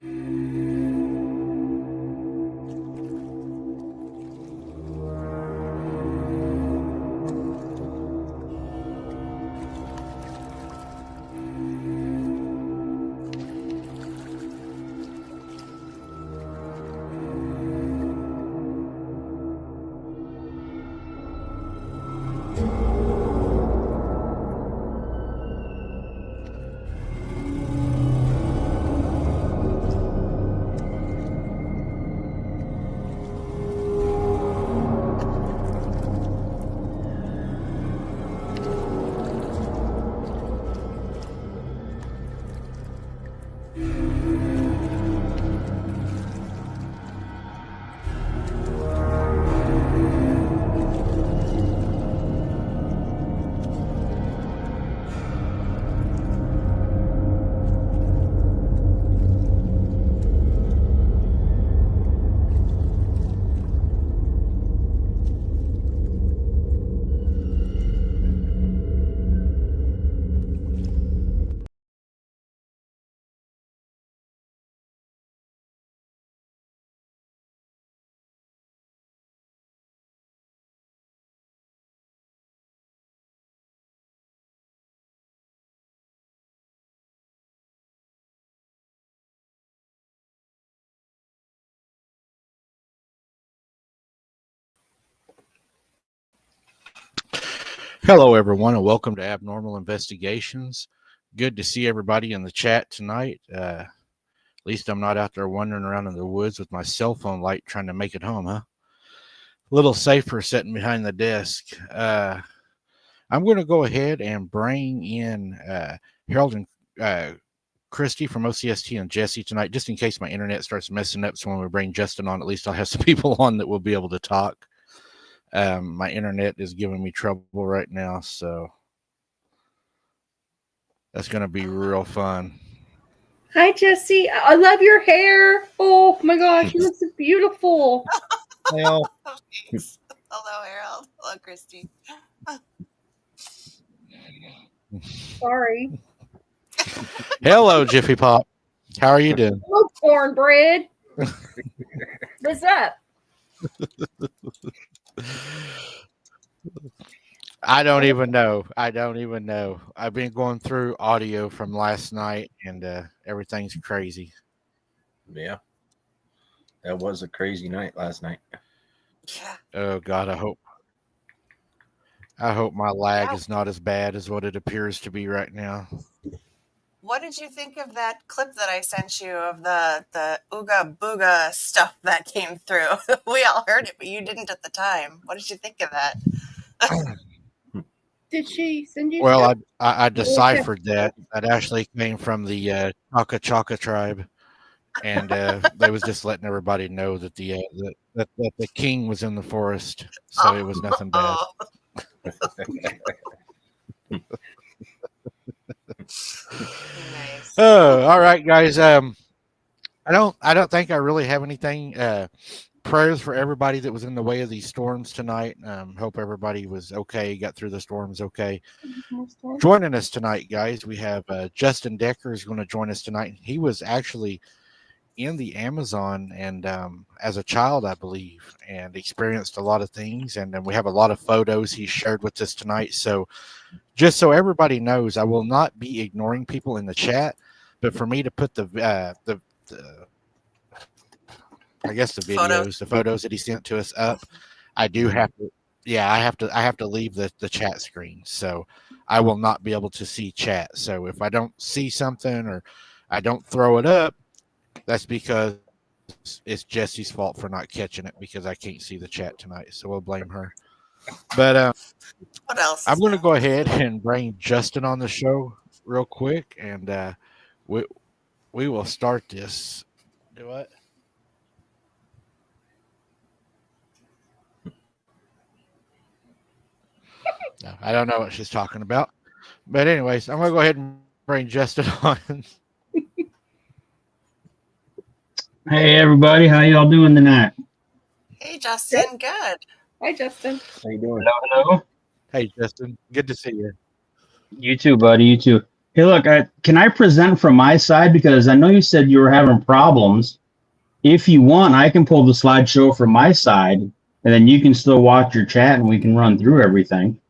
Hello, everyone, and welcome to Abnormal Investigations. Good to see everybody in the chat tonight. At least I'm not out there wandering around in the woods with my cell phone light trying to make it home, huh? A little safer sitting behind the desk. I'm going to go ahead and bring in Harold and Christy from OCST and Jesse tonight, just in case my internet starts messing up. So when we bring Justin on, at least I'll have some people on that will be able to talk. My internet is giving me trouble right now, so that's going to be real fun. Hi, Jesse. I love your hair. Oh, my gosh. You look so beautiful. Hello, Harold. Hello, Christy. Sorry. Hello, Jiffy Pop. How are you doing? Hello, cornbread. What's up? I don't even know. I've been going through audio from last night, and everything's crazy. Yeah. That was a crazy night last night. Yeah. Oh, God, I hope my lag is not as bad as what it appears to be right now. What did you think of that clip that I sent you of the Ooga Booga stuff that came through? We all heard it, but you didn't at the time. What did you think of that? Did she send you Well, stuff? I deciphered that. That actually came from the Chaka Chaka tribe, and they was just letting everybody know that that the king was in the forest, so it was nothing bad. Nice. Oh, all right, guys. I don't think I really have anything. Prayers for everybody that was in the way of these storms tonight. Hope everybody was okay, got through the storms okay. Joining us tonight, guys, we have Justin Decker is going to join us tonight. He was actually in the Amazon and as a child, I believe, and experienced a lot of things. And then we have a lot of photos he shared with us tonight. So just so everybody knows, I will not be ignoring people in the chat, but for me to put the I guess the videos, the photos that he sent to us up, I do have to. Yeah, I have to leave the chat screen, so I will not be able to see chat. So if I don't see something or I don't throw it up, that's because it's Jesse's fault for not catching it because I can't see the chat tonight. So we'll blame her. But what else? I'm going to go ahead and bring Justin on the show real quick, and we will start this. Do what? No, I don't know what she's talking about. But anyways, I'm going to go ahead and bring Justin on. Hey, everybody. How y'all doing tonight? Hey, Justin. Good. Hi, Justin. How you doing? Hello, hello. Hey, Justin. Good to see you. You too, buddy. You too. Hey, look, can I present from my side? Because I know you said you were having problems. If you want, I can pull the slideshow from my side, and then you can still watch your chat, and we can run through everything.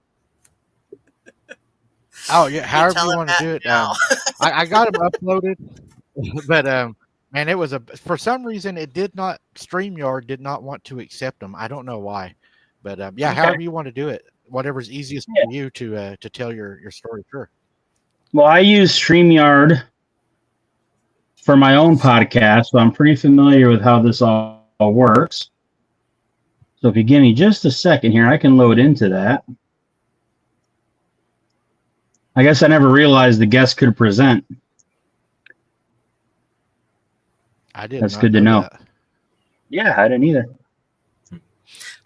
Oh yeah, however tell you him want to that do it. now. I got them uploaded, but man, it was for some reason it did not. StreamYard did not want to accept them. I don't know why, but yeah, Okay. however you want to do it, whatever's easiest Yeah. for you to tell your story. Sure. Well, I use StreamYard for my own podcast, so I'm pretty familiar with how this all works. So if you give me just a second here, I can load into that. I guess I never realized the guest could present. I did. That's not good to know. that. Yeah, I didn't either. I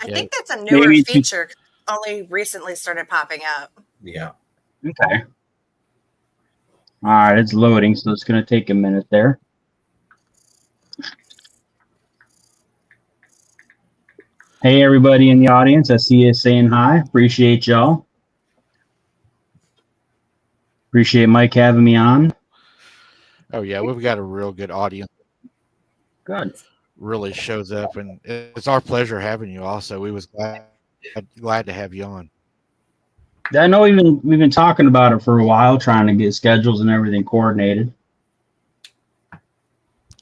Yeah. think that's a newer Maybe it's feature. Only recently started popping up. Yeah. Okay. All right, it's loading, so it's going to take a minute there. Hey, everybody in the audience. I see you saying hi. Appreciate y'all. Appreciate Mike having me on. Oh yeah, we've got a real good audience. Good. Really shows up, and it's our pleasure having you. Also, we was glad to have you on. I know we've been talking about it for a while, trying to get schedules and everything coordinated.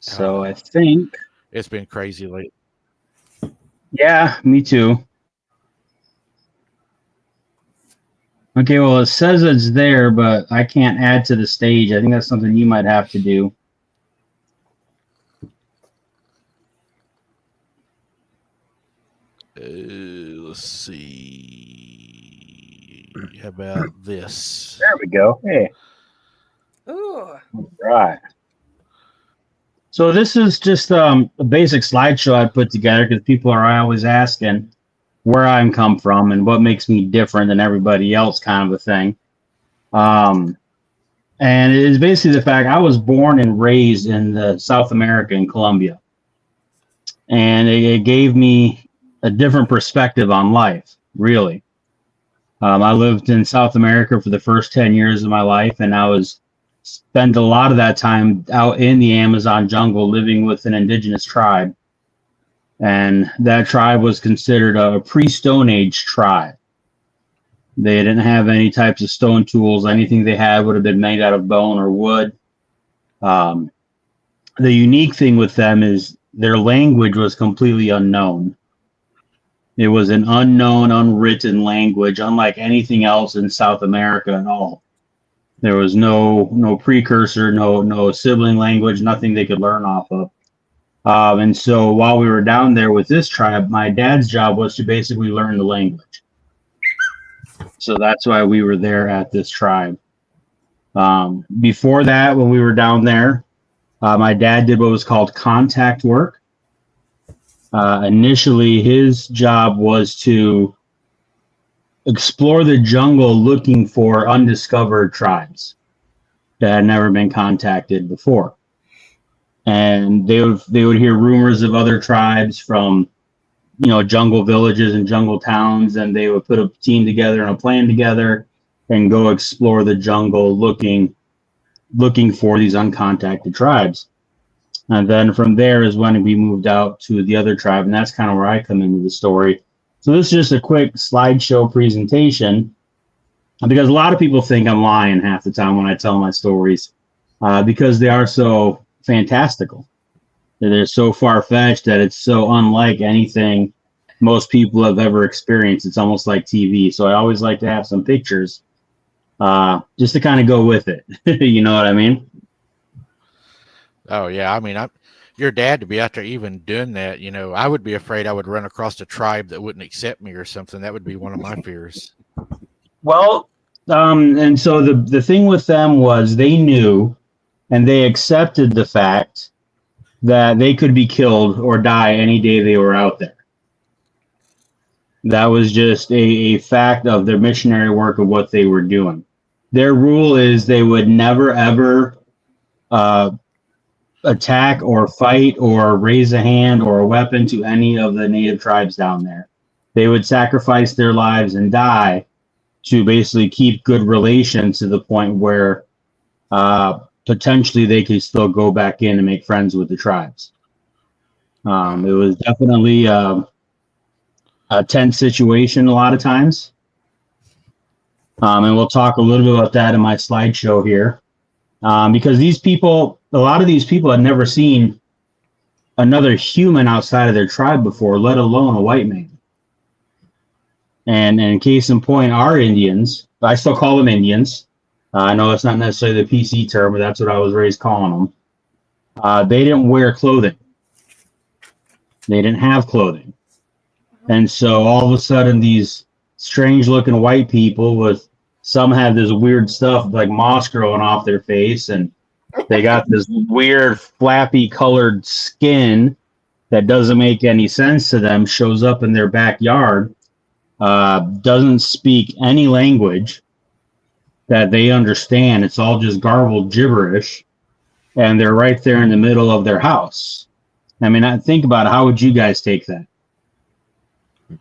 So I think, It's been crazy lately. yeah, me too. Okay, well, it says it's there, but I can't add to the stage. I think that's something you might have to do. Let's see. How about this? There we go. Hey. Ooh. All right. So this is just a basic slideshow I put together because people are always asking where I'm come from and what makes me different than everybody else, kind of a thing. And it is basically the fact I was born and raised in the South America in Colombia, and it gave me a different perspective on life. Really, I lived in South America for the first 10 years of my life, and I spent a lot of that time out in the Amazon jungle living with an indigenous tribe. And that tribe was considered a pre-Stone Age tribe. They didn't have any types of stone tools. Anything they had would have been made out of bone or wood. The unique thing with them is their language was completely unknown. It was an unknown, unwritten language, unlike anything else in South America at all. There was no precursor, no sibling language, nothing they could learn off of. And so while we were down there with this tribe, my dad's job was to basically learn the language. So that's why we were there at this tribe. Before that, when we were down there, my dad did what was called contact work. Initially, his job was to explore the jungle looking for undiscovered tribes that had never been contacted before. And they would hear rumors of other tribes from, jungle villages and jungle towns, and they would put a team together and a plan together and go explore the jungle looking for these uncontacted tribes. And then from there is when we moved out to the other tribe, and that's kind of where I come into the story. So this is just a quick slideshow presentation, because a lot of people think I'm lying half the time when I tell my stories, because they are so fantastical. They're so far-fetched that it's so unlike anything most people have ever experienced. It's almost like TV. So I always like to have some pictures just to kind of go with it. You know what I mean? Oh yeah, I mean, your dad to be out there even doing that, I would be afraid I would run across a tribe that wouldn't accept me or something. That would be one of my fears. Well, and so the thing with them was they knew and they accepted the fact that they could be killed or die any day they were out there. That was just a fact of their missionary work of what they were doing. Their rule is they would never, ever attack or fight or raise a hand or a weapon to any of the native tribes down there. They would sacrifice their lives and die to basically keep good relations to the point where potentially they could still go back in and make friends with the tribes. It was definitely a tense situation a lot of times. And we'll talk a little bit about that in my slideshow here. Because a lot of these people had never seen another human outside of their tribe before, let alone a white man. And case in point, our Indians, I still call them Indians. I know it's not necessarily the PC term, but that's what I was raised calling them. They didn't wear clothing. They didn't have clothing. And so all of a sudden, these strange looking white people some have this weird stuff like moss growing off their face, and they got this weird flappy colored skin that doesn't make any sense to them, shows up in their backyard, doesn't speak any language that they understand. It's all just garbled gibberish, and they're right there in the middle of their house. I mean, think about it. How would you guys take that?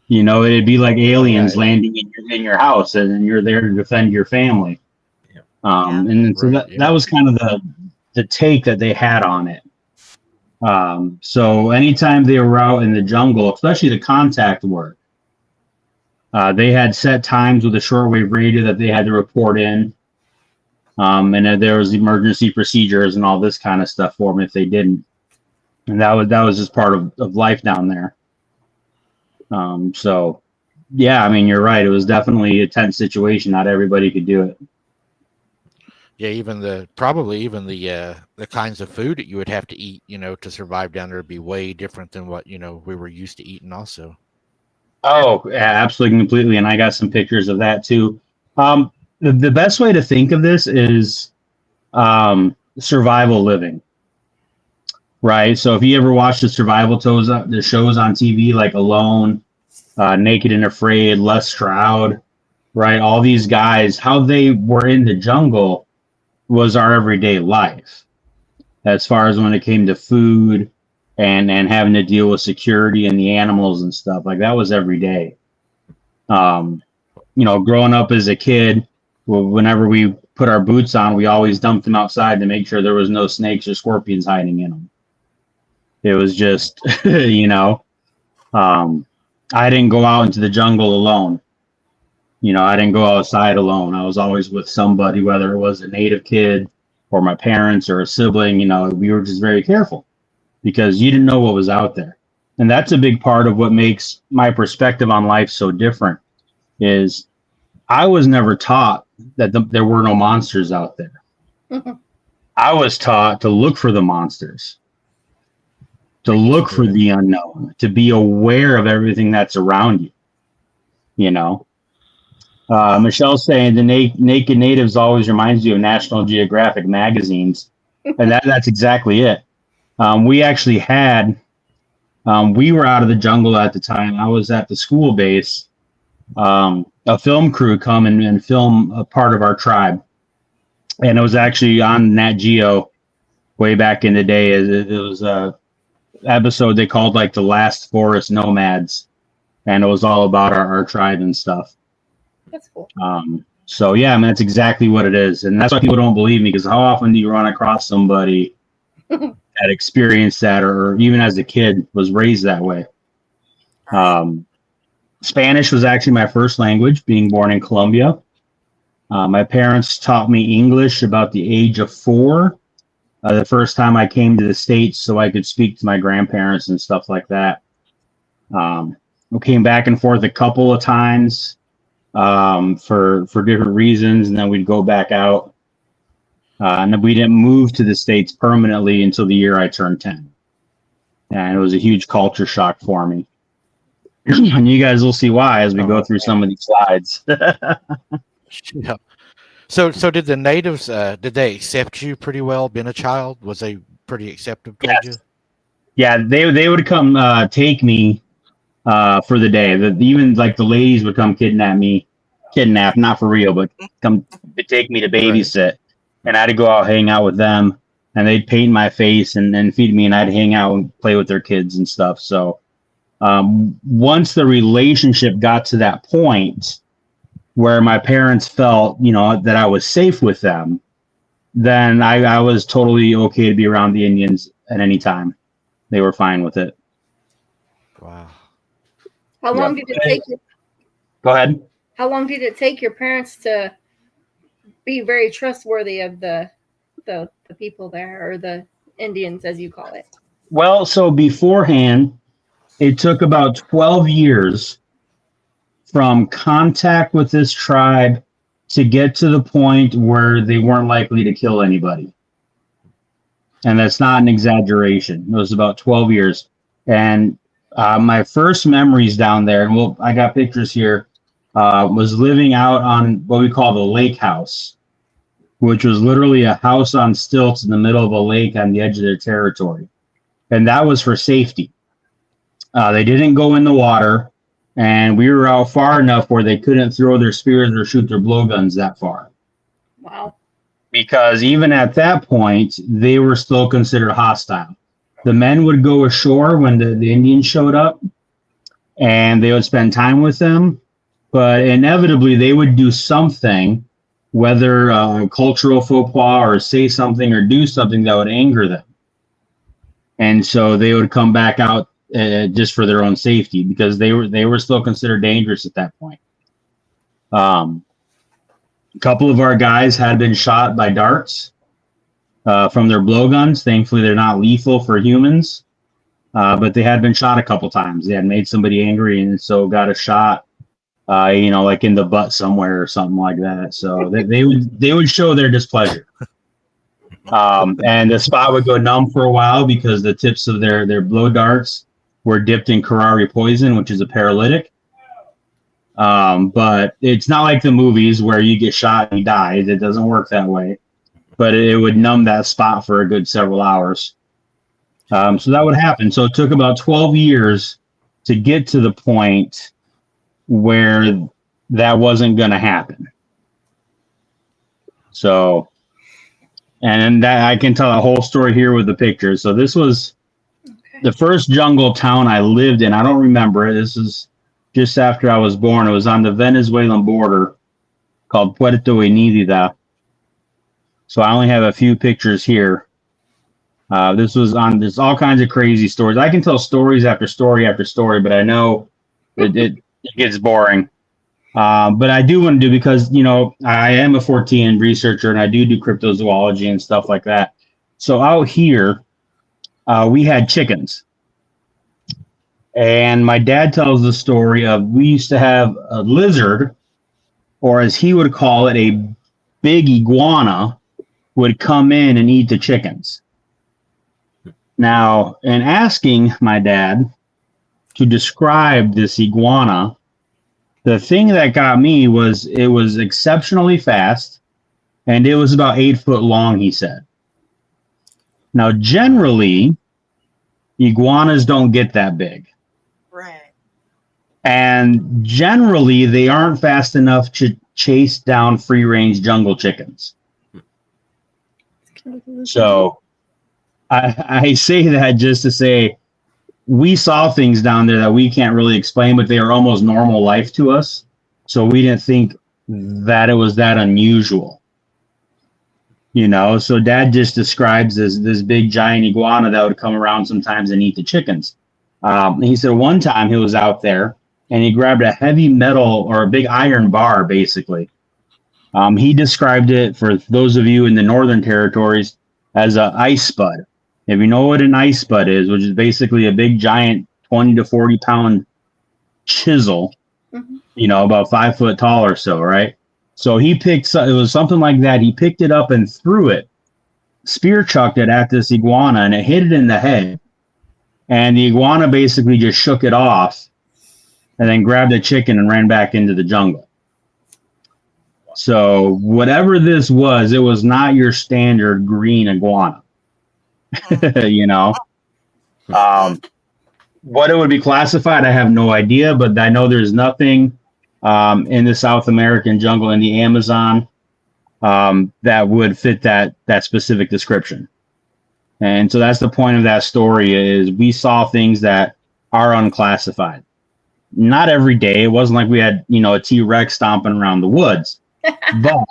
You know, it'd be like aliens landing in your house, and you're there to defend your family. And so that was kind of the take that they had on it. So anytime they were out in the jungle, especially the contact work, they had set times with a shortwave radio that they had to report in. And then there was emergency procedures and all this kind of stuff for them if they didn't. And that was just part of life down there. So yeah, I mean, you're right. It was definitely a tense situation. Not everybody could do it. Yeah, probably even the kinds of food that you would have to eat, to survive down there would be way different than what, we were used to eating also. Oh, yeah, absolutely, completely. And I got some pictures of that too. The best way to think of this is survival living, right? So if you ever watch the the shows on TV, like Alone, Naked and Afraid, Les Stroud, right? All these guys, how they were in the jungle was our everyday life, as far as when it came to food and having to deal with security and the animals and stuff. Like, that was every day. Growing up as a kid, whenever we put our boots on, we always dumped them outside to make sure there was no snakes or scorpions hiding in them. It was just, I didn't go out into the jungle alone. I didn't go outside alone. I was always with somebody, whether it was a native kid or my parents or a sibling. We were just very careful because you didn't know what was out there. And that's a big part of what makes my perspective on life so different, is I was never taught that there were no monsters out there. Mm-hmm. I was taught to look for the monsters, to look for the unknown, to be aware of everything that's around you. Michelle's saying the Naked Natives always reminds you of National Geographic magazines, and that's exactly it. We actually had, we were out of the jungle at the time. I was at the school base. A film crew come and film a part of our tribe, and it was actually on Nat Geo way back in the day. It was a episode they called like The Last Forest Nomads, and it was all about our tribe and stuff. That's cool. So yeah, I mean, that's exactly what it is. And that's why people don't believe me, because how often do you run across somebody that experienced that, or even as a kid was raised that way? Spanish was actually my first language, being born in Colombia. My parents taught me English about the age of 4. The first time I came to the States so I could speak to my grandparents and stuff like that. We came back and forth a couple of times for different reasons, and then we'd go back out. And then we didn't move to the States permanently until the year I turned 10. And it was a huge culture shock for me. And you guys will see why as we go through some of these slides. Yeah. So did the natives, did they accept you pretty well being a child? Was they pretty accepting of you? Yeah, they would come take me for the day. Even like the ladies would come kidnap, not for real, but come take me to babysit. Right. And I had to go out, hang out with them, and they'd paint my face and feed me, and I'd hang out and play with their kids and stuff. So once the relationship got to that point where my parents felt, that I was safe with them, then I was totally okay to be around the Indians at any time. They were fine with it. Wow. How long did it take you? Go ahead. How long did it take your parents to be very trustworthy of the people there, or the Indians, as you call it? Well, so beforehand, it took about 12 years from contact with this tribe to get to the point where they weren't likely to kill anybody. And that's not an exaggeration. It was about 12 years. And my first memories down there, and I got pictures here, was living out on what we call the lake house, which was literally a house on stilts in the middle of a lake on the edge of their territory. And that was for safety. They didn't go in the water, and we were out far enough where they couldn't throw their spears or shoot their blowguns that far. Wow. Because even at that point, they were still considered hostile. The men would go ashore when the Indians showed up, and they would spend time with them, but inevitably they would do something, whether cultural faux pas or say something or do something that would anger them. And so they would come back out just for their own safety, because they were still considered dangerous at that point. A couple of our guys had been shot by darts from their blowguns. Thankfully, they're not lethal for humans, but they had been shot a couple times. They had made somebody angry, and so got a shot, like in the butt somewhere or something like that. So they would show their displeasure. And the spot would go numb for a while because the tips of their blow darts were dipped in curare poison, which is a paralytic. But it's not like the movies where you get shot and you die. It doesn't work that way. But it would numb that spot for a good several hours. So that would happen. So it took about 12 years to get to the point where that wasn't going to happen. So, and that I can tell a whole story here with the pictures. So this was the first jungle town I lived in. I don't remember it. This is just after I was born. It was on the Venezuelan border, called Puerto Inidida. So I only have a few pictures here. There's all kinds of crazy stories. I can tell stories after story after story, but I know it gets boring. But I do want to do, because, I am a 14 researcher and I do cryptozoology and stuff like that. So out here, we had chickens. And my dad tells the story of, we used to have a lizard, or as he would call it, a big iguana, would come in and eat the chickens. Now, in asking my dad to describe this iguana, the thing that got me was it was exceptionally fast, and it was about 8 foot long, he said. Now, generally, iguanas don't get that big. Right. And generally, they aren't fast enough to chase down free-range jungle chickens. So I say that just to say, we saw things down there that we can't really explain, but they are almost normal life to us. So we didn't think that it was that unusual. So Dad just describes this big giant iguana that would come around sometimes and eat the chickens. He said one time he was out there and he grabbed a heavy metal, or a big iron bar, basically. He described it, for those of you in the Northern Territories, as an ice spud. If you know what an ice spud is, which is basically a big giant 20 to 40 pound chisel, about 5 foot tall or so, right? So it was something like that. He picked it up and threw it, spear chucked it at this iguana, and it hit it in the head. And the iguana basically just shook it off and then grabbed the chicken and ran back into the jungle. So whatever this was, it was not your standard green iguana. What it would be classified, I have no idea, but I know there's nothing in the South American jungle, in the Amazon, that would fit that specific description. And so that's the point of that story, is we saw things that are unclassified. Not every day. It wasn't like we had, a T-Rex stomping around the woods. But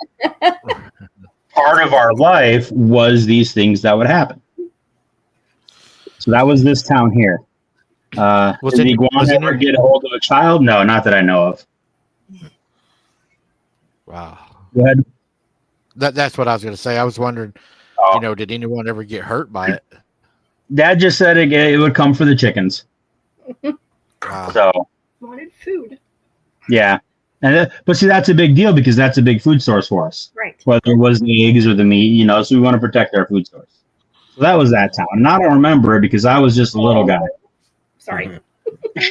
part of our life was these things that would happen. So that was this town here. Was Did the it- was iguana it ever in- get a hold of a child? No, not that I know of. Wow. Go ahead. That's what I was going to say. I was wondering, Oh. did anyone ever get hurt by it? Dad just said it would come for the chickens. Wow. So Wanted food. yeah, but see, that's a big deal because that's a big food source for us. Right. Whether it was the eggs or the meat, so we want to protect our food source. So that was that town. And I don't remember it because I was just a little guy. Sorry.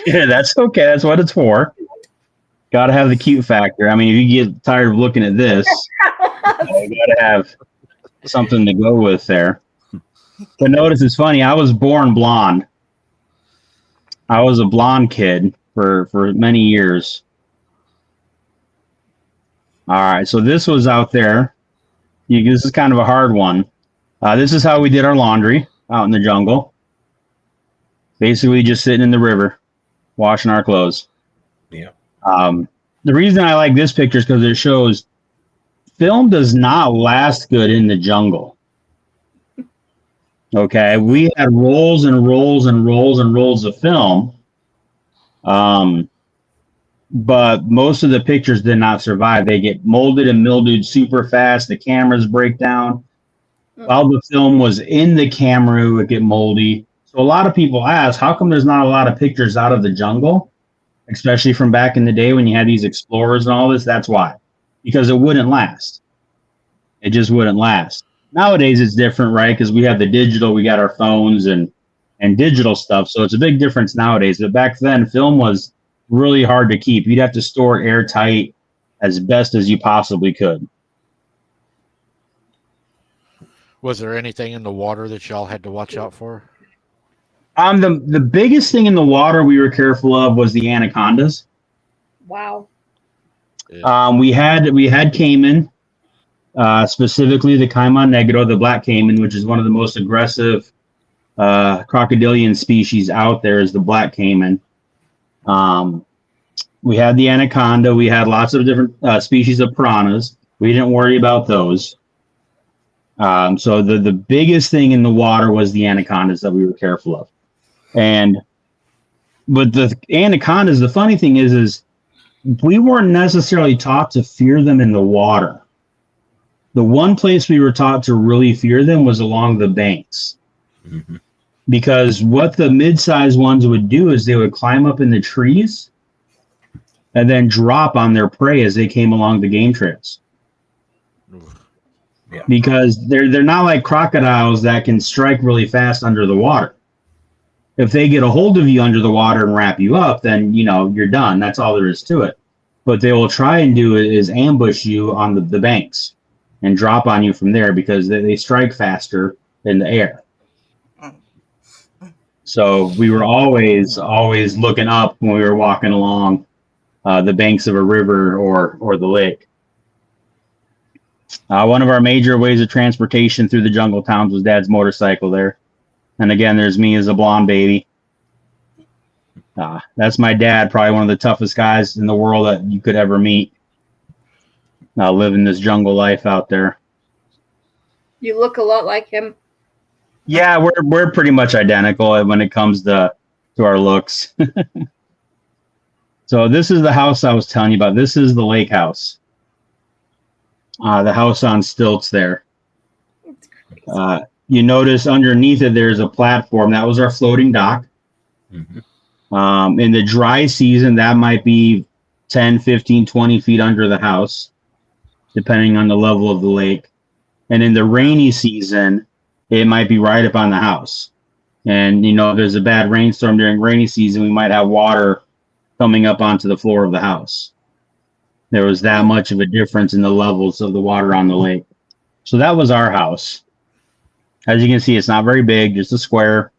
Yeah, that's okay. That's what it's for. Got to have the cute factor. I mean, if you get tired of looking at this, you got to have something to go with there. But notice it's funny. I was born blonde. I was a blonde kid for many years. All right, so this was out there. This is kind of a hard one. This is how we did our laundry out in the jungle. Basically, just sitting in the river, washing our clothes. Yeah. The reason I like this picture is because it shows film does not last good in the jungle. Okay, we had rolls and rolls and rolls and rolls of film. But most of the pictures did not survive. They get molded and mildewed super fast. The cameras break down. While the film was in the camera, it would get moldy. So a lot of people ask, how come there's not a lot of pictures out of the jungle? Especially from back in the day when you had these explorers and all this. That's why. Because it wouldn't last. It just wouldn't last. Nowadays it's different, right? Because we have the digital, we got our phones and digital stuff. So it's a big difference nowadays. But back then, film was really hard to keep. You'd have to store it airtight as best as you possibly could. Was there anything in the water that y'all had to watch out for? The biggest thing in the water we were careful of was the anacondas. Wow. We had caiman, specifically the caiman negro, the black caiman, which is one of the most aggressive crocodilian species out there, is the black caiman. We had the anaconda. We had lots of different species of piranhas. We didn't worry about those. So the biggest thing in the water was the anacondas that we were careful of. But the anacondas, the funny thing is we weren't necessarily taught to fear them in the water. The one place we were taught to really fear them was along the banks. Mm-hmm. Because what the mid-sized ones would do is they would climb up in the trees and then drop on their prey as they came along the game trails. Yeah. Because they're not like crocodiles that can strike really fast under the water. If they get a hold of you under the water and wrap you up, then you're done. That's all there is to it. What they will try and do is ambush you on the banks and drop on you from there because they strike faster in the air. So we were always looking up when we were walking along the banks of a river or the lake. One of our major ways of transportation through the jungle towns was Dad's motorcycle there. And again, there's me as a blonde baby. That's my dad, probably one of the toughest guys in the world that you could ever meet. Living this jungle life out there. You look a lot like him. Yeah, we're pretty much identical when it comes to our looks. So this is the house I was telling you about. This is the lake house. The house on stilts there. You notice underneath it, there's a platform. That was our floating dock. Mm-hmm. In the dry season, that might be 10, 15, 20 feet under the house, depending on the level of the lake. And in the rainy season, it might be right up on the house. And, if there's a bad rainstorm during rainy season, we might have water coming up onto the floor of the house. There was that much of a difference in the levels of the water on the lake. So that was our house. As you can see, it's not very big, just a square.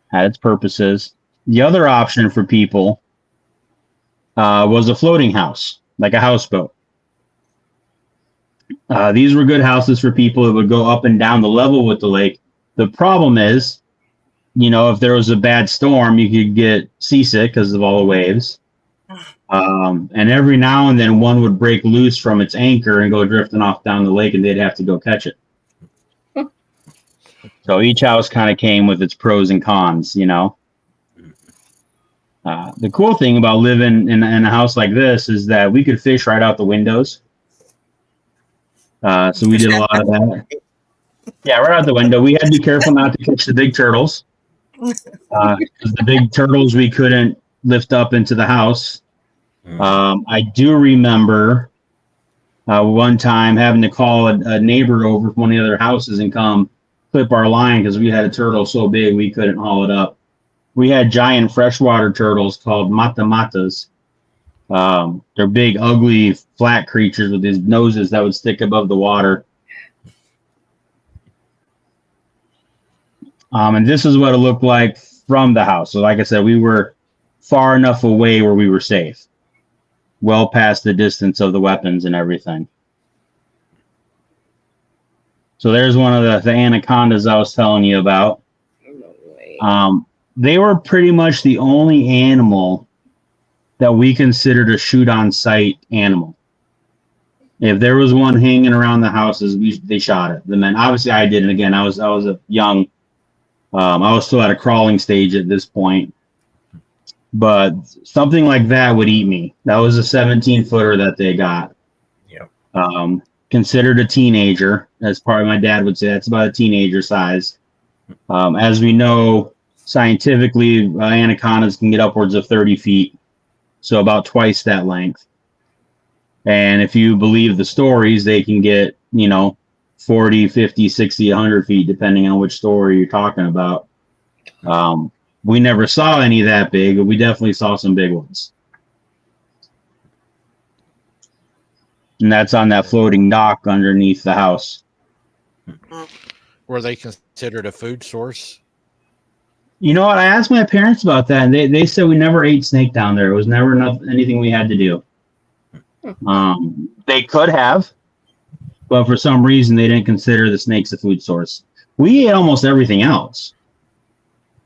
Had its purposes. The other option for people was a floating house, like a houseboat. These were good houses for people that would go up and down the level with the lake. The problem is, if there was a bad storm, you could get seasick because of all the waves. And every now and then one would break loose from its anchor and go drifting off down the lake, and they'd have to go catch it. So each house kind of came with its pros and cons, you know. The cool thing about living in a house like this is that we could fish right out the windows. So we did a lot of that. Yeah, right out the window. We had to be careful not to catch the big turtles. Because the big turtles we couldn't lift up into the house. I do remember one time having to call a neighbor over from one of the other houses and come clip our line because we had a turtle so big we couldn't haul it up. We had giant freshwater turtles called mata-matas. They're big, ugly, flat creatures with these noses that would stick above the water. And this is what it looked like from the house. So like I said, we were far enough away where we were safe. Well past the distance of the weapons and everything. So there's one of the anacondas I was telling you about. No way. They were pretty much the only animal that we considered a shoot on sight animal. If there was one hanging around the houses, they shot it. The men, obviously I didn't. Again, I was a young. I was still at a crawling stage at this point. But something like that would eat me. That was a 17-footer that they got. Yep. Considered a teenager, as probably my dad would say. That's about a teenager size. As we know, scientifically, anacondas can get upwards of 30 feet. So about twice that length. And if you believe the stories, they can get, 40, 50, 60, 100 feet, depending on which story you're talking about. We never saw any that big, but we definitely saw some big ones. And that's on that floating dock underneath the house. Were they considered a food source? You know what? I asked my parents about that, and they said we never ate snake down there. It was never anything we had to do. They could have, but for some reason they didn't consider the snakes a food source. We ate almost everything else.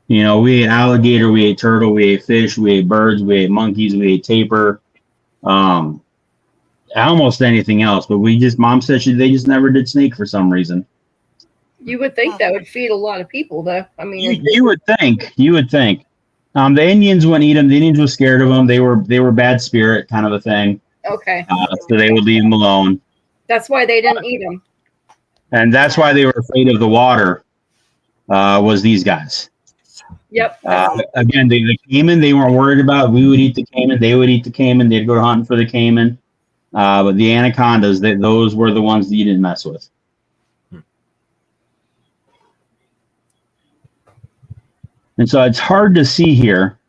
We ate alligator, we ate turtle, we ate fish, we ate birds, we ate monkeys, we ate tapir. Almost anything else, but Mom said they just never did snake for some reason. You would think that would feed a lot of people, though. I mean, you would think. The Indians wouldn't eat them. The Indians were scared of them. They were bad spirit kind of a thing. Okay. So they would leave them alone. That's why they didn't eat them. And that's why they were afraid of the water. Was these guys? Yep. Again, the caiman they weren't worried about. We would eat the caiman. They would eat the caiman. They'd go hunting for the caiman. But the anacondas, those were the ones that you didn't mess with. And so it's hard to see here,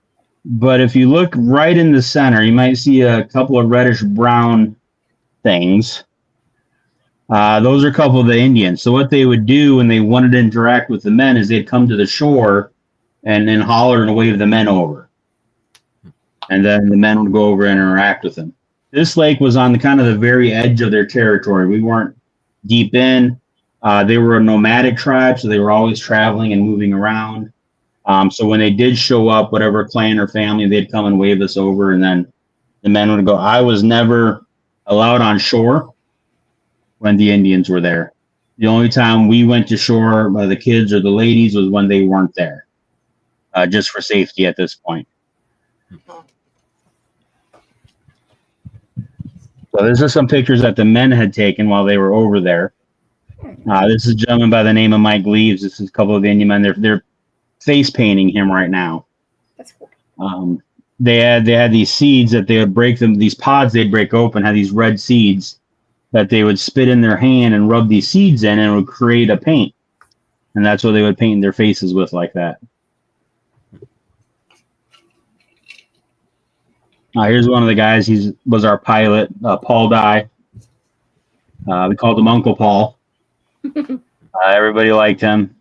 but if you look right in the center, you might see a couple of reddish brown things. Those are a couple of the Indians. So what they would do when they wanted to interact with the men is they'd come to the shore and then holler and wave the men over. And then the men would go over and interact with them. This lake was on the very edge of their territory. We weren't deep in. They were a nomadic tribe, so they were always traveling and moving around. So when they did show up, whatever clan or family, they'd come and wave us over, and then the men would go. I was never allowed on shore when the Indians were there. The only time we went to shore, the kids or the ladies, was when they weren't there, just for safety at this point. So this is some pictures that the men had taken while they were over there. This is a gentleman by the name of Mike Leaves. This is a couple of the Indian men. They're face painting him right now. That's cool. They had these seeds that they would break them. These pods they'd break open had these red seeds that they would spit in their hand and rub these seeds in, and it would create a paint. And that's what they would paint their faces with, like that. Here's one of the guys. He was our pilot, Paul Dye. We called him Uncle Paul. Everybody liked him.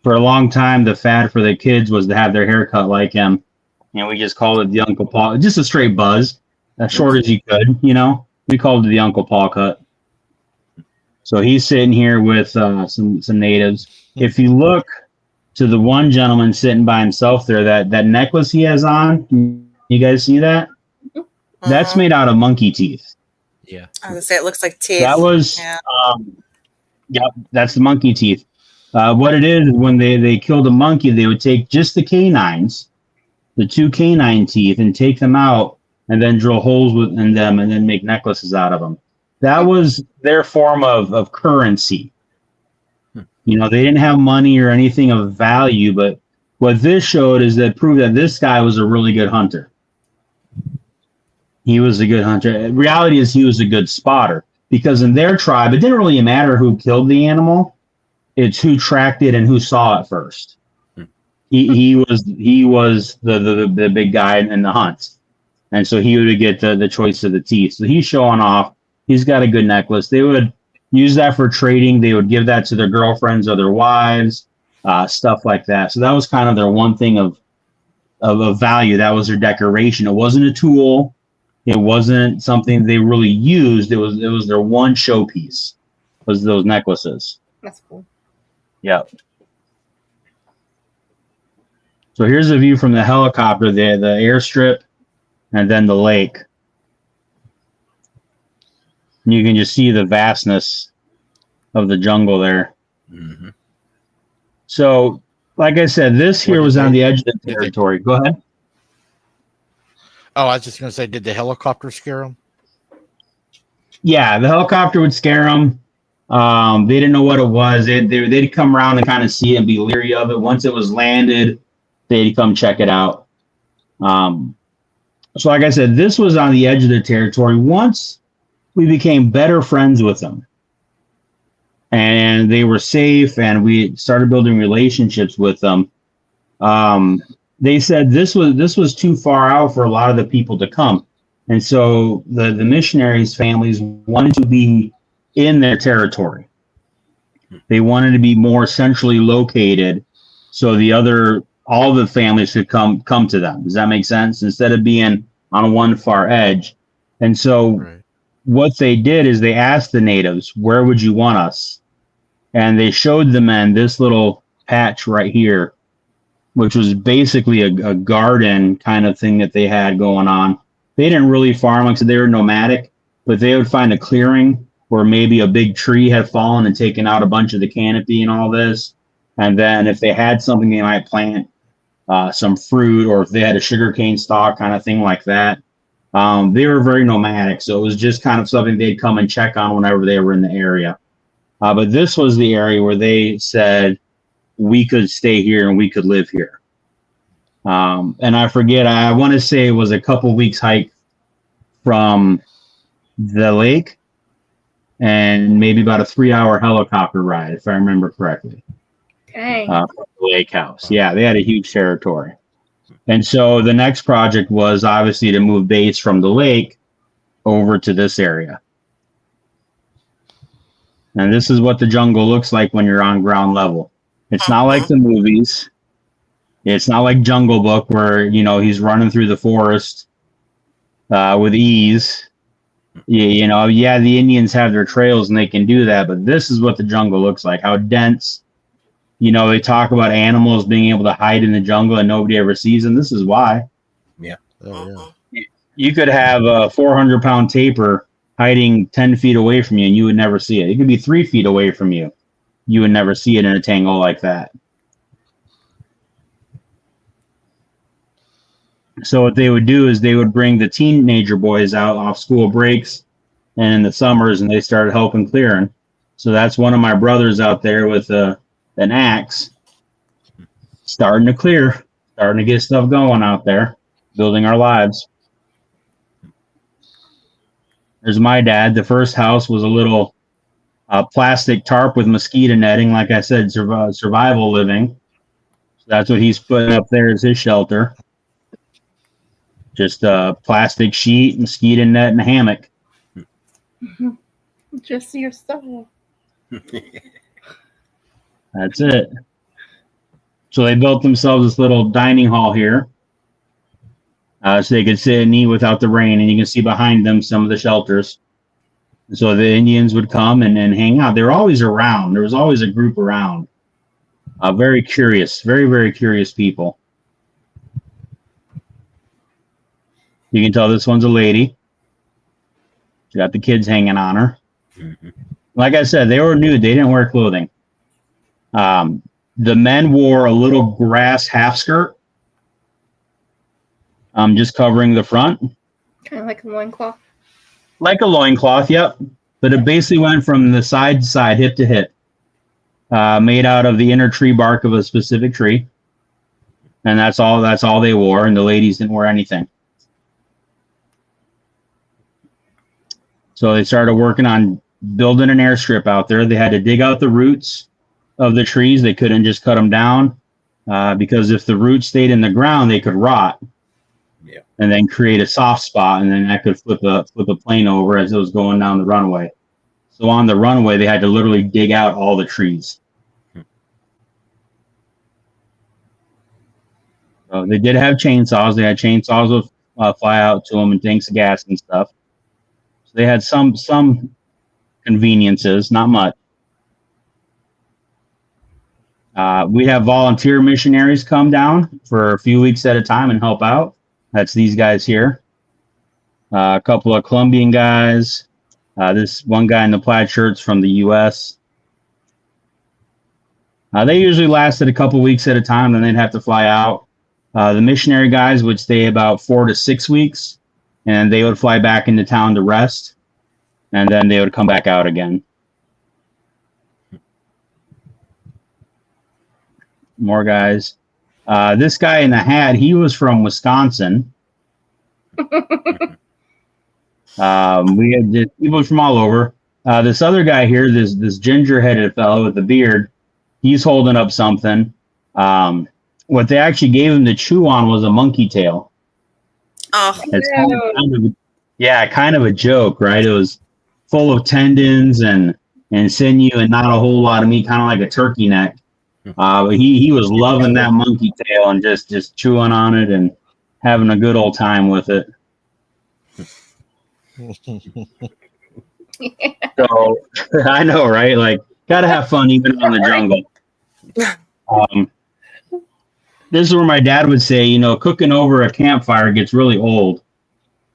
For a long time, the fad for the kids was to have their hair cut like him. And we just called it the Uncle Paul. Just a straight buzz, as short as you could, We called it the Uncle Paul cut. So he's sitting here with some natives. If you look to the one gentleman sitting by himself there, that necklace he has on, you guys see that? That's made out of monkey teeth. Yeah. I was gonna say it looks like teeth. That was, Yeah. yep, that's the monkey teeth. What it is, when they killed a monkey, they would take just the canines, the 2 canine teeth, and take them out and then drill holes in them and then make necklaces out of them. That was their form of currency. You know, they didn't have money or anything of value, but what this showed is that proved that this guy was a really good hunter. He was a good hunter. The reality is he was a good spotter, because in their tribe, it didn't really matter who killed the animal. It's who tracked it and who saw it first. He was the big guy in the hunt. And so he would get the choice of the teeth. So he's showing off. He's got a good necklace. They would use that for trading. They would give that to their girlfriends or their wives, stuff like that. So that was kind of their one thing of value. That was their decoration. It wasn't a tool. It wasn't something they really used. It was their one showpiece, was those necklaces. That's cool. Yep. So here's a view from the helicopter, the airstrip, and then the lake. And you can just see the vastness of the jungle there. Mm-hmm. So, like I said, this here was on the edge of the territory. Go ahead. Oh, I was just going to say, did the helicopter scare them? Yeah, the helicopter would scare them. They didn't know what it was. They'd come around and kind of see it and be leery of it. Once it was landed, they'd come check it out. So like I said, this was on the edge of the territory. Once we became better friends with them, and they were safe, and we started building relationships with them, they said this was too far out for a lot of the people to come. And so the missionaries' families wanted to be in their territory. They wanted to be more centrally located, so all the families could come to them. Does that make sense? Instead of being on one far edge. And so what they did is they asked the natives, where would you want us? And they showed the men this little patch right here, which was basically a garden kind of thing that they had going on. They didn't really farm, like I said, they were nomadic, but they would find a clearing where maybe a big tree had fallen and taken out a bunch of the canopy and all this. And then if they had something, they might plant some fruit, or if they had a sugarcane stalk kind of thing like that. They were very nomadic, so it was just kind of something they'd come and check on whenever they were in the area. But this was the area where they said we could stay here and we could live here. And I forget, I want to say it was a couple weeks hike from the lake, and maybe about a 3-hour helicopter ride, if I remember correctly. Dang. From the lake house. Yeah, they had a huge territory. And so the next project was obviously to move base from the lake over to this area. And this is what the jungle looks like when you're on ground level. It's not like the movies. It's not like Jungle Book where, he's running through the forest with ease. Yeah, the Indians have their trails and they can do that, but this is what the jungle looks like, how dense. They talk about animals being able to hide in the jungle and nobody ever sees them. This is why. Yeah. Oh, yeah. You could have a 400-pound tapir hiding 10 feet away from you and you would never see it. It could be 3 feet away from you. You would never see it in a tangle like that. So what they would do is they would bring the teenager boys out off school breaks and in the summers, and they started helping clearing. So that's one of my brothers out there with an axe, starting to clear, starting to get stuff going out there, building our lives. There's my dad. The first house was a little plastic tarp with mosquito netting, like I said, survival living. So that's what he's putting up there as his shelter. Just a plastic sheet, mosquito net, and a hammock. Just your soul. That's it. So they built themselves this little dining hall here, so they could sit and eat without the rain. And you can see behind them some of the shelters. So the Indians would come and hang out. They were always around. There was always a group around. Very curious, very, very curious people. You can tell this one's a lady. She got the kids hanging on her. Mm-hmm. Like I said, they were nude. They didn't wear clothing. The men wore a little grass half skirt, just covering the front. Kind of like a loincloth. Like a loincloth, yep. But it basically went from the side to side, hip to hip. Made out of the inner tree bark of a specific tree. And that's all they wore, and the ladies didn't wear anything. So they started working on building an airstrip out there. They had to dig out the roots of the trees. They couldn't just cut them down because if the roots stayed in the ground, they could rot. Yeah. And then create a soft spot, and then that could flip a plane over as it was going down the runway. So on the runway, they had to literally dig out all the trees. They did have chainsaws. They had chainsaws with fly out to them and tanks of gas and stuff. So they had some conveniences, not much. We have volunteer missionaries come down for a few weeks at a time and help out. That's these guys here. A couple of Colombian guys. This one guy in the plaid shirt's from the U.S. They usually lasted a couple weeks at a time, then they'd have to fly out. The missionary guys would stay about 4 to 6 weeks, and they would fly back into town to rest, and then they would come back out again. More guys. This guy in the hat, he was from Wisconsin. We had people from all over. This other guy here, this ginger-headed fellow with the beard, he's holding up something. What they actually gave him to chew on was a monkey tail. Oh, It's kind of a joke, right? It was full of tendons and sinew and not a whole lot of meat, kind of like a turkey neck. But he was loving that monkey tail and just chewing on it and having a good old time with it. So I know, right? Like, gotta have fun even in the jungle. This is where my dad would say, cooking over a campfire gets really old.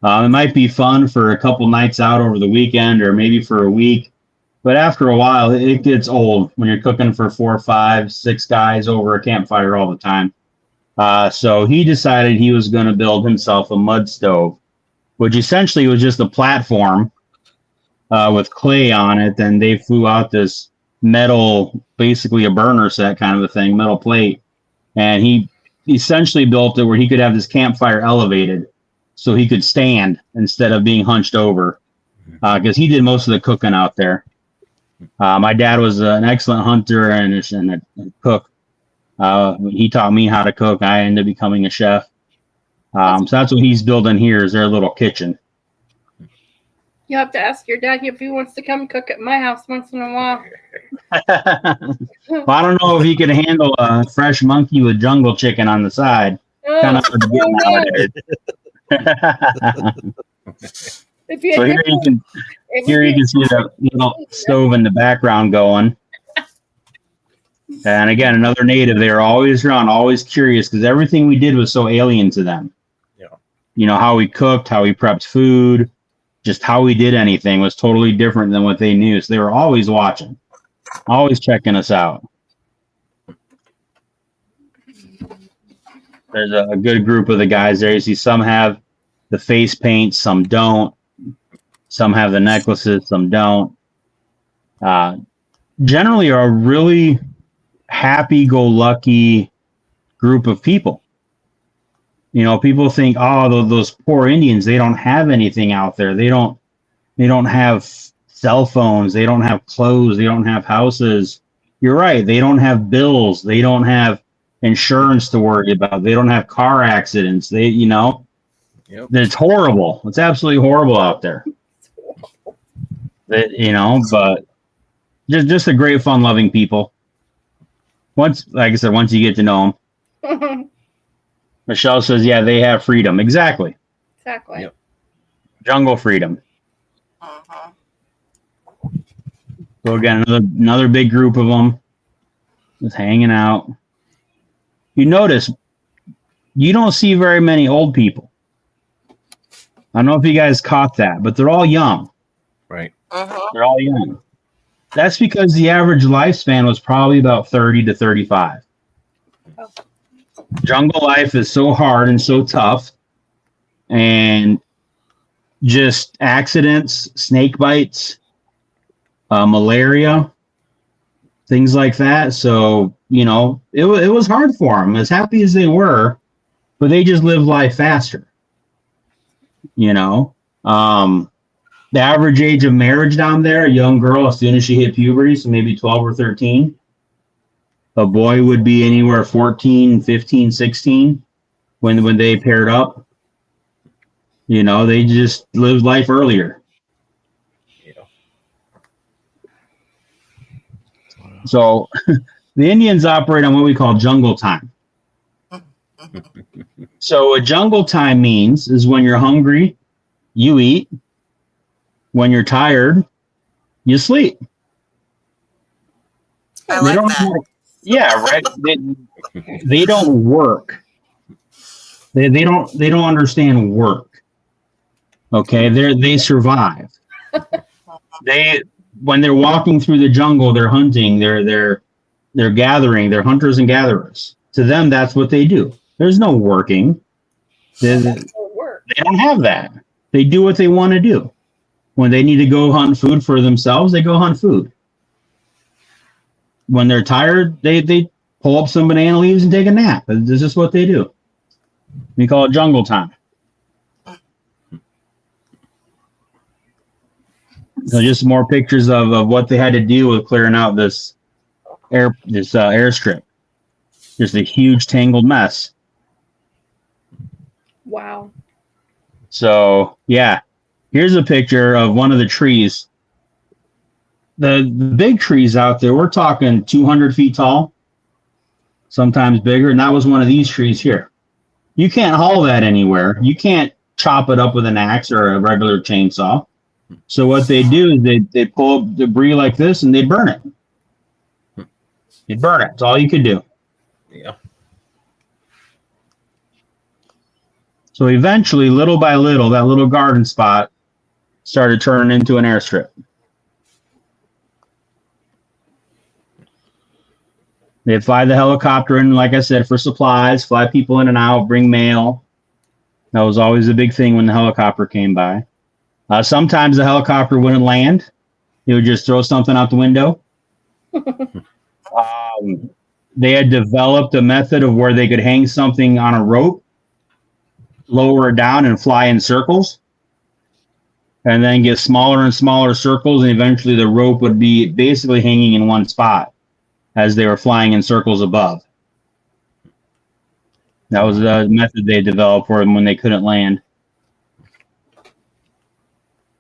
It might be fun for a couple nights out over the weekend or maybe for a week, but after a while, it gets old when you're cooking for 4, 5, 6 guys over a campfire all the time. So he decided he was going to build himself a mud stove, which essentially was just a platform with clay on it. Then they flew out this metal, basically a burner set kind of a thing, metal plate. And he essentially built it where he could have this campfire elevated so he could stand instead of being hunched over because he did most of the cooking out there. My dad was an excellent hunter and a cook. He taught me how to cook. I ended up becoming a chef. So that's what he's building here is their little kitchen. You have to ask your dad if he wants to come cook at my house once in a while. Well, I don't know if he could handle a fresh monkey with jungle chicken on the side. Kind of hard to get nowadays. So here you can see the little stove in the background going. And again, another native. They were always around, always curious because everything we did was so alien to them. Yeah. How we cooked, how we prepped food, just how we did anything was totally different than what they knew. So they were always watching, always checking us out. There's a good group of the guys there. You see some have the face paint, some don't. Some have the necklaces, some don't. Generally are a really happy-go-lucky group of people. People think, oh, those poor Indians, they don't have anything out there. They don't have cell phones. They don't have clothes. They don't have houses. You're right. They don't have bills. They don't have insurance to worry about. They don't have car accidents. Yep. It's horrible. It's absolutely horrible out there. But just a great, fun-loving people. Like I said, once you get to know them. Michelle says, yeah, they have freedom. Exactly. Yep. Jungle freedom. So again, another big group of them just hanging out. You notice you don't see very many old people. I don't know if you guys caught that, but they're all young. Right. They're all young. That's because the average lifespan was probably about 30 to 35. Oh. Jungle life is so hard and so tough, and just accidents, snake bites, malaria, things like that. So, you know, it was hard for them, as happy as they were, but they just lived life faster. You know, the average age of marriage down there, a young girl, as soon as she hit puberty, so maybe 12 or 13, a boy would be anywhere 14, 15, 16 when they paired up. You know, they just lived life earlier. Yeah. So the Indians operate on what we call jungle time. So a jungle time means is when you're hungry, you eat. When you're tired, you sleep. I They like don't that. yeah, right. They don't work. They don't understand work. Okay, they survive. When they're walking through the jungle, they're hunting, they're gathering, they're hunters and gatherers. To them, that's what they do. There's no working. They don't have that. They do what they want to do. When they need to go hunt food for themselves, they go hunt food. When they're tired, they pull up some banana leaves and take a nap. This is what they do. We call it jungle time. So just more pictures of what they had to do with clearing out this airstrip. Just a huge tangled mess. Wow. So yeah, here's a picture of one of the trees. The big trees out there, we're talking 200 feet tall, sometimes bigger, and that was one of these trees here. You can't haul that anywhere. You can't chop it up with an axe or a regular chainsaw. So what they do is they pull up debris like this and they burn it. You burn it. It's all you can do. Yeah. So eventually, little by little, that little garden spot started turning into an airstrip. They'd fly the helicopter in, like I said, for supplies, fly people in and out, bring mail. That was always a big thing when the helicopter came by. Sometimes the helicopter wouldn't land. It would just throw something out the window. They had developed a method of where they could hang something on a rope, lower it down, and fly in circles. And then get smaller and smaller circles, and eventually the rope would be basically hanging in one spot as they were flying in circles above. That was the method they developed for them when they couldn't land.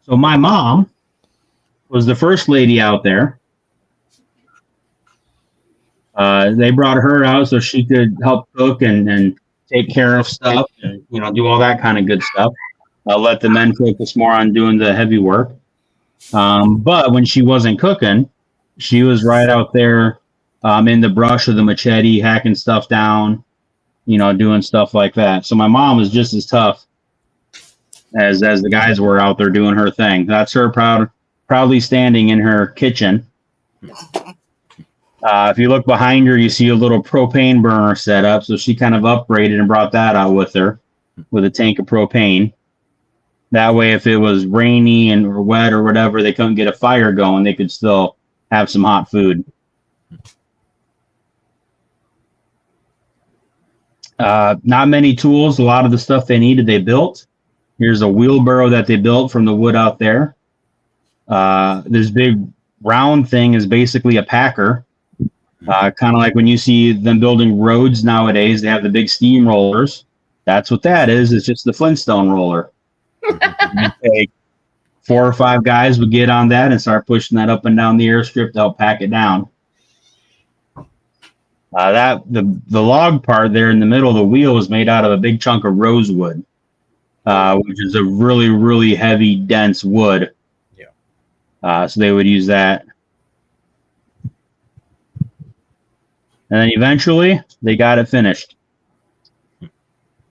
So my mom was the first lady out there. They brought her out so she could help cook and take care of stuff and, you know, do all that kind of good stuff. Let the men focus more on doing the heavy work. But when she wasn't cooking, she was right out there in the brush with the machete, hacking stuff down, you know, doing stuff like that. So my mom was just as tough as the guys were out there doing her thing. That's her proudly standing in her kitchen. If you look behind her, you see a little propane burner set up. So she kind of upgraded and brought that out with her with a tank of propane. That way, if it was rainy or wet or whatever, they couldn't get a fire going. They could still have some hot food. Not many tools. A lot of the stuff they needed, they built. Here's a wheelbarrow that they built from the wood out there. This big round thing is basically a packer. Kind of like when you see them building roads nowadays, they have the big steam rollers. That's what that is. It's just the Flintstone roller. Take 4 or 5 guys would get on that and start pushing that up and down the airstrip to help pack it down. The log part there in the middle of the wheel was made out of a big chunk of rosewood, which is a really, really heavy, dense wood. Yeah. So they would use that. And then eventually they got it finished.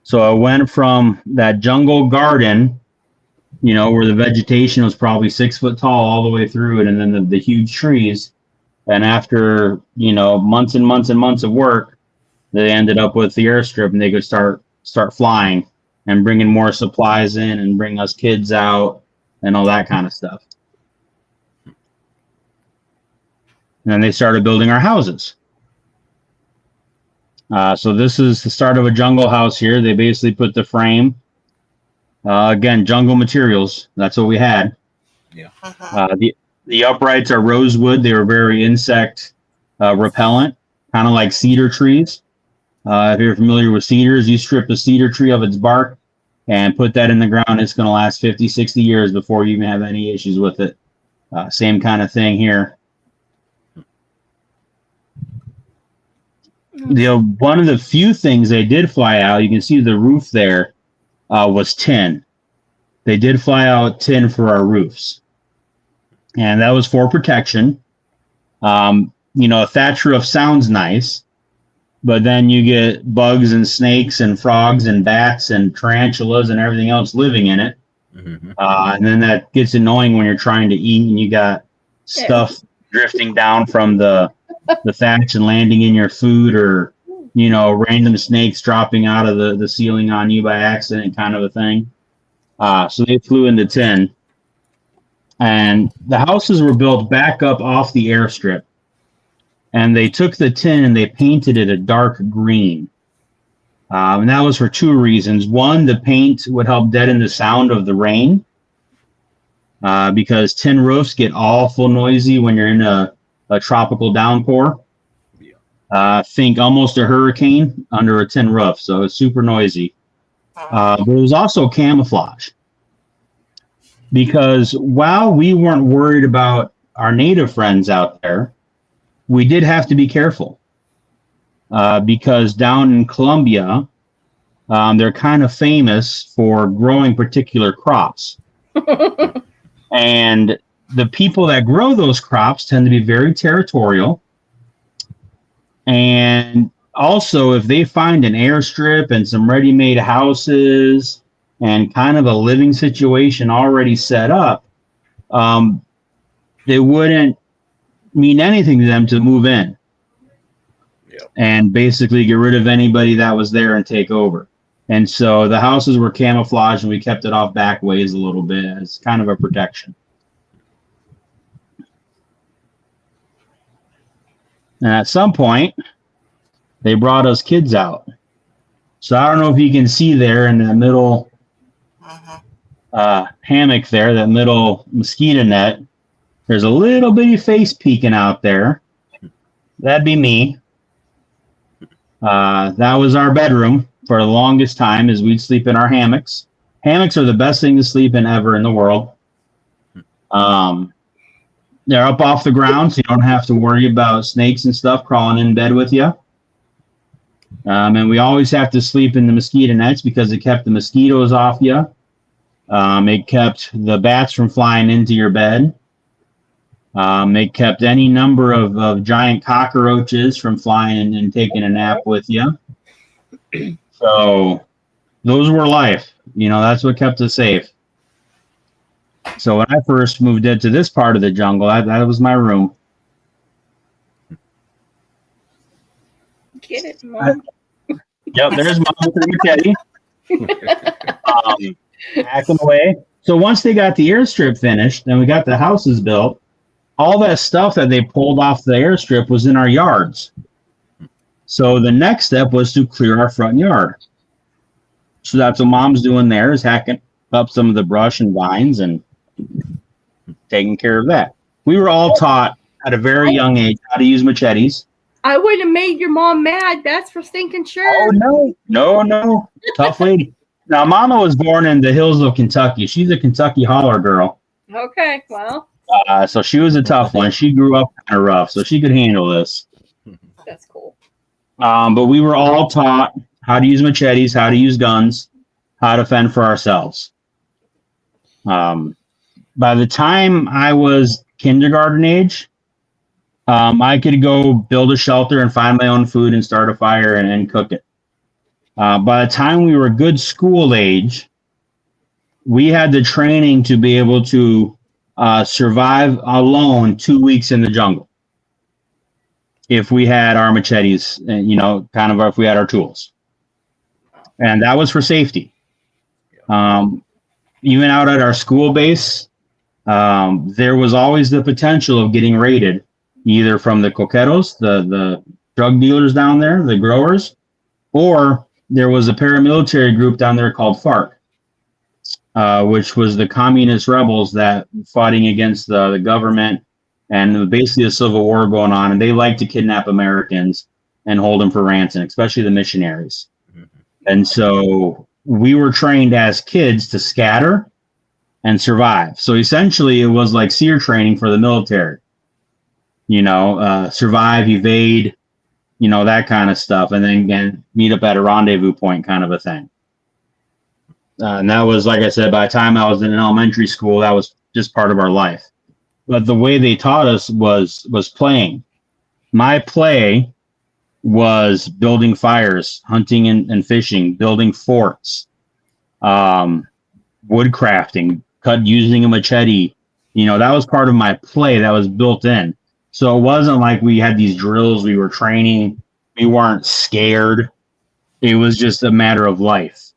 So it went from that jungle garden where the vegetation was probably 6 foot tall all the way through it, and then the huge trees. And after, months and months and months of work, they ended up with the airstrip, and they could start flying and bringing more supplies in and bring us kids out and all that kind of stuff. And then they started building our houses. So this is the start of a jungle house here. They basically put the frame. Again, jungle materials. That's what we had. Yeah. The uprights are rosewood. They were very insect repellent, kind of like cedar trees. If you're familiar with cedars, you strip a cedar tree of its bark and put that in the ground. It's going to last 50, 60 years before you even have any issues with it. Same kind of thing here. One of the few things they did fly out, you can see the roof there, was tin. They did fly out tin for our roofs. And that was for protection. A thatch roof sounds nice, but then you get bugs and snakes and frogs and bats and tarantulas and everything else living in it. Mm-hmm. And then that gets annoying when you're trying to eat and you got stuff drifting down from the thatch and landing in your food, or, random snakes dropping out of the ceiling on you by accident, kind of a thing. So they flew into tin. And the houses were built back up off the airstrip. And they took the tin and they painted it a dark green. And that was for two reasons. One, the paint would help deaden the sound of the rain, because tin roofs get awful noisy when you're in a tropical downpour. Think almost a hurricane under a tin roof. So it's super noisy. But it was also camouflage. Because while we weren't worried about our native friends out there, we did have to be careful. Because down in Colombia, they're kind of famous for growing particular crops. And the people that grow those crops tend to be very territorial. And also, if they find an airstrip and some ready-made houses and kind of a living situation already set up, it wouldn't mean anything to them to move in. Yep. And basically get rid of anybody that was there and take over. And so the houses were camouflaged, and we kept it off back ways a little bit as kind of a protection. And at some point, they brought us kids out. So I don't know if you can see there in the middle hammock there, that middle mosquito net, there's a little bitty face peeking out there. That'd be me. That was our bedroom for the longest time, as we'd sleep in our hammocks. Hammocks are the best thing to sleep in ever in the world. They're up off the ground, so you don't have to worry about snakes and stuff crawling in bed with you. And we always have to sleep in the mosquito nets because it kept the mosquitoes off you. It kept the bats from flying into your bed. It kept any number of giant cockroaches from flying and taking a nap with you. So those were life. That's what kept us safe. So when I first moved into this part of the jungle, that was my room. Get it, Mom. Yep, there's Mom with her Teddy. Hacking away. So once they got the airstrip finished and we got the houses built, all that stuff that they pulled off the airstrip was in our yards. So the next step was to clear our front yard. So that's what Mom's doing there, is hacking up some of the brush and vines and taking care of that. We were all taught at a very young age how to use machetes. I would have made your mom mad. That's for stinking sure. Oh, no. Tough lady. Now, Mama was born in the hills of Kentucky. She's a Kentucky holler girl. Okay, well. So she was a tough one. She grew up kind of rough, so she could handle this. That's cool. But we were all taught how to use machetes, how to use guns, how to fend for ourselves. By the time I was kindergarten age, I could go build a shelter and find my own food and start a fire and cook it. By the time we were good school age, we had the training to be able to survive alone 2 weeks in the jungle if we had our machetes, and if we had our tools, and that was for safety. Even out at our school base, there was always the potential of getting raided, either from the coqueros, the drug dealers down there, the growers, or there was a paramilitary group down there called FARC, which was the communist rebels that fighting against the government, and basically a civil war going on, and they like to kidnap Americans and hold them for ransom, especially the missionaries. And so we were trained as kids to scatter and survive. So essentially it was like SEER training for the military, survive, evade, that kind of stuff. And then again, meet up at a rendezvous point kind of a thing. And that was, like I said, by the time I was in an elementary school, that was just part of our life. But the way they taught us was playing. My play was building fires, hunting and fishing, building forts, woodcrafting, using a machete. That was part of my play that was built in. So it wasn't like we had these drills, we were training, we weren't scared. It was just a matter of life.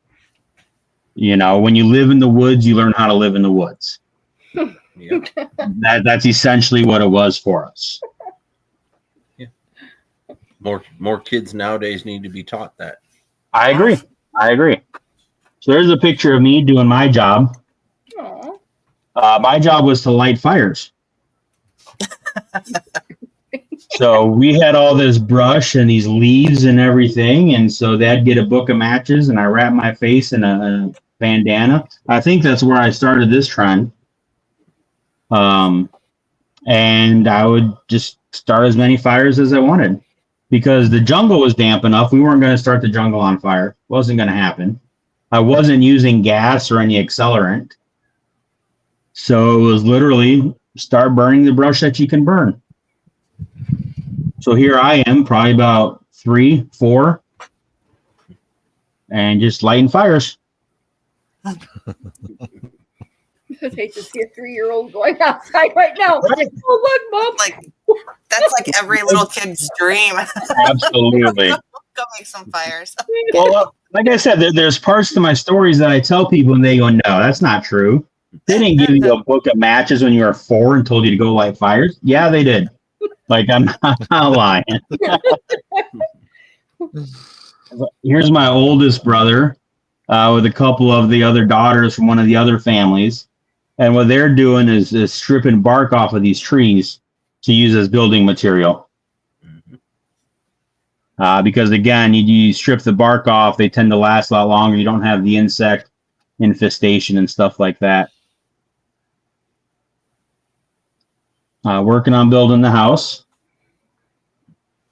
When you live in the woods, you learn how to live in the woods. Yeah. That's essentially what it was for us. Yeah. More kids nowadays need to be taught that. I agree. So there's a picture of me doing my job. My job was to light fires. So we had all this brush and these leaves and everything, and so they'd get a book of matches, and I wrapped my face in a bandana. I think that's where I started this trend. And I would just start as many fires as I wanted, because the jungle was damp enough. We weren't going to start the jungle on fire. It wasn't going to happen. I wasn't using gas or any accelerant. So it was literally start burning the brush that you can burn. So here I am, probably about 3, 4, and just lighting fires. I'd hate to see a 3-year-old going outside right now. Right. Oh, look, Mom. That's like every little kid's dream. Absolutely. Go make some fires. Well, like I said, there's parts to my stories that I tell people, and they go, "No, that's not true. They didn't give you a book of matches when you were 4 and told you to go light fires." Yeah, they did. Like, I'm not lying. Here's my oldest brother with a couple of the other daughters from one of the other families. And what they're doing is stripping bark off of these trees to use as building material. Because, again, you strip the bark off, they tend to last a lot longer. You don't have the insect infestation and stuff like that. Working on building the house.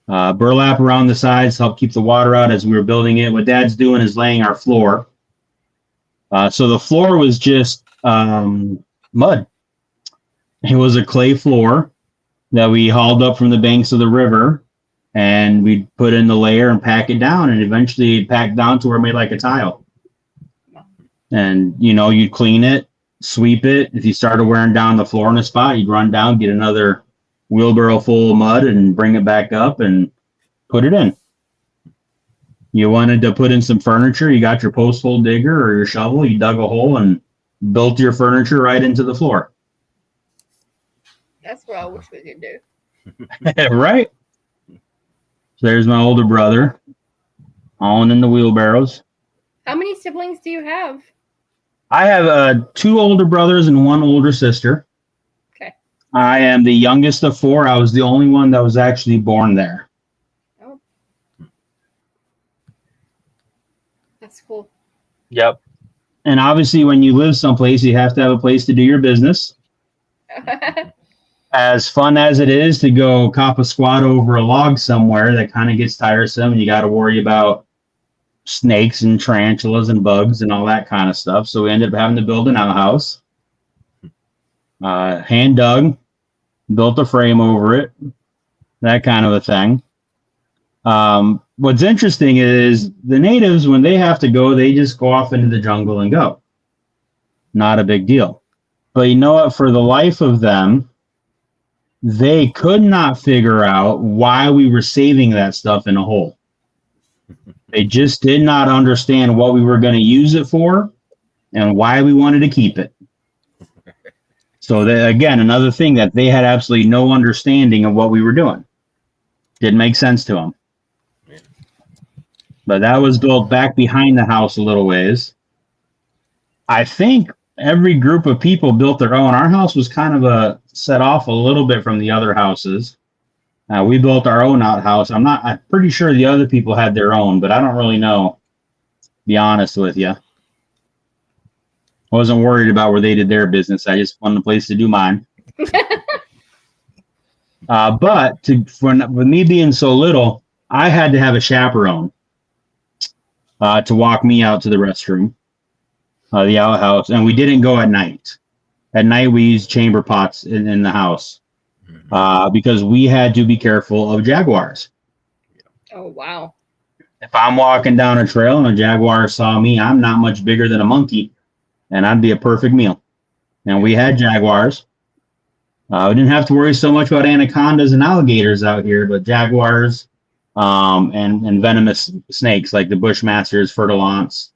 Burlap around the sides to help keep the water out as we were building it. What Dad's doing is laying our floor. So the floor was just mud. It was a clay floor that we hauled up from the banks of the river, and we'd put in the layer and pack it down, and eventually it packed down to where it made like a tile. And, you'd clean it, sweep it. If you started wearing down the floor in a spot, you'd run down, get another wheelbarrow full of mud and bring it back up and put it in. You wanted to put in some furniture, you got your post hole digger or your shovel, you dug a hole and built your furniture right into the floor. That's what I wish we could do. Right? So there's my older brother, hauling in the wheelbarrows. How many siblings do you have? I have 2 older brothers and 1 older sister. Okay. I am the youngest of 4. I was the only one that was actually born there. Oh. That's cool. Yep. And obviously, when you live someplace, you have to have a place to do your business. As fun as it is to go cop a squat over a log somewhere, that kind of gets tiresome, and you got to worry about snakes and tarantulas and bugs and all that kind of stuff. So we ended up having to build an outhouse. Hand dug, built a frame over it, that kind of a thing. What's interesting is the natives, when they have to go, they just go off into the jungle and go. Not a big deal. But you know what? For the life of them, they could not figure out why we were saving that stuff in a hole. They just did not understand what we were going to use it for and why we wanted to keep it. So that, again, another thing that they had absolutely no understanding of what we were doing. Didn't make sense to them. But that was built back behind the house a little ways. I think every group of people built their own. Our house was kind of a set off a little bit from the other houses. We built our own outhouse. I'm pretty sure the other people had their own, but I don't really know, to be honest with you. I wasn't worried about where they did their business. I just wanted a place to do mine. But with me being so little, I had to have a chaperone to walk me out to the restroom, the outhouse. And we didn't go at night. At night, we used chamber pots in the house because we had to be careful of jaguars. Oh, wow. If I'm walking down a trail and a jaguar saw me, I'm not much bigger than a monkey, and I'd be a perfect meal. And we had jaguars. We didn't have to worry so much about anacondas and alligators out here, but jaguars and venomous snakes like the bushmasters, fertilants,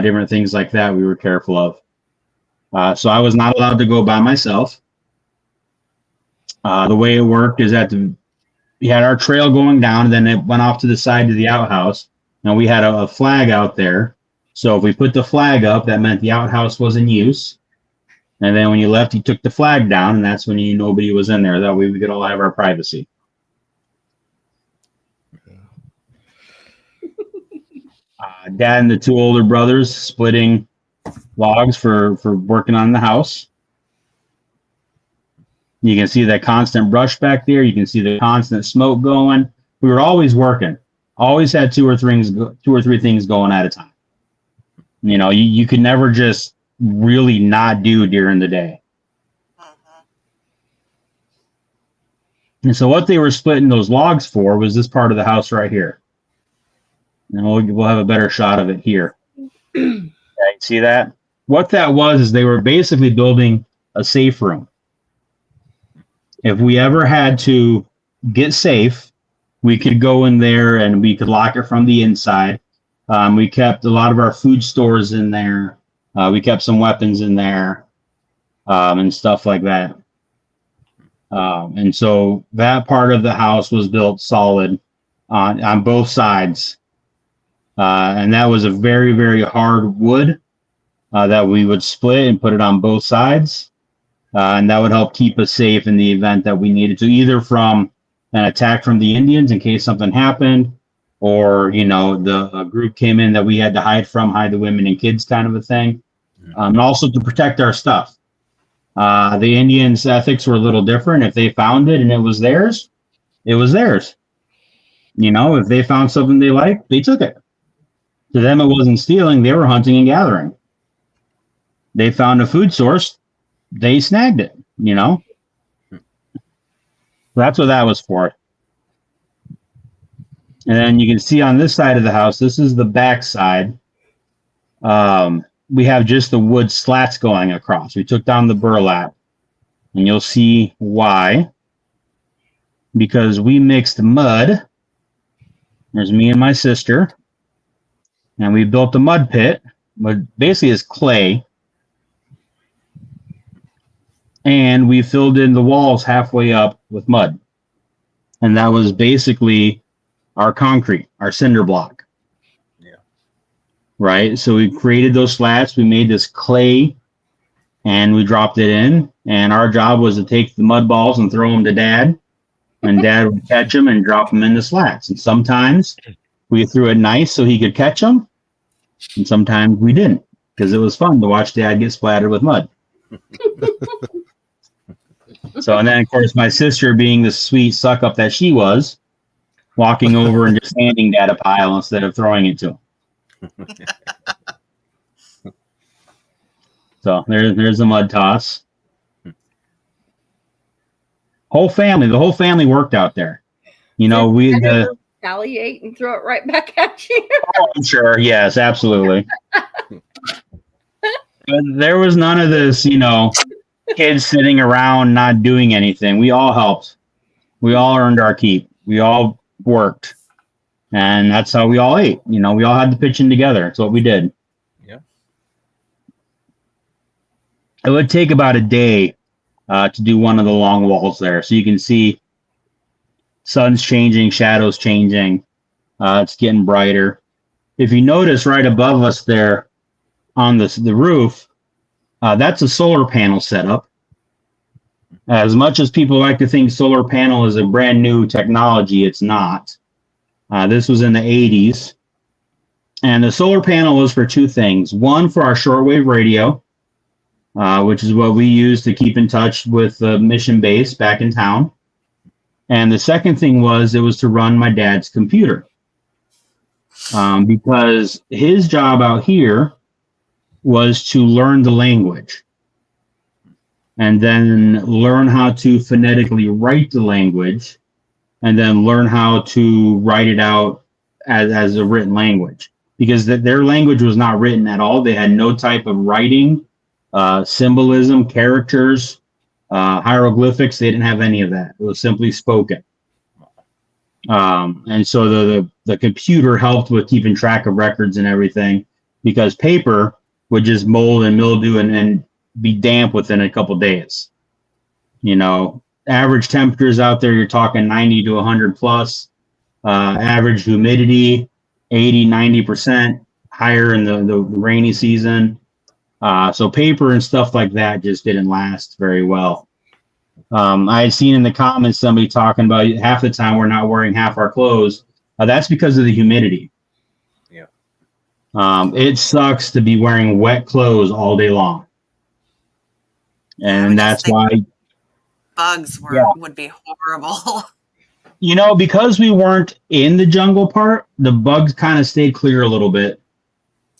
different things like that we were careful of. So I was not allowed to go by myself. The way it worked is that we had our trail going down, and then it went off to the side to the outhouse. And we had a flag out there. So if we put the flag up, that meant the outhouse was in use. And then when you left, you took the flag down, and that's when you knew nobody was in there. That way we could all have our privacy. Dad and the two older brothers splitting logs for working on the house. You can see that constant brush back there. You can see the constant smoke going. We were always working. Always had two or three things going at a time. You know, you could never just really not do during the day. And so what they were splitting those logs for was this part of the house right here. And we'll have a better shot of it here. Okay, see that? What that was is they were basically building a safe room. If we ever had to get safe, we could go in there and we could lock it from the inside. We kept a lot of our food stores in there. We kept some weapons in there and stuff like that. And so that part of the house was built solid on both sides. And that was a very, very hard wood that we would split and put it on both sides. And that would help keep us safe in the event that we needed to, either from an attack from the Indians in case something happened, or, you know, the group came in that we had to hide the women and kids kind of a thing. And also to protect our stuff. The Indians' ethics were a little different. If they found it and it was theirs, it was theirs. You know, if they found something they liked, they took it. To them, it wasn't stealing. They were hunting and gathering. They found a food source. They snagged it, you know. That's what that was for. And then you can see on this side of the house, this is the back side. We have just the wood slats going across. We took down the burlap, and you'll see why. Because we mixed mud. There's me and my sister. And we built a mud pit, but basically is clay. And we filled in the walls halfway up with mud. And that was basically our concrete, our cinder block. Yeah. Right? So we created those slats. We made this clay, and we dropped it in. And our job was to take the mud balls and throw them to Dad. And Dad would catch them and drop them in the slats. And sometimes we threw it nice so he could catch them. And sometimes we didn't, because it was fun to watch Dad get splattered with mud. So, and then, of course, my sister, being the sweet suck-up that she was, walking over and just handing Dad a pile instead of throwing it to him. So there's a mud toss. The whole family worked out there. You know, retaliate and throw it right back at you. Oh, I'm sure. Yes, absolutely. There was none of this, kids sitting around not doing anything. We all helped. We all earned our keep. We all worked. And that's how we all ate. We all had to pitch in together. That's what we did. Yeah. It would take about a day to do one of the long walls there. So you can see sun's changing, shadows changing. It's getting brighter. If you notice right above us there on the roof, that's a solar panel setup. As much as people like to think solar panel is a brand new technology, it's not. This was in the 80s. And the solar panel was for two things. One, for our shortwave radio, which is what we use to keep in touch with the mission base back in town. And the second thing was it was to run my dad's computer. Because his job out here was to learn the language and then learn how to phonetically write the language and then learn how to write it out as a written language, because their language was not written at all. They had no type of writing, symbolism, characters, hieroglyphics. They didn't have any of that. It was simply spoken. And so the computer helped with keeping track of records and everything, because paper would just mold and mildew and be damp within a couple days. Average temperatures out there, you're talking 90 to 100 plus. Average humidity, 80, 90%, higher in the rainy season. So paper and stuff like that just didn't last very well. I had seen in the comments somebody talking about half the time we're not wearing half our clothes. That's because of the humidity. Yeah. It sucks to be wearing wet clothes all day long. And that's why bugs would be horrible. Because we weren't in the jungle part, the bugs kind of stayed clear a little bit.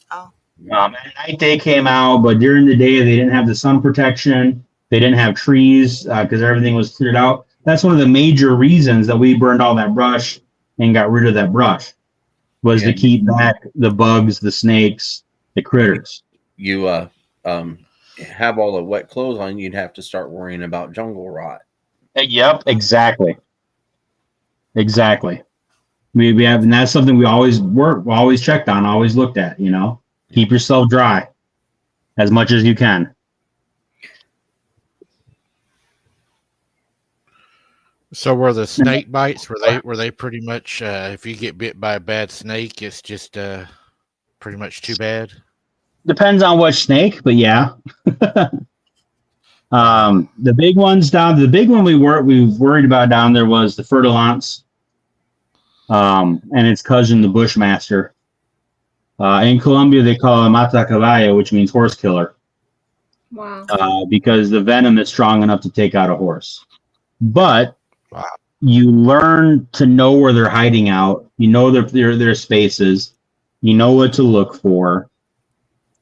Oh. At night they came out, but during the day they didn't have the sun protection. They didn't have trees because everything was cleared out. That's one of the major reasons that we burned all that brush and got rid of that brush, was to keep back the bugs, the snakes, the critters. You have all the wet clothes on, you'd have to start worrying about jungle rot. Yep, exactly. We have, and that's something we always checked on, always looked at. Keep yourself dry as much as you can. So were the snake bites, were they pretty much, if you get bit by a bad snake, it's just pretty much too bad? Depends on which snake, but yeah. The big ones the big one we worried about down there was the Fertilance, and its cousin, the Bushmaster. In Colombia, they call it Mata Caballo, which means horse killer. Wow. Because the venom is strong enough to take out a horse. But you learn to know where they're hiding out. Their spaces. You know what to look for.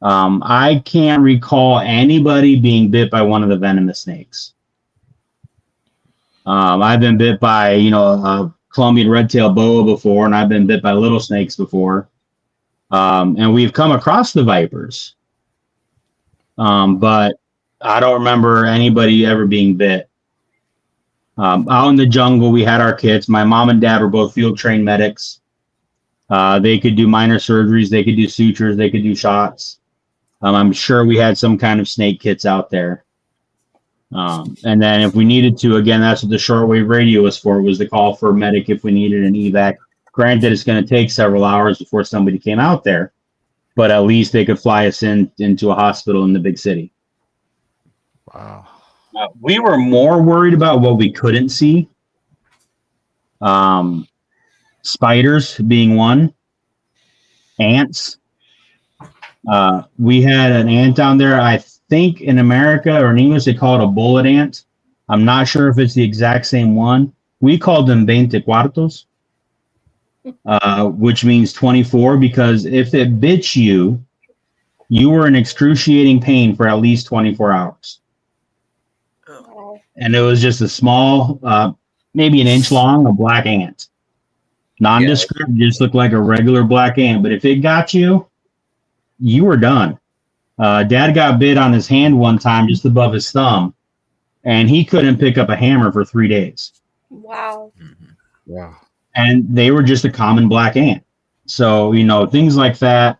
I can't recall anybody being bit by one of the venomous snakes. I've been bit by, a Colombian red-tailed boa before, and I've been bit by little snakes before. And we've come across the vipers. But I don't remember anybody ever being bit. Out in the jungle, we had our kits. My mom and dad were both field-trained medics. They could do minor surgeries. They could do sutures. They could do shots. I'm sure we had some kind of snake kits out there. And then if we needed to, again, that's what the shortwave radio was for, was to call for a medic if we needed an evac. Granted, it's going to take several hours before somebody came out there, but at least they could fly us into a hospital in the big city. Wow. We were more worried about what we couldn't see. Spiders being one. Ants. We had an ant down there. I think in America or in English they call it a bullet ant. I'm not sure if it's the exact same one. We called them 20 cuartos, which means 24, because if it bit you, you were in excruciating pain for at least 24 hours. And it was just a small, maybe an inch long, a black ant. Nondescript, just looked like a regular black ant. But if it got you, you were done. Dad got bit on his hand one time, just above his thumb, and he couldn't pick up a hammer for 3 days. Wow. Wow. And they were just a common black ant. So, things like that.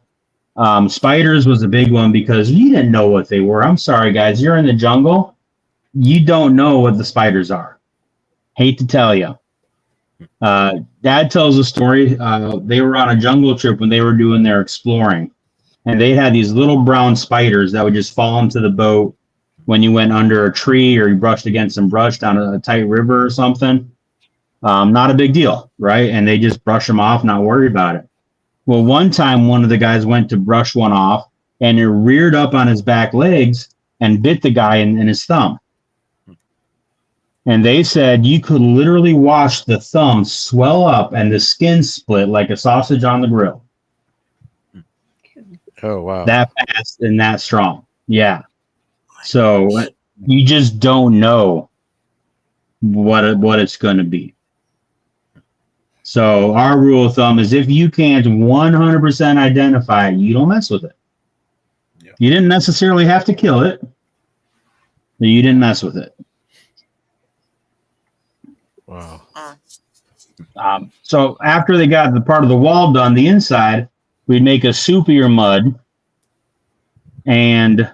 Spiders was a big one because you didn't know what they were. I'm sorry, guys. You're in the jungle. You don't know what the spiders are. Hate to tell you. Dad tells a story. They were on a jungle trip when they were doing their exploring. And they had these little brown spiders that would just fall into the boat when you went under a tree or you brushed against some brush down a tight river or something. Not a big deal, right? And they just brush them off, not worry about it. Well, one time one of the guys went to brush one off and it reared up on his back legs and bit the guy in his thumb. And they said you could literally watch the thumb swell up and the skin split like a sausage on the grill. Oh, wow. That fast and that strong. Yeah. So you just don't know what it's going to be. So our rule of thumb is if you can't 100% identify it, you don't mess with it. Yeah. You didn't necessarily have to kill it, but you didn't mess with it. Wow. So after they got the part of the wall done, the inside, we'd make a soupier mud, and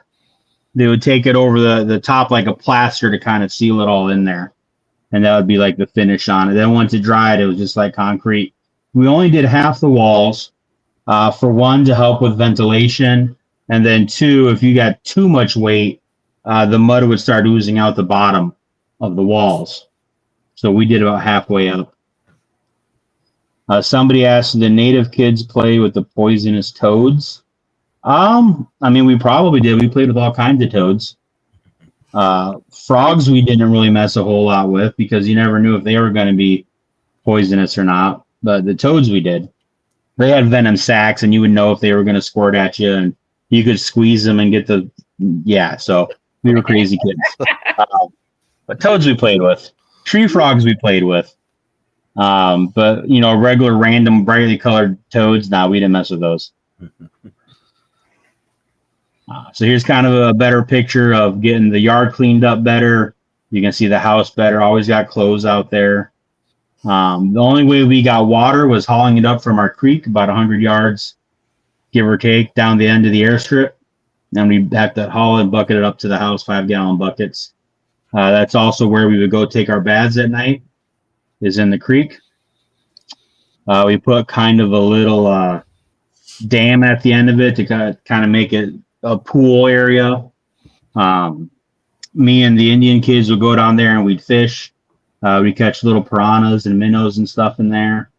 they would take it over the top like a plaster to kind of seal it all in there. And that would be like the finish on it. Then once it dried, it was just like concrete. We only did half the walls, for one, to help with ventilation. And then two, if you got too much weight, the mud would start oozing out the bottom of the walls. So we did about halfway up. Somebody asked, did native kids play with the poisonous toads? We probably did. We played with all kinds of toads. Frogs we didn't really mess a whole lot with because you never knew if they were going to be poisonous or not. But the toads we did. They had venom sacs, and you would know if they were going to squirt at you, and you could squeeze them and get the... Yeah, so we were crazy kids. But toads we played with. Tree frogs we played with. But, regular random brightly colored toads, we didn't mess with those. So here's kind of a better picture of getting the yard cleaned up better. You can see the house better. Always got clothes out there. The only way we got water was hauling it up from our creek, about 100 yards, give or take, down the end of the airstrip. Then we have to haul and bucket it up to the house, 5-gallon buckets. That's also where we would go take our baths at night, is in the creek. We put kind of a little dam at the end of it to kind of make it a pool area. Me and the Indian kids would go down there and we'd fish. We'd catch little piranhas and minnows and stuff in there.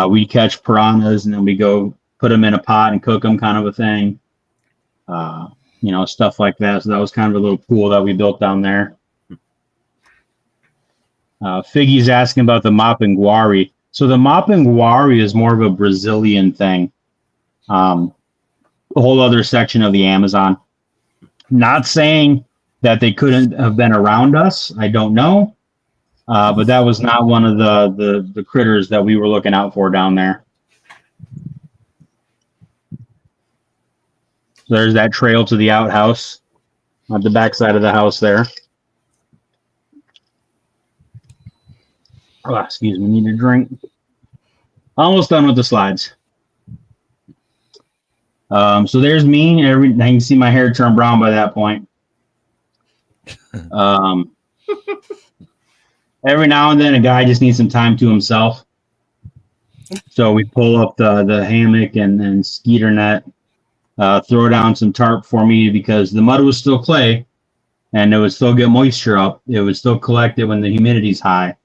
We'd catch piranhas and then we go put them in a pot and cook them, kind of a thing. Stuff like that. So that was kind of a little pool that we built down there. Figgy's asking about the mapinguari. So the mapinguari is more of a Brazilian thing. A whole other section of the Amazon. Not saying that they couldn't have been around us. I don't know. But that was not one of the critters that we were looking out for down there. So there's that trail to the outhouse on the backside of the house there. Oh, excuse me, need a drink. Almost done with the slides. So there's me. I can see my hair turn brown by that point. Every now and then, a guy just needs some time to himself. So we pull up the hammock and skeeter net, throw down some tarp for me because the mud was still clay, and it would still get moisture up. It would still collect it when the humidity's high,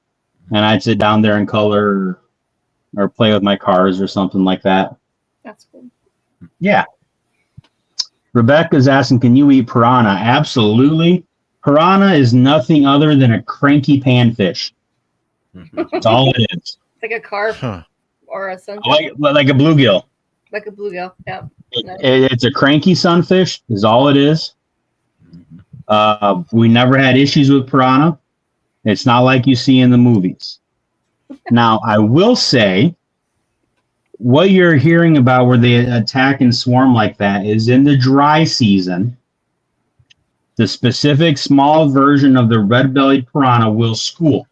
and I'd sit down there and color or play with my cars or something like that. That's cool. Yeah. Rebecca's asking, can you eat piranha? Absolutely. Piranha is nothing other than a cranky panfish. That's all it is. Like a carp or a sunfish. Like a bluegill. Like a bluegill, yeah. It's a cranky sunfish is all it is. We never had issues with piranha. It's not like you see in the movies. Now, I will say what you're hearing about where they attack and swarm like that is in the dry season. The specific small version of the red-bellied piranha will school.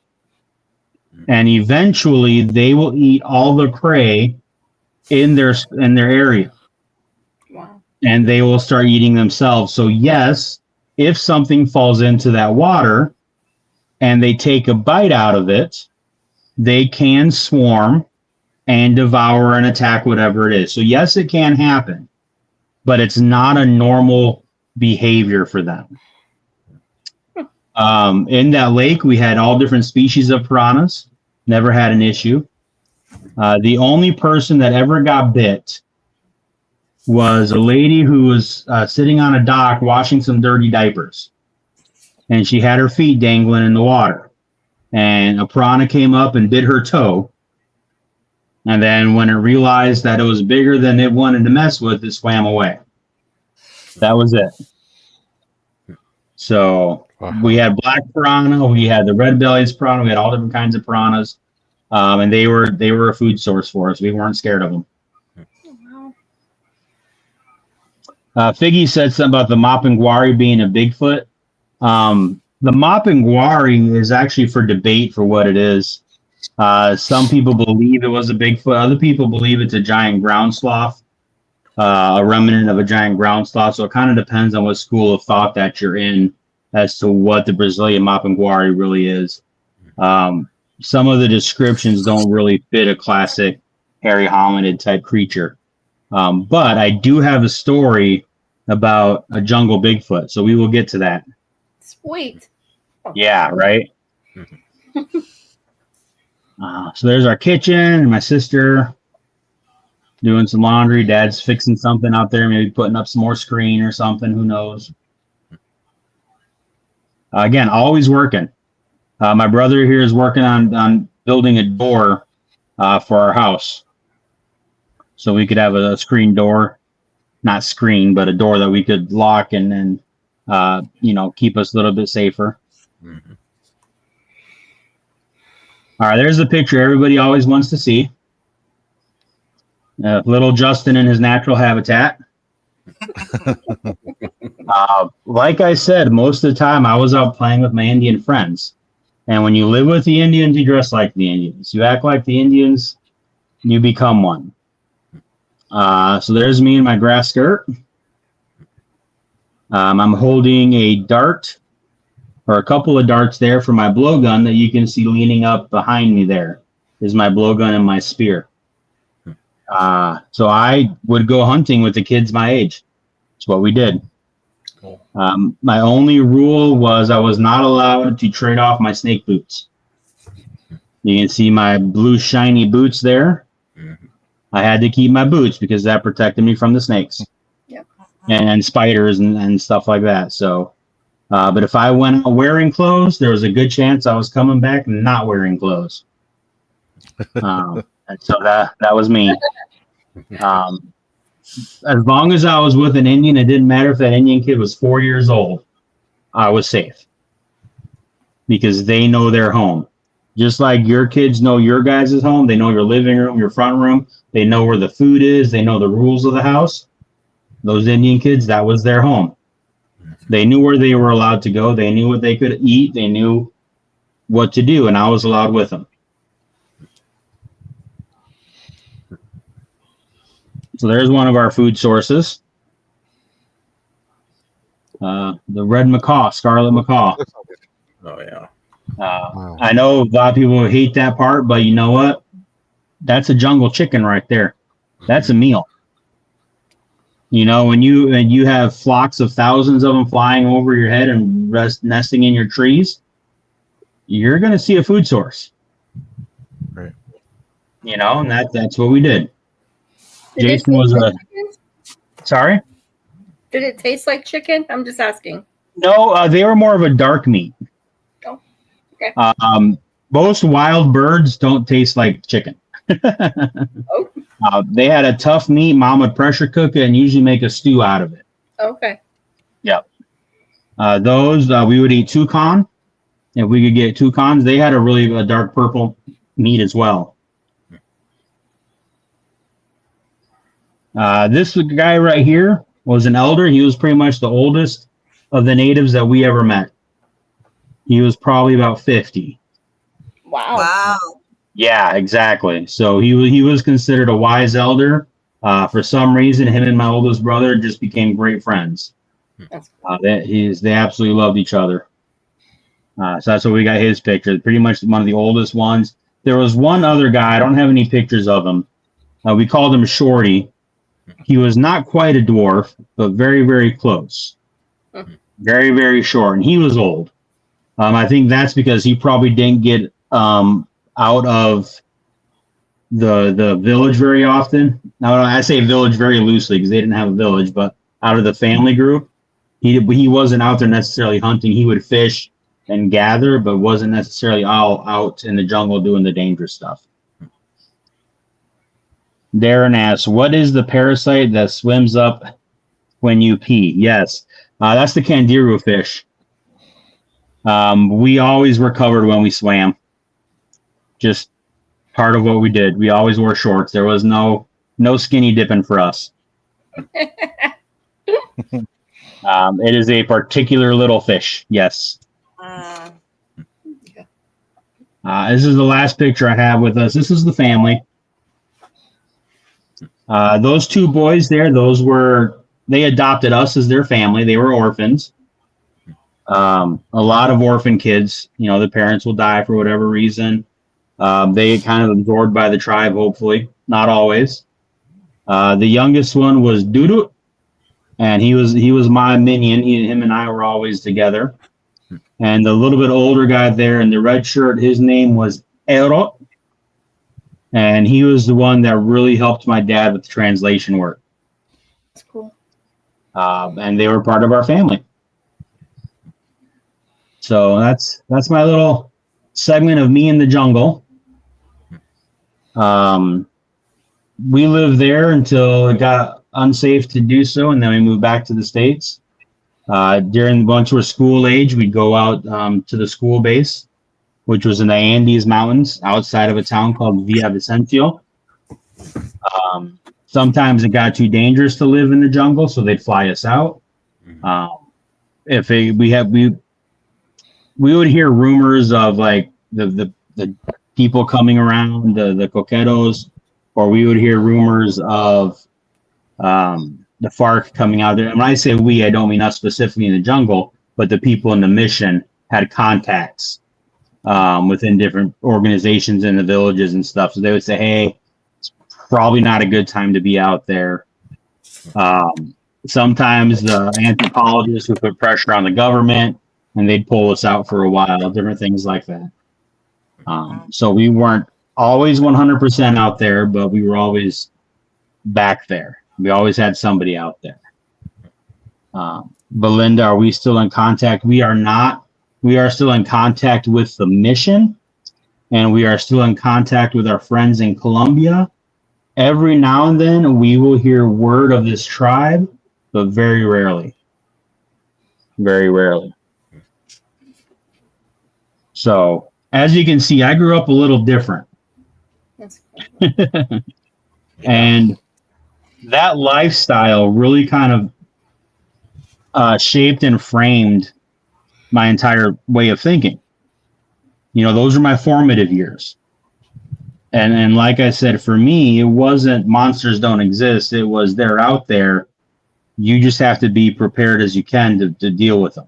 And eventually they will eat all the prey in their area. Wow. And they will start eating themselves. So yes, if something falls into that water and they take a bite out of it, they can swarm and devour and attack whatever it is. So yes, it can happen, but it's not a normal behavior for them. In that lake, we had all different species of piranhas. Never had an issue. The only person that ever got bit was a lady who was sitting on a dock washing some dirty diapers. And she had her feet dangling in the water. And a piranha came up and bit her toe. And then when it realized that it was bigger than it wanted to mess with, it swam away. That was it. So we had black piranha, we had the red-bellied piranha, we had all different kinds of piranhas. And they were a food source for us. We weren't scared of them. Figgy said something about the mapinguari being a Bigfoot. The mapinguari is actually for debate for what it is. Some people believe it was a Bigfoot. Other people believe it's a giant ground sloth, a remnant of a giant ground sloth. So it kind of depends on what school of thought that you're in as to what the Brazilian mapinguari really is. Some of the descriptions don't really fit a classic hairy hominid type creature. But I do have a story about a jungle Bigfoot, so we will get to that. Sweet. Yeah, right? So there's our kitchen, and my sister doing some laundry. Dad's fixing something out there, maybe putting up some more screen or something. Who knows? Again, always working. My brother here is working on building a door for our house. So we could have a screen door, not screen, but a door that we could lock and then, keep us a little bit safer. Mm-hmm. All right, there's the picture everybody always wants to see. Little Justin in his natural habitat. Like I said, most of the time I was out playing with my Indian friends. And when you live with the Indians, you dress like the Indians. You act like the Indians, you become one. So there's me in my grass skirt. I'm holding a dart, or a couple of darts there for my blowgun that you can see leaning up behind me there is my blowgun and my spear. So I would go hunting with the kids my age. That's what we did. Cool. My only rule was I was not allowed to trade off my snake boots. You can see my blue shiny boots there. Mm-hmm. I had to keep my boots because that protected me from the snakes. Yep. And spiders and stuff like that. So, but if I went out wearing clothes, there was a good chance I was coming back not wearing clothes. And so that was me. As long as I was with an Indian, it didn't matter if that Indian kid was 4 years old, I was safe because they know their home. Just like your kids know your guys' home, they know your living room, your front room, they know where the food is, they know the rules of the house. Those Indian kids, that was their home. They knew where they were allowed to go. They knew what they could eat. They knew what to do, and I was allowed with them. So there's one of our food sources. The red macaw, scarlet macaw. Oh, yeah. Wow. I know a lot of people hate that part, but you know what? That's a jungle chicken right there. That's a meal. You know, when you have flocks of thousands of them flying over your head and nesting in your trees, you're going to see a food source. Right. You know, and that's what we did. Jason was sorry? Did it taste like chicken? I'm just asking. No, they were more of a dark meat. Oh, okay. Most wild birds don't taste like chicken. Oh. They had a tough meat. Mom would pressure cook it and usually make a stew out of it. Okay. Yep. Those we would eat toucan. If we could get toucans, they had a dark purple meat as well. This guy right here was an elder. He was pretty much the oldest of the natives that we ever met. He was probably about 50. Wow. Wow. Yeah, exactly. So he was considered a wise elder. For some reason, him and my oldest brother just became great friends. That's They absolutely loved each other. So that's what we got his picture. Pretty much one of the oldest ones. There was one other guy. I don't have any pictures of him. We called him Shorty. He was not quite a dwarf, but very, very close. Very, very short. And he was old. I think that's because he probably didn't get out of the village very often. Now, I say village very loosely because they didn't have a village, but out of the family group, he wasn't out there necessarily hunting. He would fish and gather, but wasn't necessarily all out in the jungle doing the dangerous stuff. Darren asks, what is the parasite that swims up when you pee? Yes, that's the candiru fish. We always were covered when we swam. Just part of what we did. We always wore shorts. There was no skinny dipping for us. It is a particular little fish. Yes. This is the last picture I have with us. This is the family. Those two boys there, they adopted us as their family. They were orphans. A lot of orphan kids, the parents will die for whatever reason. They get kind of absorbed by the tribe, hopefully. Not always. The youngest one was Dudu, and he was my minion. Him and I were always together. And the little bit older guy there in the red shirt, his name was Ero. And he was the one that really helped my dad with the translation work. That's cool. And they were part of our family. So that's my little segment of me in the jungle. We lived there until it got unsafe to do so, and then we moved back to the States. Once we're school age, we'd go out to the school base, which was in the Andes Mountains outside of a town called Villavicencio. Sometimes it got too dangerous to live in the jungle, so they'd fly us out. We would hear rumors of like the people coming around, the coquetos, or we would hear rumors of the FARC coming out there. And when I say we, I don't mean us specifically in the jungle, but the people in the mission had contacts within different organizations in the villages and stuff. So they would say, hey, it's probably not a good time to be out there. Sometimes the anthropologists would put pressure on the government and they'd pull us out for a while, different things like that. So we weren't always 100% out there, but we were always back there. We always had somebody out there. Belinda, are we still in contact? We are not. We are still in contact with the mission, and we are still in contact with our friends in Colombia. Every now and then, we will hear word of this tribe, but very rarely. Very rarely. So, as you can see, I grew up a little different. That's cool. And that lifestyle really kind of shaped and framed my entire way of thinking. Those are my formative years. And like I said, for me, it wasn't monsters don't exist. It was they're out there. You just have to be prepared as you can to deal with them.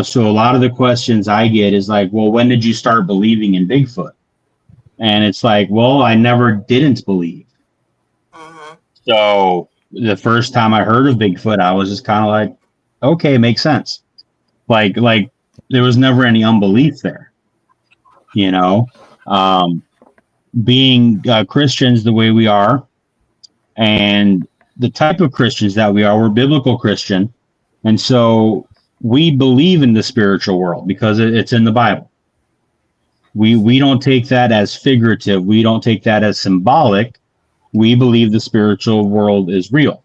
So a lot of the questions I get is like, well, when did you start believing in Bigfoot? And it's like, well, I never didn't believe. So the first time I heard of Bigfoot, I was just kind of like, okay, makes sense. Like there was never any unbelief there, being Christians the way we are, and the type of Christians that we are, we're biblical Christian. And so we believe in the spiritual world because it's in the Bible. We don't take that as figurative. We don't take that as symbolic. We believe the spiritual world is real.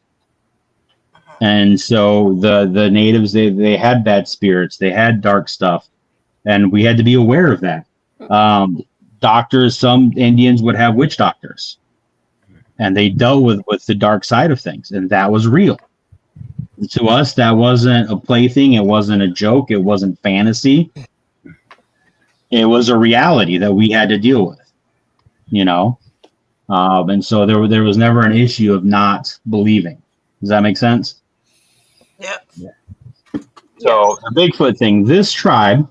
And so the natives, they had bad spirits. They had dark stuff. And we had to be aware of that. Doctors, some Indians would have witch doctors. and they dealt with the dark side of things, and that was real. To us, that wasn't a plaything. It wasn't a joke. It wasn't fantasy. It was a reality that we had to deal with, you know? And so there was never an issue of not believing. Does that make sense? Yep. So the Bigfoot thing, this tribe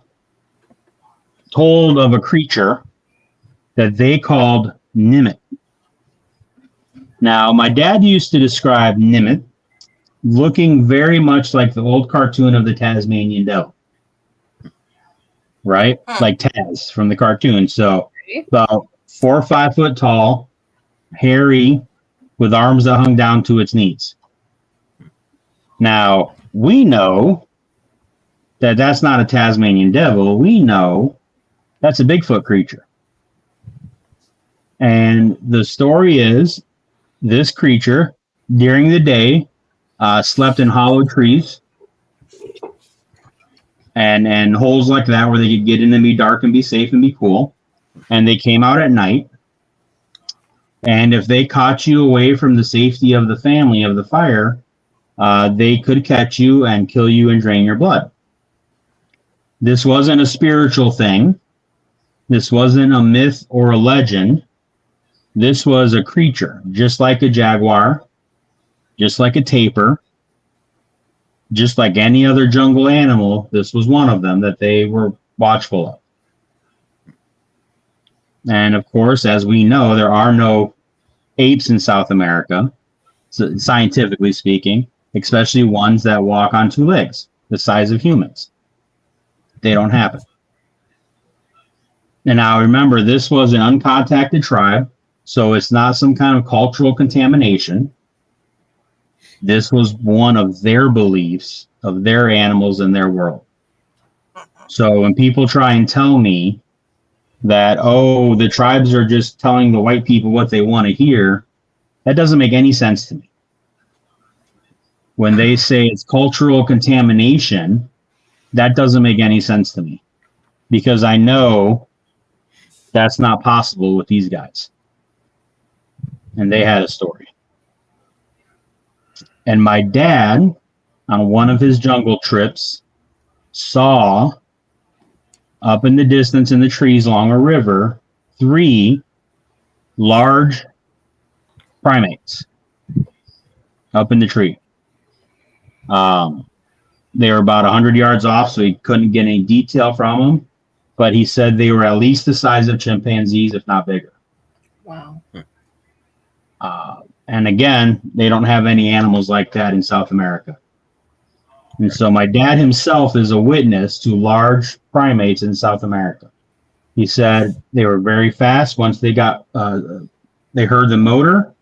told of a creature that they called Nimit. Now, my dad used to describe Nimit looking very much like the old cartoon of the Tasmanian Devil, right? Like Taz from the cartoon. So about 4 or 5 foot tall, hairy, with arms that hung down to its knees. Now, we know that that's not a Tasmanian Devil. We know that's a Bigfoot creature. And the story is this creature, during the day, slept in hollow trees and holes like that where they could get in and be dark and be safe and be cool. And they came out at night. And if they caught you away from the safety of the family of the fire, they could catch you and kill you and drain your blood. This wasn't a spiritual thing. This wasn't a myth or a legend. This was a creature, just like a jaguar, just like a tapir, just like any other jungle animal. This was one of them that they were watchful of. And of course, as we know, there are no apes in South America, scientifically speaking, especially ones that walk on 2 legs, the size of humans. They don't happen. And now remember, this was an uncontacted tribe, so it's not some kind of cultural contamination. This was one of their beliefs of their animals in their world. So when people try and tell me that, oh, the tribes are just telling the white people what they want to hear, that doesn't make any sense to me. When they say it's cultural contamination, that doesn't make any sense to me, because I know that's not possible with these guys. And they had a story. And my dad, on one of his jungle trips, saw up in the distance in the trees along a river 3 large primates up in the tree. They were about 100 yards off, so he couldn't get any detail from them. But he said they were at least the size of chimpanzees, if not bigger. Wow. And again, they don't have any animals like that in South America. And so my dad himself is a witness to large primates in South America. He said they were very fast. Once they got, they heard the motor,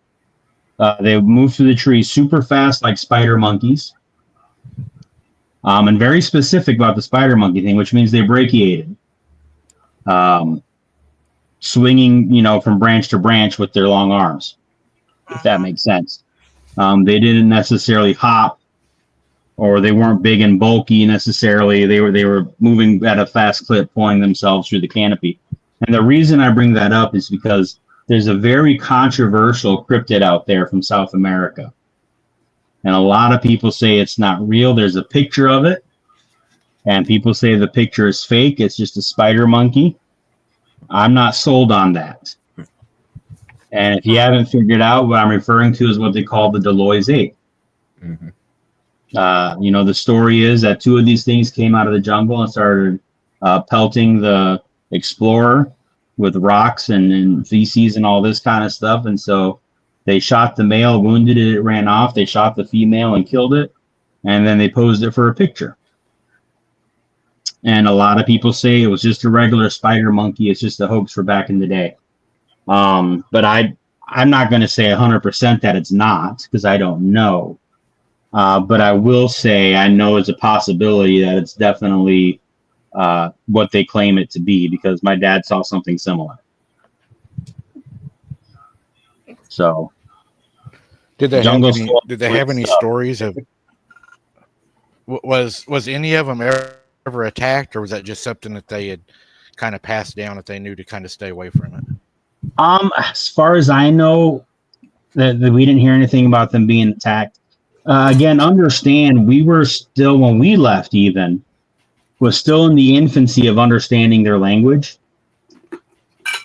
they moved through the trees super fast like spider monkeys. And very specific about the spider monkey thing, which means they brachiated. Swinging, you know, from branch to branch with their long arms, if that makes sense. They didn't necessarily hop, or they weren't big and bulky necessarily. They were moving at a fast clip, pulling themselves through the canopy. And the reason I bring that up is because there's a very controversial cryptid out there from South America. And a lot of people say it's not real. There's a picture of it, and people say the picture is fake. It's just a spider monkey. I'm not sold on that. And if you haven't figured out, what I'm referring to is what they call the Deloy's ape. Mm-hmm. You know, the story is that 2 of these things came out of the jungle and started pelting the explorer with rocks and feces and all this kind of stuff. And so they shot the male, wounded it, it ran off. They shot the female and killed it. And then they posed it for a picture. And a lot of people say it was just a regular spider monkey. It's just a hoax for back in the day. But I'm not going to say 100% that it's not, because I don't know. But I will say I know it's a possibility that it's definitely what they claim it to be, because my dad saw something similar. So, did they have any stories of? Was any of them ever attacked, or was that just something that they had kind of passed down that they knew to kind of stay away from it? As far as I know, We didn't hear anything about them being attacked. Again, understand we were still, when we left even, was still in the infancy of understanding their language.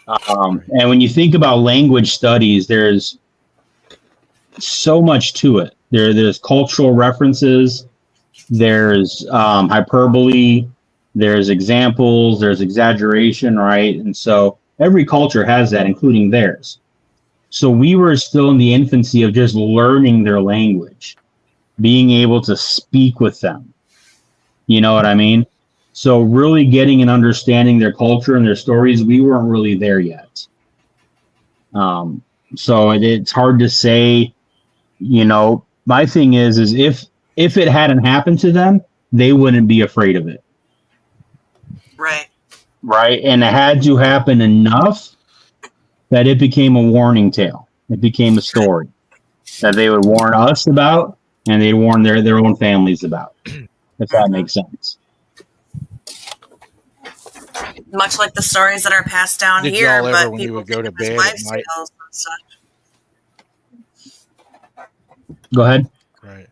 And when you think about language studies, there's so much to it. There's cultural references, there's hyperbole, there's examples, there's exaggeration, right? And so every culture has that, including theirs. So we were still in the infancy of just learning their language, being able to speak with them. You know what I mean? So really getting and understanding their culture and their stories, we weren't really there yet. So it's hard to say, you know, my thing is if it hadn't happened to them, they wouldn't be afraid of it. Right. Right. And it had to happen enough that it became a warning tale. It became a story that they would warn us about and they'd warn their own families about, if that makes sense. Much like the stories that are passed down Did here, y'all ever, but when you people would go to think of as bed wives' at night? tales and such. Go ahead. Right.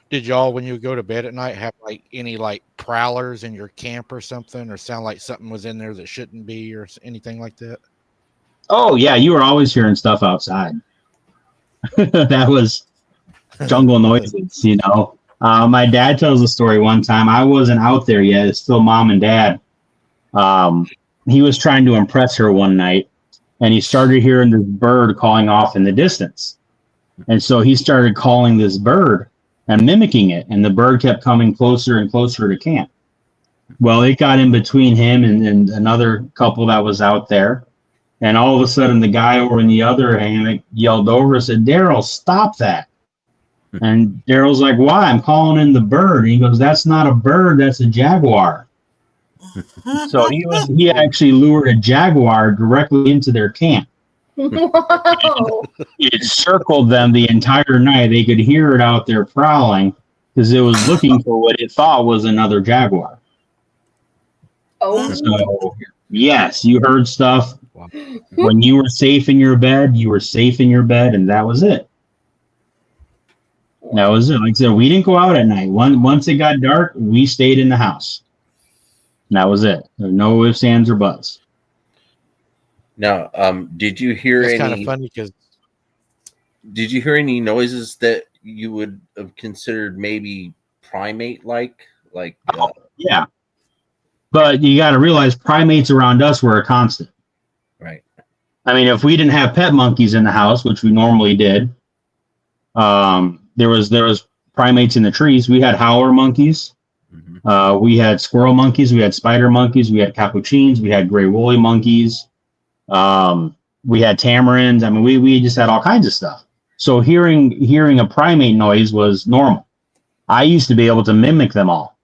Did y'all, when you would go to bed at night, have like any like prowlers in your camp or something, or sound like something was in there that shouldn't be, or anything like that? Oh, yeah. You were always hearing stuff outside. That was jungle noises, you know. My dad tells a story one time. I wasn't out there yet. It's still mom and dad. He was trying to impress her one night, and he started hearing this bird calling off in the distance. And so he started calling this bird and mimicking it, and the bird kept coming closer and closer to camp. Well, it got in between him and another couple that was out there, and all of a sudden the guy over in the other hammock yelled over and said, "Daryl, stop that." And Daryl's like, "Why? I'm calling in the bird." And he goes, "That's not a bird, that's a jaguar." So he actually lured a jaguar directly into their camp. Whoa. It circled them the entire night. They could hear it out there prowling because it was looking for what it thought was another jaguar. Oh. So, yes, you heard stuff. Wow. When you were safe in your bed, you were safe in your bed, and that was it. That was it. Like I said, we didn't go out at night. Once it got dark, we stayed in the house. And that was it. There's no ifs, ands, or buts. Now, did you hear It's any? kind of funny because Did you hear any noises that you would have considered maybe primate-like? Yeah. But you got to realize primates around us were a constant. Right. I mean, if we didn't have pet monkeys in the house, which we normally did, there was primates in the trees. We had howler monkeys. Mm-hmm. We had squirrel monkeys. We had spider monkeys. We had capuchins. We had gray woolly monkeys. We had tamarins. I mean, we just had all kinds of stuff. So hearing a primate noise was normal. I used to be able to mimic them all,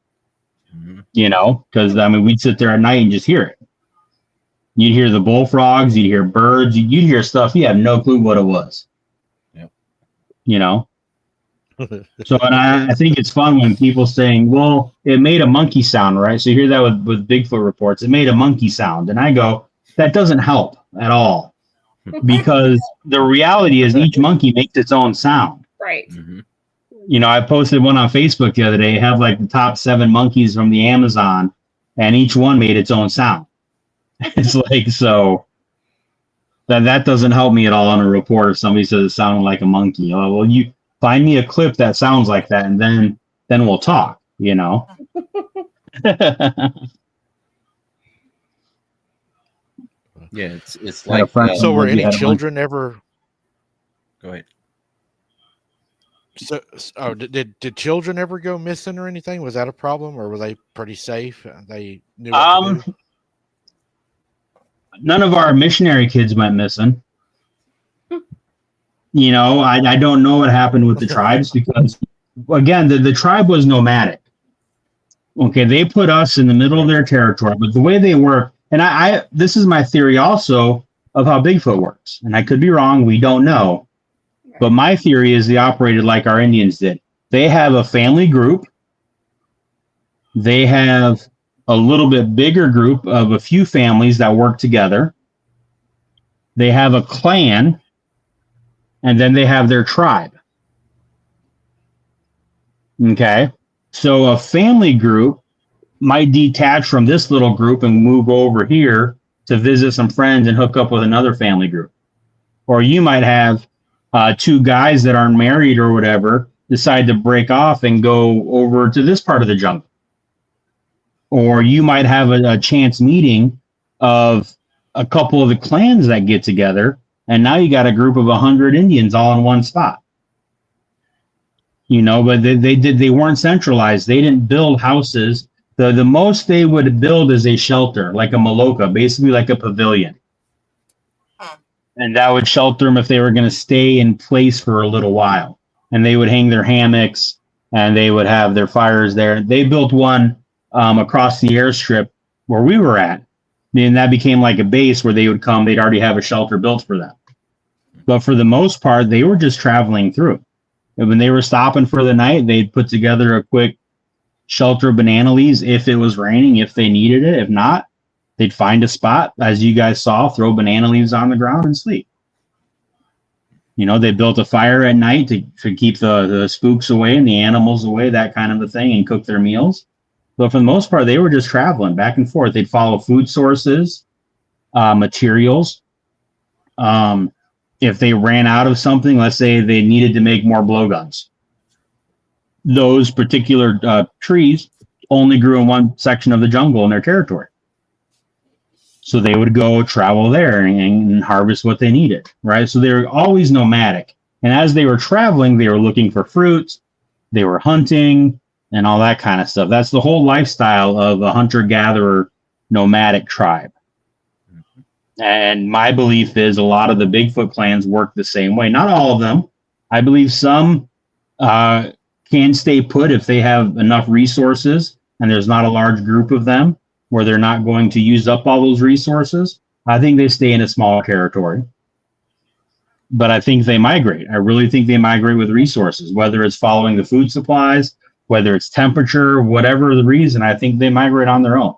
you know, because I mean, we'd sit there at night and just hear it. You'd hear the bullfrogs, you'd hear birds, you'd hear stuff. You have no clue what it was. Yep. You know? So, and I think it's fun when people saying, well, it made a monkey sound, right? So you hear that with Bigfoot reports, it made a monkey sound. And I go, that doesn't help at all. Because the reality is each monkey makes its own sound. Right. Mm-hmm. You know, I posted one on Facebook the other day. I have like the top 7 monkeys from the Amazon, and each one made its own sound. It's like, so that doesn't help me at all on a report if somebody says it sounded like a monkey. Oh, well, you find me a clip that sounds like that, and then we'll talk, you know? Yeah, it's like. so. Were any had a children ever? Go ahead. So, did children ever go missing or anything? Was that a problem, or were they pretty safe? They knew what to do? None of our missionary kids went missing. You know, I don't know what happened with the tribes because, again, the tribe was nomadic. Okay, they put us in the middle of their territory, but the way they work, and I this is my theory also of how Bigfoot works, and I could be wrong, we don't know. But my theory is they operated like our Indians did. They have a family group. They have a little bit bigger group of a few families that work together. They have a clan. and then they have their tribe. Okay, so a family group might detach from this little group and move over here to visit some friends and hook up with another family group. Or you might have two guys that aren't married or whatever decide to break off and go over to this part of the jungle. Or you might have a chance meeting of a couple of the clans that get together, and now you got a group of 100 Indians all in one spot. You know, but they weren't centralized. They didn't build houses. The most they would build is a shelter, like a maloka, basically like a pavilion. And that would shelter them if they were going to stay in place for a little while. And they would hang their hammocks, and they would have their fires there. They built one across the airstrip where we were at. And that became like a base where they would come. They'd already have a shelter built for them. But for the most part, they were just traveling through. And when they were stopping for the night, they'd put together a quick shelter of banana leaves if it was raining, if they needed it. If not, they'd find a spot, as you guys saw, throw banana leaves on the ground and sleep. You know, they built a fire at night to keep the spooks away and the animals away, that kind of a thing, and cook their meals. But for the most part, they were just traveling back and forth. They'd follow food sources, materials. If they ran out of something, let's say they needed to make more blowguns, those particular trees only grew in one section of the jungle in their territory. So they would go travel there and harvest what they needed, right? So they were always nomadic. And as they were traveling, they were looking for fruits, they were hunting, and all that kind of stuff. That's the whole lifestyle of a hunter-gatherer nomadic tribe. And my belief is a lot of the Bigfoot clans work the same way. Not all of them. I believe some can stay put if they have enough resources and there's not a large group of them where they're not going to use up all those resources. I think they stay in a small territory. But I think they migrate. I really think they migrate with resources, whether it's following the food supplies, whether it's temperature, whatever the reason, I think they migrate on their own.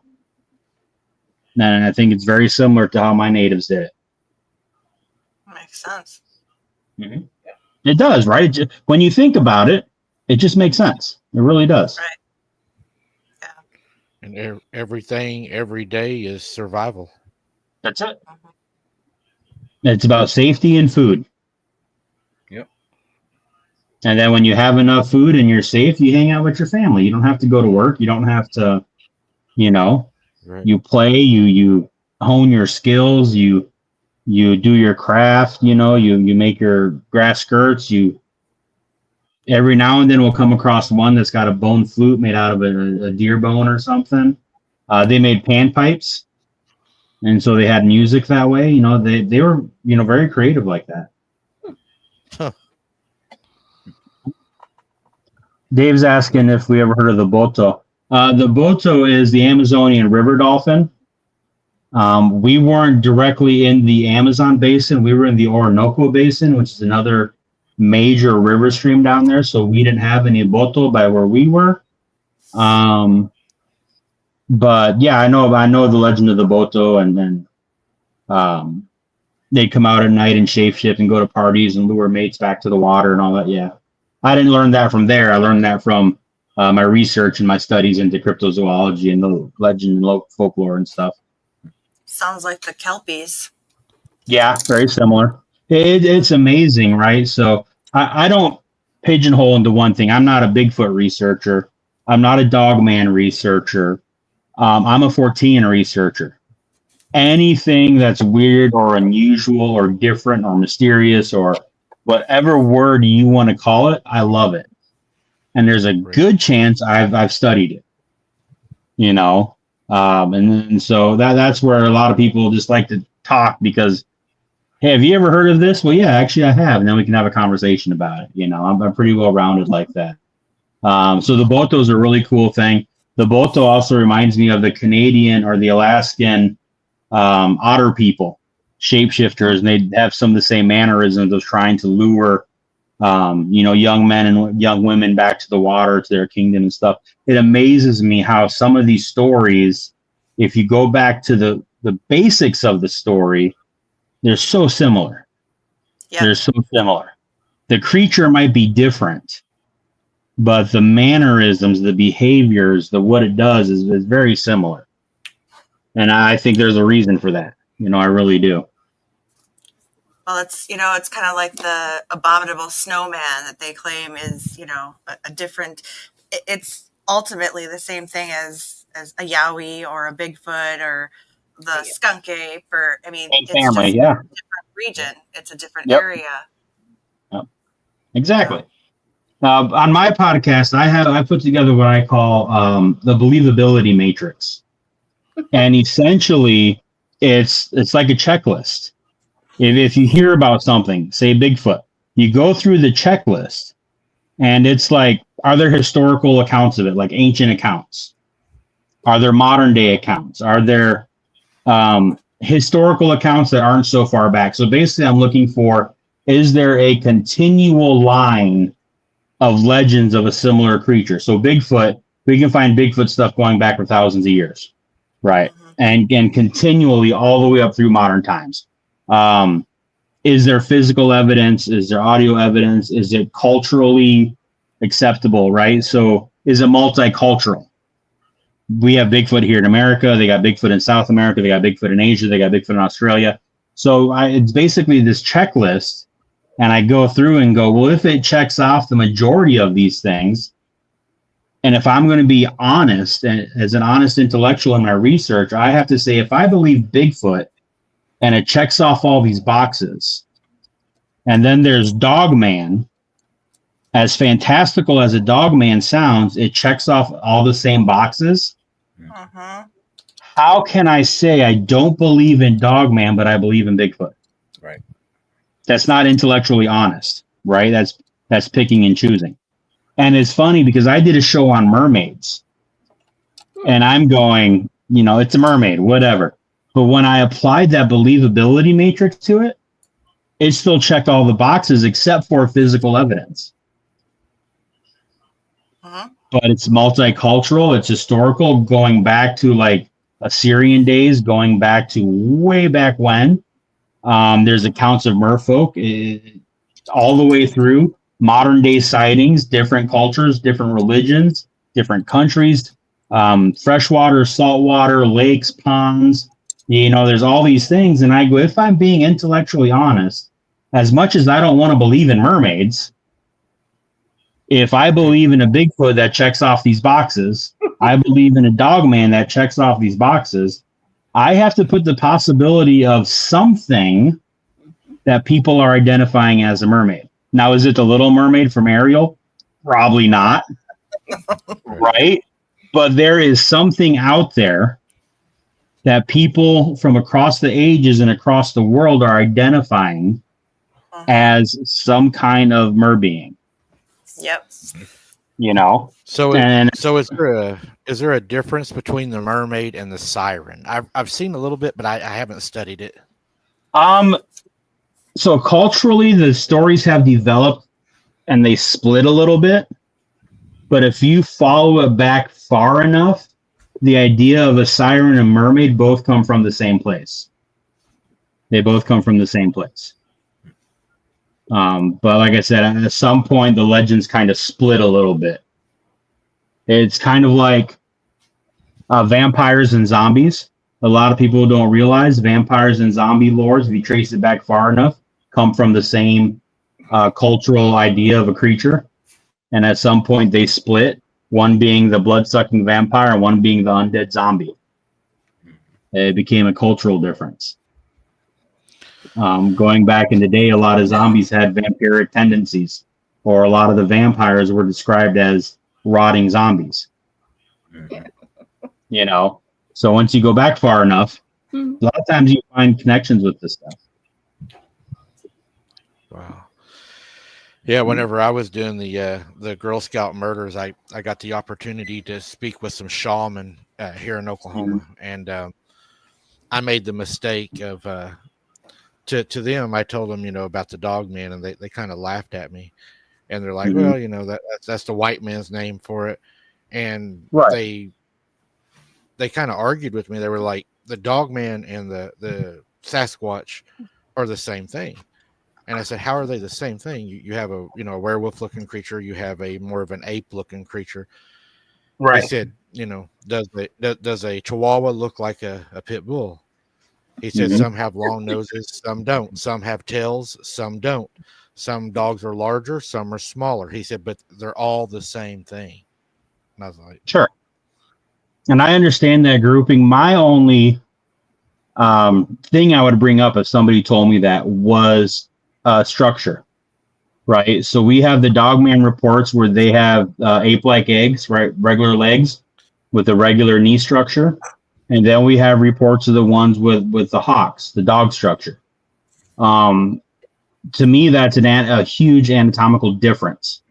And I think it's very similar to how my natives did it. Makes sense. Mm-hmm. It does, right? When you think about it, it just makes sense. It really does. Right. Yeah. And everything every day is survival. That's it. It's about safety and food. Yep. And then when you have enough food and you're safe, you hang out with your family. You don't have to go to work. You don't have to, you know, Right. you play, you hone your skills, you do your craft, you know, you make your grass skirts, every now and then we'll come across one that's got a bone flute made out of a deer bone or something. They made panpipes, and so they had music that way. You know, they were, you know, very creative like that. Huh. Dave's asking if we ever heard of the boto. The boto is the Amazonian river dolphin. We weren't directly in the Amazon basin. We were in the Orinoco basin, which is another major river stream down there. So we didn't have any boto by where we were. But yeah, I know the legend of the boto, and then they come out at night and shapeshift and go to parties and lure mates back to the water and all that. Yeah, I didn't learn that from there. I learned that from my research and my studies into cryptozoology and the legend and folklore and stuff. Sounds like the Kelpies. Yeah, very similar. It's amazing, right? So I don't pigeonhole into one thing. I'm not a Bigfoot researcher. I'm not a Dogman researcher. I'm a 14 researcher. Anything that's weird or unusual or different or mysterious or whatever word you want to call it, I love it. And there's a good chance I've studied it, you know, and so that's where a lot of people just like to talk because, hey, have you ever heard of this? Well, yeah, actually I have. And then we can have a conversation about it. You know, I'm pretty well rounded like that. So the boto is a really cool thing. The boto also reminds me of the Canadian or the Alaskan otter people, shapeshifters, and they have some of the same mannerisms of trying to lure you know, young men and young women back to the water, to their kingdom and stuff. It amazes me how some of these stories, if you go back to the basics of the story, they're so similar. Yeah. They're so similar. The creature might be different, but the mannerisms, the behaviors, the what it does is very similar. And I think there's a reason for that. I really do. Well, it's kind of like the abominable snowman that they claim is a different. It's ultimately the same thing as a yowie or a Bigfoot or the skunk ape, or it's family, just yeah. a different region. It's a different Yep. area. Yep. Exactly. On my podcast, I put together what I call the believability matrix, and essentially, it's like a checklist. If you hear about something, say Bigfoot, you go through the checklist, and it's like, are there historical accounts of it, like ancient accounts? Are there modern day accounts? Are there historical accounts that aren't so far back? So basically, I'm looking for, is there a continual line of legends of a similar creature? So Bigfoot, we can find Bigfoot stuff going back for thousands of years, right? And continually all the way up through modern times. Is there physical evidence? Is there audio evidence? Is it culturally acceptable, right? So is it multicultural? We have Bigfoot here in America. They got Bigfoot in South America. They got Bigfoot in Asia. They got Bigfoot in Australia. So it's basically this checklist. And I go through and go, well, if it checks off the majority of these things, and if I'm going to be honest, and as an honest intellectual in my research, I have to say, if I believe Bigfoot and it checks off all these boxes, and then there's Dogman, as fantastical as a Dogman sounds, it checks off all the same boxes. How can I say I don't believe in Dogman, but I believe in Bigfoot? Right. That's not intellectually honest, right? That's picking and choosing. And it's funny because I did a show on mermaids, and I'm going, it's a mermaid, whatever. But when I applied that believability matrix to it, it still checked all the boxes except for physical evidence. But it's multicultural, it's historical, going back to like Assyrian days, going back to way back when. There's accounts of merfolk all the way through modern day sightings, different cultures, different religions, different countries, freshwater, saltwater, lakes, ponds. There's all these things. And I go, if I'm being intellectually honest, as much as I don't want to believe in mermaids, if I believe in a Bigfoot that checks off these boxes, I believe in a Dogman that checks off these boxes, I have to put the possibility of something that people are identifying as a mermaid. Now, is it the Little Mermaid from Ariel? Probably not. Right? But there is something out there that people from across the ages and across the world are identifying as some kind of merbeing. Yep. So is there a difference between the mermaid and the siren? I've seen a little bit, but I haven't studied it. So culturally, the stories have developed and they split a little bit. But if you follow it back far enough, the idea of a siren and mermaid both come from the same place. They both come from the same place. But like I said, at some point, the legends kind of split a little bit. It's kind of like vampires and zombies. A lot of people don't realize vampires and zombie lores, if you trace it back far enough, come from the same cultural idea of a creature. And at some point, they split, one being the blood-sucking vampire and one being the undead zombie. It became a cultural difference. Going back in the day, a lot of zombies had vampiric tendencies, or a lot of the vampires were described as rotting zombies. So once you go back far enough, a lot of times you find connections with this stuff. Wow. Yeah, whenever I was doing the Girl Scout murders, I got the opportunity to speak with some shaman here in Oklahoma, and I made the mistake of to them. I told them, about the dog man, and they kind of laughed at me, and they're like, well, that's the white man's name for it, and they kind of argued with me. They were like, the dog man and the Sasquatch are the same thing. And I said, how are they the same thing? You have a a werewolf looking creature, you have a more of an ape looking creature. Right. He said, does a Chihuahua look like a pit bull? He said some have long noses, some don't. Some have tails, some don't. Some dogs are larger, some are smaller. He said, but they're all the same thing. And I was like, sure. And I understand that grouping. My only thing I would bring up if somebody told me that was structure, right? So we have the Dogman reports where they have ape-like eggs, right? Regular legs with a regular knee structure. And then we have reports of the ones with the hawks, the dog structure. To me, that's a huge anatomical difference.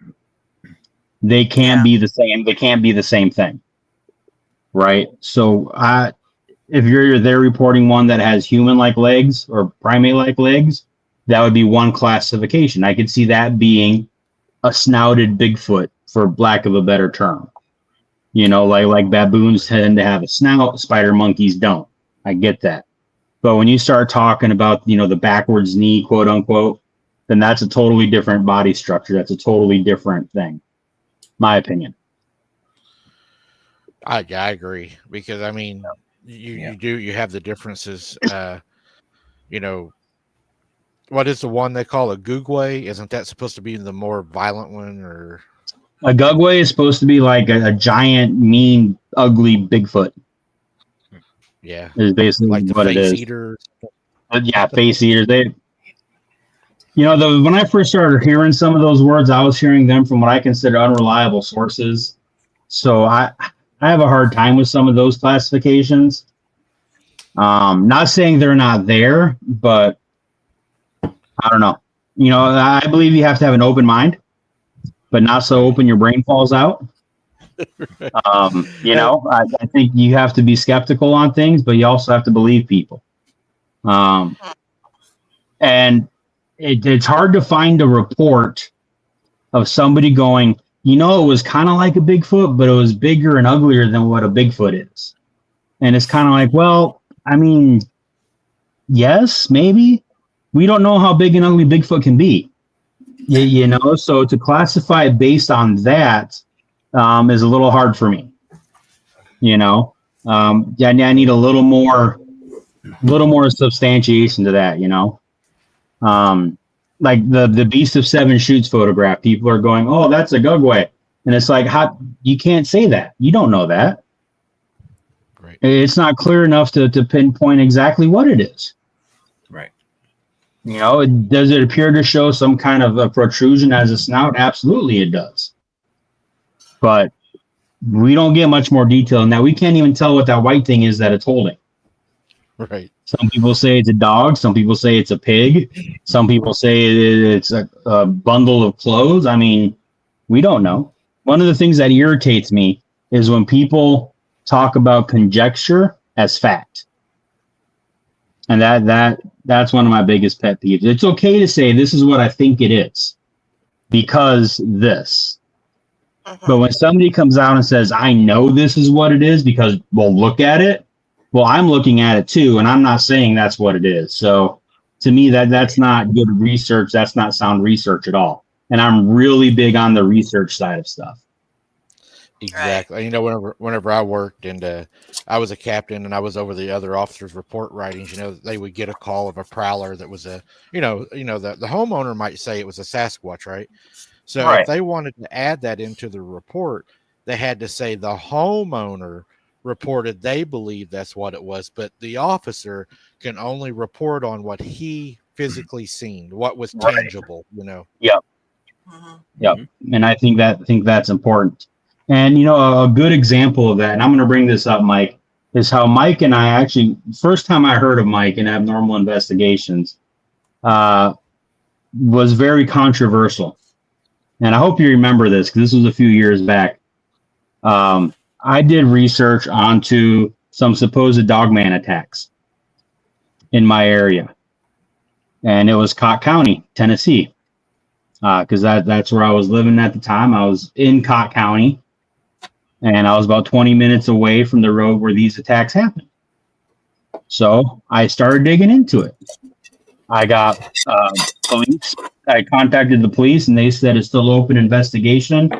They can't be the same. They can't be the same thing, right? So if they're reporting one that has human-like legs or primate-like legs, that would be one classification. I could see that being a snouted Bigfoot, for lack of a better term. Like baboons tend to have a snout, spider monkeys don't. I get that. But when you start talking about, the backwards knee, quote unquote, then that's a totally different body structure. That's a totally different thing. My opinion. I agree, because I mean, you have the differences. What is the one they call a Gugwe? Isn't that supposed to be the more violent one? Or a Gugwe is supposed to be like a giant, mean, ugly Bigfoot. Yeah, is basically like the what it is. face eaters. Yeah, face eaters. When I first started hearing some of those words, I was hearing them from what I consider unreliable sources. So I have a hard time with some of those classifications. Not saying they're not there, but I don't know. I believe you have to have an open mind, but not so open your brain falls out. I think you have to be skeptical on things, but you also have to believe people. And it's hard to find a report of somebody going, it was kind of like a Bigfoot, but it was bigger and uglier than what a Bigfoot is. And it's kind of like, well, I mean, yes, maybe. We don't know how big and ugly Bigfoot can be. So to classify it based on that is a little hard for me. I need a little more substantiation to that. Like the Beast of Seven Shoots photograph, people are going, "Oh, that's a Gugwe," and it's like, how you can't say that. You don't know that. Right. It's not clear enough to pinpoint exactly what it is. Right. Does it appear to show some kind of a protrusion as a snout? Absolutely, it does. But we don't get much more detail in that. We can't even tell what that white thing is that it's holding. Right. Some people say it's a dog. Some people say it's a pig. Some people say it's a bundle of clothes. I mean, we don't know. One of the things that irritates me is when people talk about conjecture as fact. And that's one of my biggest pet peeves. It's okay to say this is what I think it is because this. But when somebody comes out and says, I know this is what it is because, well, look at it. Well, I'm looking at it too, and I'm not saying that's what it is. So to me, that's not good research. That's not sound research at all. And I'm really big on the research side of stuff. Exactly. Right. Whenever I worked and I was a captain and I was over the other officers' report writings, they would get a call of a prowler that was the homeowner might say it was a Sasquatch, right? So right. If they wanted to add that into the report, they had to say the homeowner reported they believe that's what it was, but the officer can only report on what he physically seen, what was tangible, Yep. Yep. And I think that's important. And, a good example of that, and I'm going to bring this up, Mike, is how Mike and I actually, first time I heard of Mike in Abnormal Investigations, was very controversial. And I hope you remember this because this was a few years back. I did research onto some supposed dogman attacks in my area. And it was Cott County, Tennessee, because that's where I was living at the time. I was in Cott County. And I was about 20 minutes away from the road where these attacks happened. So I started digging into it. I got police. I contacted the police, and they said it's still open investigation.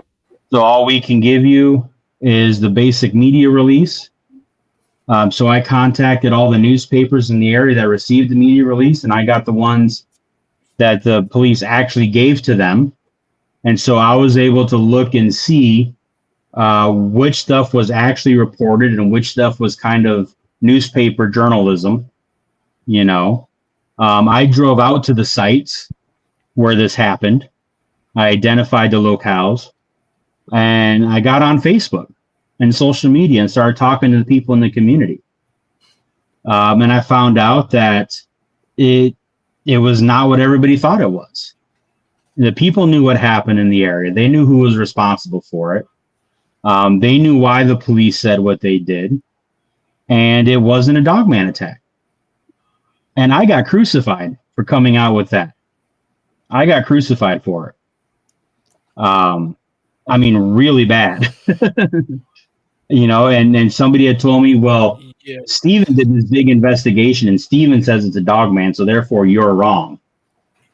So all we can give you is the basic media release. So I contacted all the newspapers in the area that received the media release, and I got the ones that the police actually gave to them. And so I was able to look and see which stuff was actually reported and which stuff was kind of newspaper journalism. You know, I drove out to the sites where this happened. I identified the locales, and I got on Facebook and social media and started talking to the people in the community. And I found out that it was not what everybody thought it was. The people knew what happened in the area. They knew who was responsible for it. They knew why the police said what they did. And it wasn't a dogman attack. And I got crucified for coming out with that. I got crucified for it. I mean, really bad. You know, and somebody had told me, well, Yeah. Steven did this big investigation, and Steven says it's a dogman, so therefore you're wrong.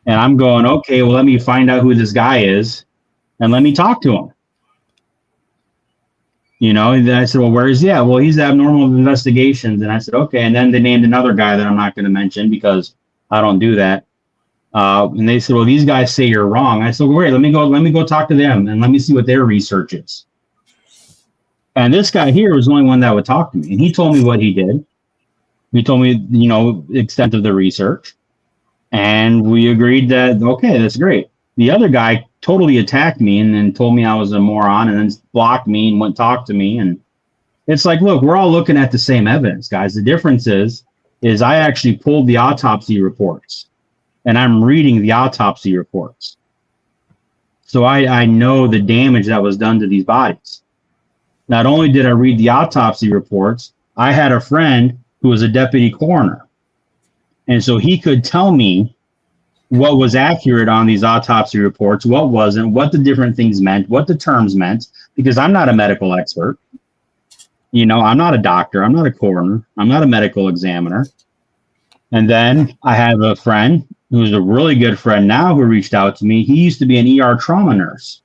And I'm going, okay, well, let me find out who this guy is, and let me talk to him. You know, and then I said, well, where is he at? Well, he's abnormal investigations. And I said, okay. And then they named another guy that I'm not going to mention because I don't do that. And they said, well, these guys say you're wrong. I said, well, wait, let me go talk to them and let me see what their research is. And this guy here was the only one that would talk to me. And he told me what he did. He told me, you know, the extent of the research. And we agreed that, okay, that's great. The other guy totally attacked me and then told me I was a moron and then blocked me and wouldn't talk to me. And it's like, look, we're all looking at the same evidence, guys. The difference is I actually pulled the autopsy reports and I'm reading the autopsy reports. So I know the damage that was done to these bodies. Not only did I read the autopsy reports, I had a friend who was a deputy coroner. And so he could tell me what was accurate on these autopsy reports, what wasn't, what the different things meant, what the terms meant, because I'm not a medical expert. You know, I'm not a doctor. I'm not a coroner. I'm not a medical examiner. And then I have a friend who's a really good friend now who reached out to me. He used to be an ER trauma nurse,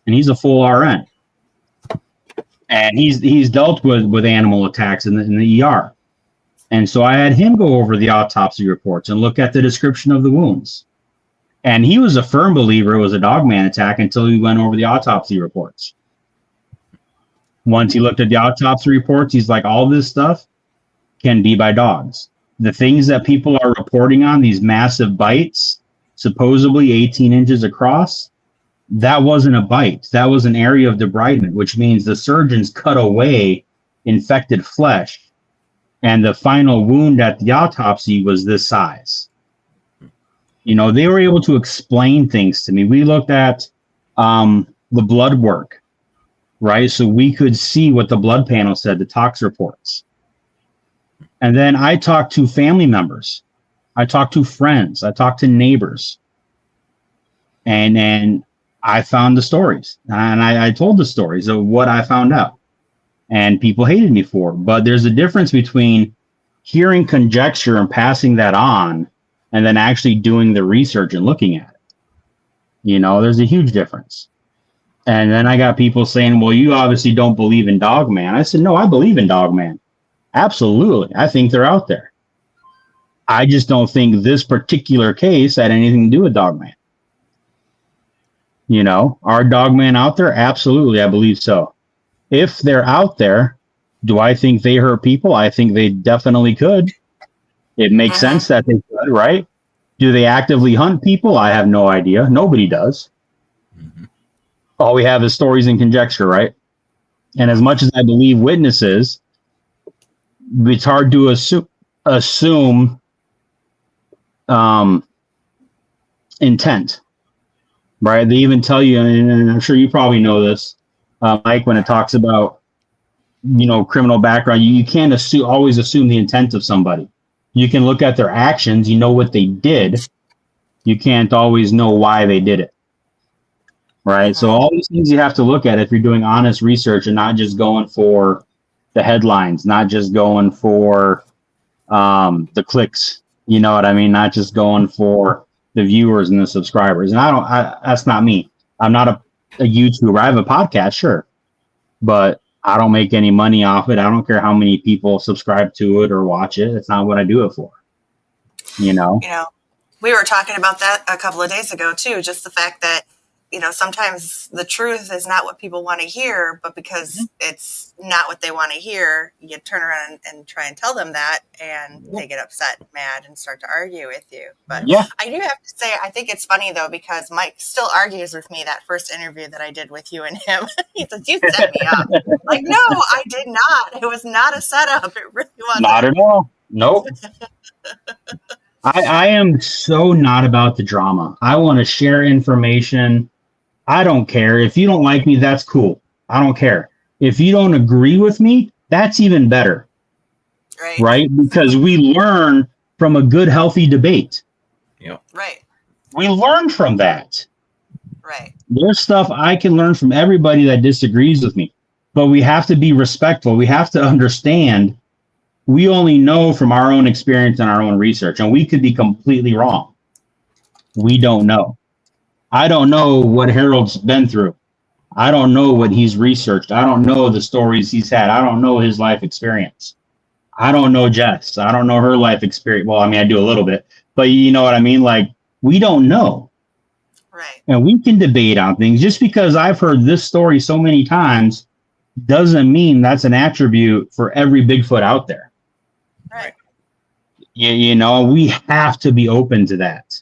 and he's a full RN. And he's dealt with animal attacks in the ER. And so I had him go over the autopsy reports and look at the description of the wounds. And he was a firm believer it was a dogman attack until he went over the autopsy reports. Once he looked at the autopsy reports, he's like, all this stuff can be by dogs. The things that people are reporting on, these massive bites, supposedly 18 inches across, that wasn't a bite. That was an area of debridement, which means the surgeons cut away infected flesh. And the final wound at the autopsy was this size. You know, they were able to explain things to me. We looked at the blood work, right? So we could see what the blood panel said, the tox reports. And then I talked to family members. I talked to friends. I talked to neighbors. And I found the stories. And I told the stories of what I found out. And people hated me for it. But there's a difference between hearing conjecture and passing that on and then actually doing the research and looking at it. You know, there's a huge difference. And then I got people saying, well, you obviously don't believe in dogman. I said, no, I believe in dogman. Absolutely. I think they're out there. I just don't think this particular case had anything to do with dogman. You know, are dogman out there? Absolutely. I believe so. If they're out there, do I think they hurt people? I think they definitely could. It makes sense that they could, right? Do they actively hunt people? I have no idea. Nobody does. Mm-hmm. All we have is stories and conjecture, right? And as much as I believe witnesses, it's hard to assume intent, right? They even tell you, and I'm sure you probably know this, Mike, when it talks about, you know, criminal background, you can't always assume the intent of somebody. You can look at their actions, you know what they did. You can't always know why they did it. Right? So all these things you have to look at if you're doing honest research and not just going for the headlines, not just going for the clicks. You know what I mean? Not just going for the viewers and the subscribers. And that's not me. I'm not a YouTuber. I have a podcast, sure, but I don't make any money off it. I don't care how many people subscribe to it or watch it. It's not what I do it for. You know, we were talking about that a couple of days ago too. Just the fact that, sometimes the truth is not what people want to hear, but because it's not what they want to hear, you turn around and try and tell them that, and they get upset, mad, and start to argue with you. But I do have to say, I think it's funny though, because Mike still argues with me that first interview that I did with you and him. He says, "You set me up." Like, no, I did not. It was not a setup. It really wasn't. Not at all. Nope. I am so not about the drama. I want to share information. I don't care. If you don't like me, that's cool. I don't care. If you don't agree with me, that's even better. Right? Because we learn from a good, healthy debate. Yeah. Right. We learn from that. Right. There's stuff I can learn from everybody that disagrees with me. But we have to be respectful. We have to understand we only know from our own experience and our own research, and we could be completely wrong. We don't know. I don't know what Harold's been through. I don't know what he's researched. I don't know the stories he's had. I don't know his life experience. I don't know Jess. I don't know her life experience. Well, I mean, I do a little bit, but you know what I mean? Like, we don't know. Right. And we can debate on things. Just because I've heard this story so many times doesn't mean that's an attribute for every Bigfoot out there. Right. You know, we have to be open to that.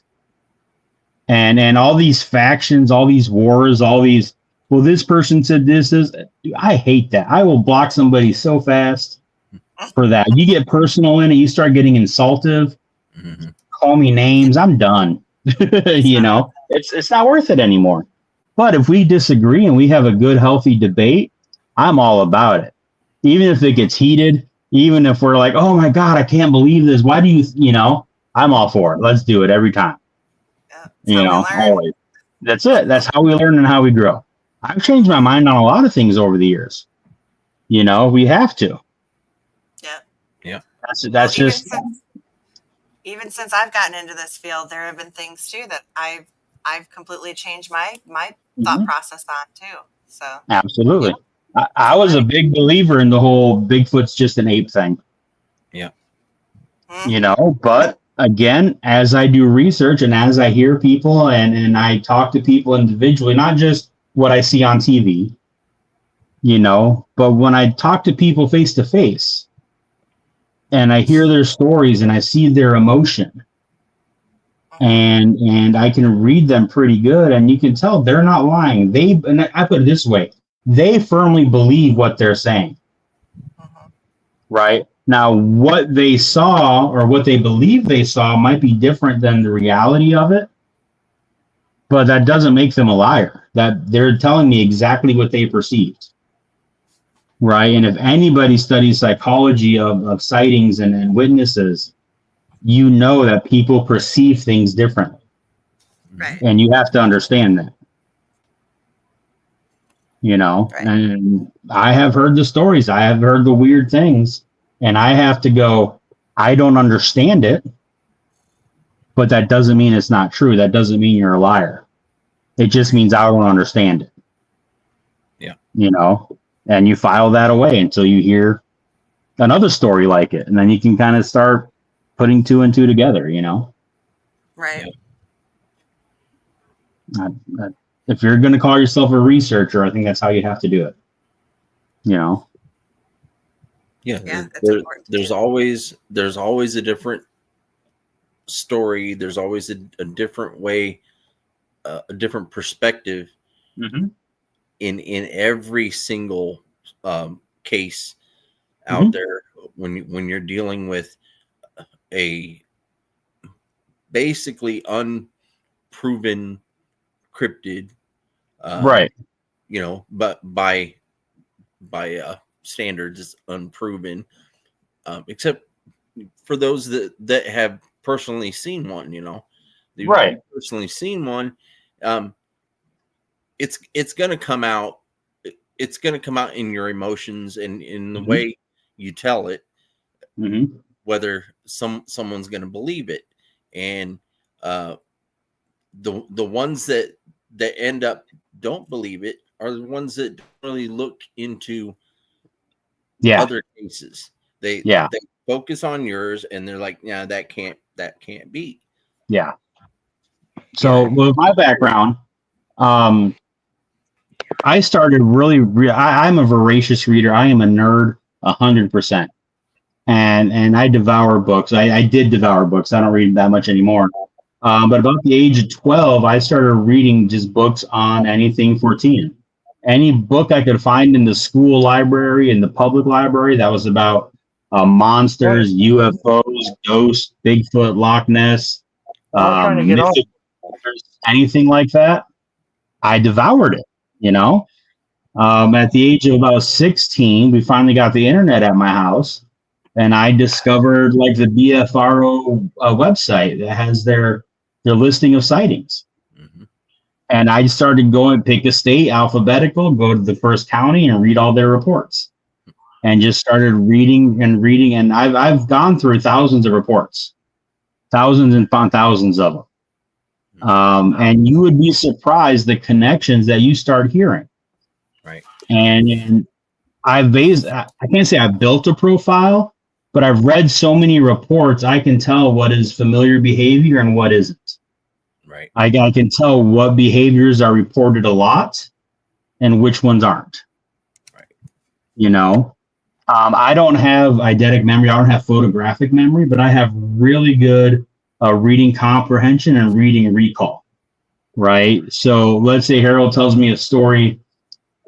And all these factions, all these wars, all these, well, this person said this is, I hate that. I will block somebody so fast for that. You get personal in it, you start getting insultive, call me names, I'm done. You know, it's not worth it anymore. But if we disagree and we have a good, healthy debate, I'm all about it. Even if it gets heated, even if we're like, oh my God, I can't believe this. Why do you know, I'm all for it. Let's do it every time. You know, always. That's it. That's how we learn and how we grow. I've changed my mind on a lot of things over the years. You know, we have to. Yeah. That's just. Even since I've gotten into this field, there have been things too that I've completely changed my thought process on too. So absolutely, I was a big believer in the whole Bigfoot's just an ape thing. Yeah. You know, but again, as I do research and as I hear people and I talk to people individually, not just what I see on TV, you know, but when I talk to people face to face and I hear their stories and I see their emotion and I can read them pretty good, and you can tell they're not lying. And I put it this way, they firmly believe what they're saying. Right? Now, what they saw or what they believe they saw might be different than the reality of it, but that doesn't make them a liar. That they're telling me exactly what they perceived. Right? And if anybody studies psychology of sightings and witnesses, you know that people perceive things differently. Right. And you have to understand that. You know, and I have heard the stories. I have heard the weird things. And I have to go, I don't understand it. But that doesn't mean it's not true. That doesn't mean you're a liar. It just means I don't understand it. Yeah. You know, and you file that away until you hear another story like it. And then you can kind of start putting two and two together, you know? Right. If you're going to call yourself a researcher, I think that's how you have to do it. You know? Yeah. There's always a different story. There's always a different way, a different perspective in every single case out there when you're dealing with a basically unproven cryptid, right? You know, but by standards, it's unproven, except for those that have personally seen one. You know, right? Personally seen one. It's going to come out. It's going to come out in your emotions and in the way you tell it. Whether someone's going to believe it, and the ones that end up don't believe it are the ones that don't really look into other cases. They focus on yours, and they're like, yeah, that can't be. Yeah. So with my background, I started I'm a voracious reader. I am a nerd 100%. And I devour books. I did devour books. I don't read that much anymore. But about the age of 12, I started reading just books on anything 14. Any book I could find in the school library, in the public library, that was about monsters, UFOs, ghosts, Bigfoot, Loch Ness, anything like that. I devoured it, you know. At the age of about 16, we finally got the internet at my house, and I discovered like the BFRO website that has their listing of sightings. Mm-hmm. And I started going, pick a state, alphabetical, go to the first county and read all their reports. And just started reading. And I've gone through thousands of reports, thousands and thousands of them. And you would be surprised the connections that you start hearing. Right. And I can't say I built a profile, but I've read so many reports, I can tell what is familiar behavior and what isn't. Right. I can tell what behaviors are reported a lot and which ones aren't. Right. You know, I don't have eidetic memory. I don't have photographic memory, but I have really good reading comprehension and reading recall. Right. So let's say Harold tells me a story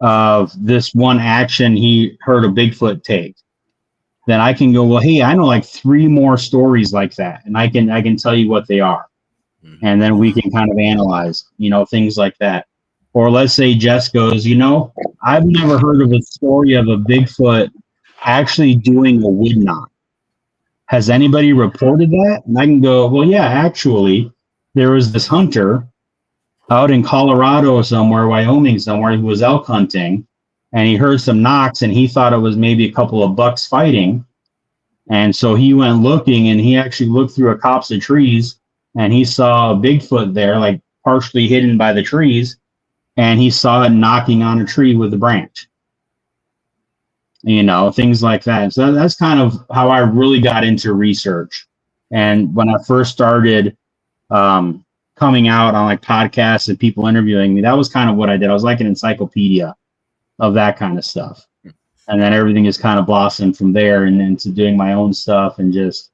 of this one action he heard a Bigfoot take. Then I can go, well, hey, I know like 3 more stories like that, and I can tell you what they are. Mm-hmm. And then we can kind of analyze, you know, things like that. Or let's say Jess goes, you know, I've never heard of a story of a Bigfoot actually doing a wood knot. Has anybody reported that? And I can go, well, yeah, actually, there was this hunter out in Colorado somewhere, Wyoming somewhere, who was elk hunting, and he heard some knocks, and he thought it was maybe a couple of bucks fighting. And so he went looking, and he actually looked through a copse of trees, and he saw a Bigfoot there, like partially hidden by the trees, and he saw it knocking on a tree with a branch. You know, things like that. So that's kind of how I really got into research. And when I first started coming out on like podcasts and people interviewing me, that was kind of what I did. I was like an encyclopedia of that kind of stuff. And then everything is kind of blossomed from there and into doing my own stuff and just,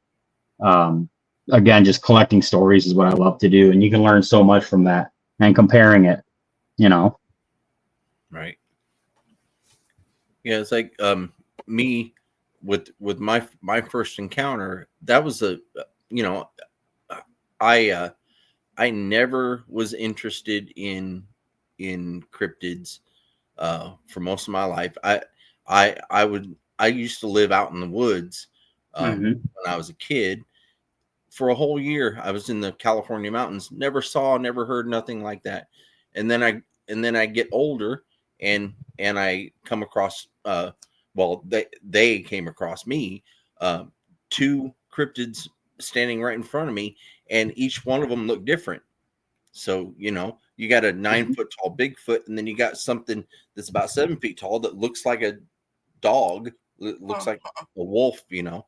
again, just collecting stories is what I love to do. And you can learn so much from that and comparing it, you know? Right. Yeah. It's like, me with my first encounter, that was you know, I never was interested in cryptids for most of my life. I used to live out in the woods when I was a kid. For a whole year, I was in the California mountains. Never saw, never heard, nothing like that. And then I get older, and I come across they came across me, 2 cryptids standing right in front of me, and each one of them looked different. So, you know, you got a 9-foot tall Bigfoot, and then you got something that's about 7 feet tall that looks like a dog, looks like a wolf, you know,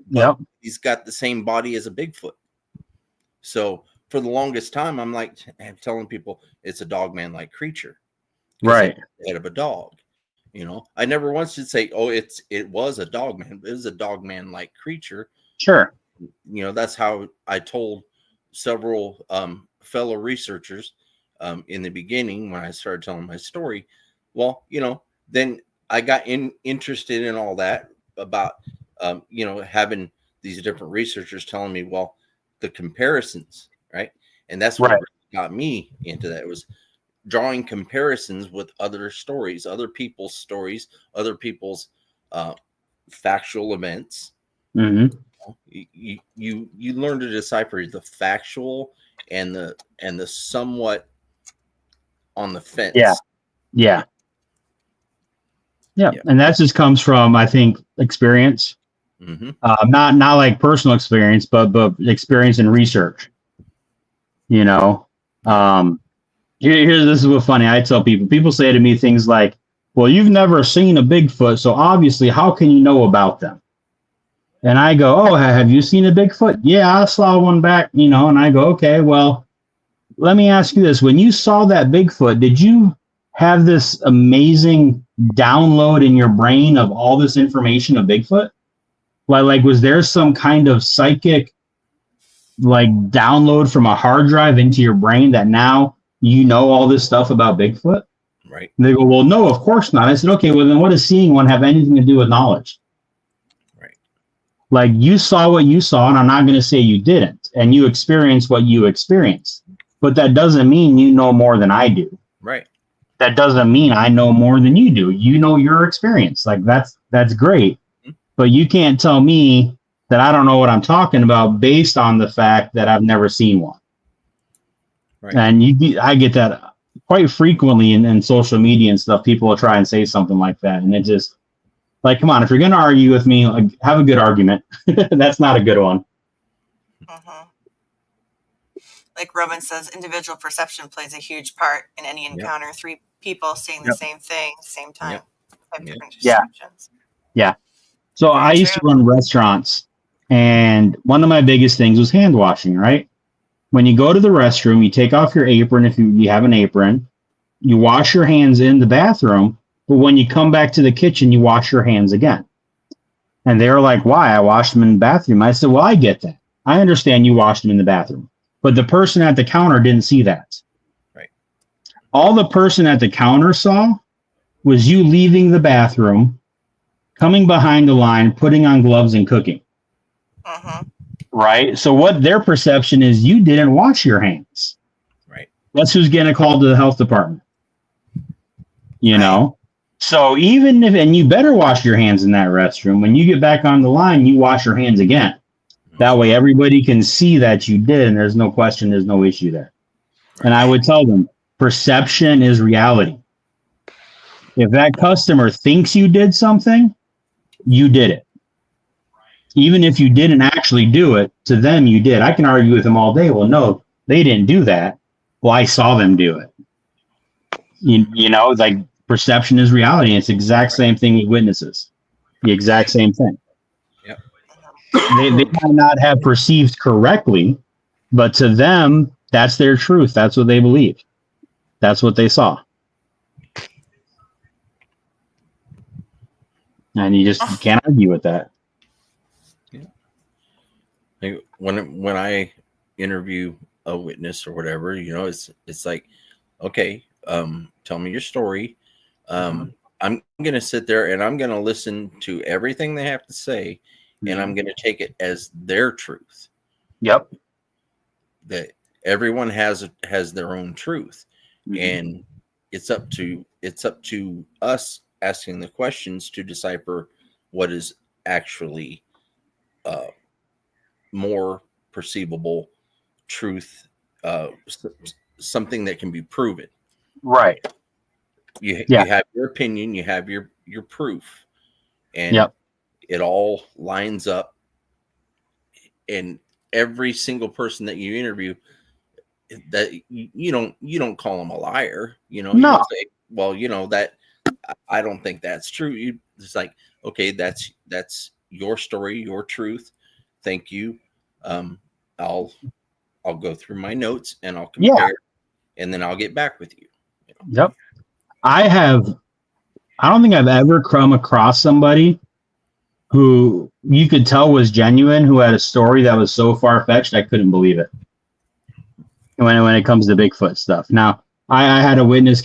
but he's got the same body as a Bigfoot. So for the longest time, I'm telling people it's a dog-man-like creature, right? The head of a dog. You know, I never once did say, "Oh, it was a dog man." It was a dog man like creature. Sure. You know, that's how I told several fellow researchers in the beginning when I started telling my story. Well, you know, then I got interested in all that about you know, having these different researchers telling me, well, the comparisons, right? And that's what got me into that. It was drawing comparisons with other stories, other people's stories, other people's factual events. Mm-hmm. You learn to decipher the factual and the somewhat on the fence. Yeah. And that just comes from, I think, experience. Mm-hmm. Not like personal experience, but experience and research. You know, This is what's funny. I tell people. People say to me things like, "Well, you've never seen a Bigfoot, so obviously, how can you know about them?" And I go, "Oh, have you seen a Bigfoot?" "Yeah, I saw one back, And I go, "Okay, well, let me ask you this: when you saw that Bigfoot, did you have this amazing download in your brain of all this information of Bigfoot? Like, was there some kind of psychic download from a hard drive into your brain that now you know all this stuff about Bigfoot?" Right. And they go, "Well, no, of course not." I said, "Okay, well then what does seeing one have anything to do with knowledge?" Right. Like, you saw what you saw, and I'm not going to say you didn't, and you experienced what you experienced, but that doesn't mean you know more than I do. Right. That doesn't mean I know more than you do. You know your experience. Like, that's great, but you can't tell me that I don't know what I'm talking about based on the fact that I've never seen one. Right. And I get that quite frequently in social media and stuff. People will try and say something like that, and it just, like, come on, if you're going to argue with me, have a good argument. That's not a good one. Mm-hmm. Like Roman says, individual perception plays a huge part in any encounter. Yep. 3 people seeing the same thing at the same time. Have different perceptions. Yeah. So I used to run restaurants, and one of my biggest things was hand washing, right? When you go to the restroom, you take off your apron if you have an apron. You wash your hands in the bathroom, but when you come back to the kitchen, you wash your hands again. And they were like, "Why? I washed them in the bathroom." I said, "Well, I get that. I understand you washed them in the bathroom. But the person at the counter didn't see that." Right. All the person at the counter saw was you leaving the bathroom, coming behind the line, putting on gloves, and cooking. Uh-huh. Right? So what their perception is, you didn't wash your hands. Right. That's who's getting called to the health department. You know? So even if, and you better wash your hands in that restroom, when you get back on the line, you wash your hands again. That way everybody can see that you did, and there's no question, there's no issue there. Right. And I would tell them, perception is reality. If that customer thinks you did something, you did it. Even if you didn't actually do it, to them you did. I can argue with them all day. Well, no, they didn't do that. Well, I saw them do it. You know, like, perception is reality. It's the exact same thing with witnesses. The exact same thing. Yep. They might not have perceived correctly, but to them, that's their truth. That's what they believe. That's what they saw. And you just can't argue with that. Yeah. Like when I interview a witness or whatever, you know, it's like, okay, tell me your story. I'm going to sit there and I'm going to listen to everything they have to say, and I'm going to take it as their truth. Yep. That everyone has their own truth, and it's up to us asking the questions to decipher what is actually more perceivable truth, something that can be proven. Right. You have your opinion, you have your proof, and it all lines up. And every single person that you interview, that you don't call them a liar. You know, no. You don't say, well, you know, that I don't think that's true. It's like, okay, that's your story, your truth. Thank you. I'll go through my notes and I'll compare, and then I'll get back with you. Yep. I don't think I've ever come across somebody who you could tell was genuine, who had a story that was so far-fetched I couldn't believe it. When it comes to Bigfoot stuff. Now, I had a witness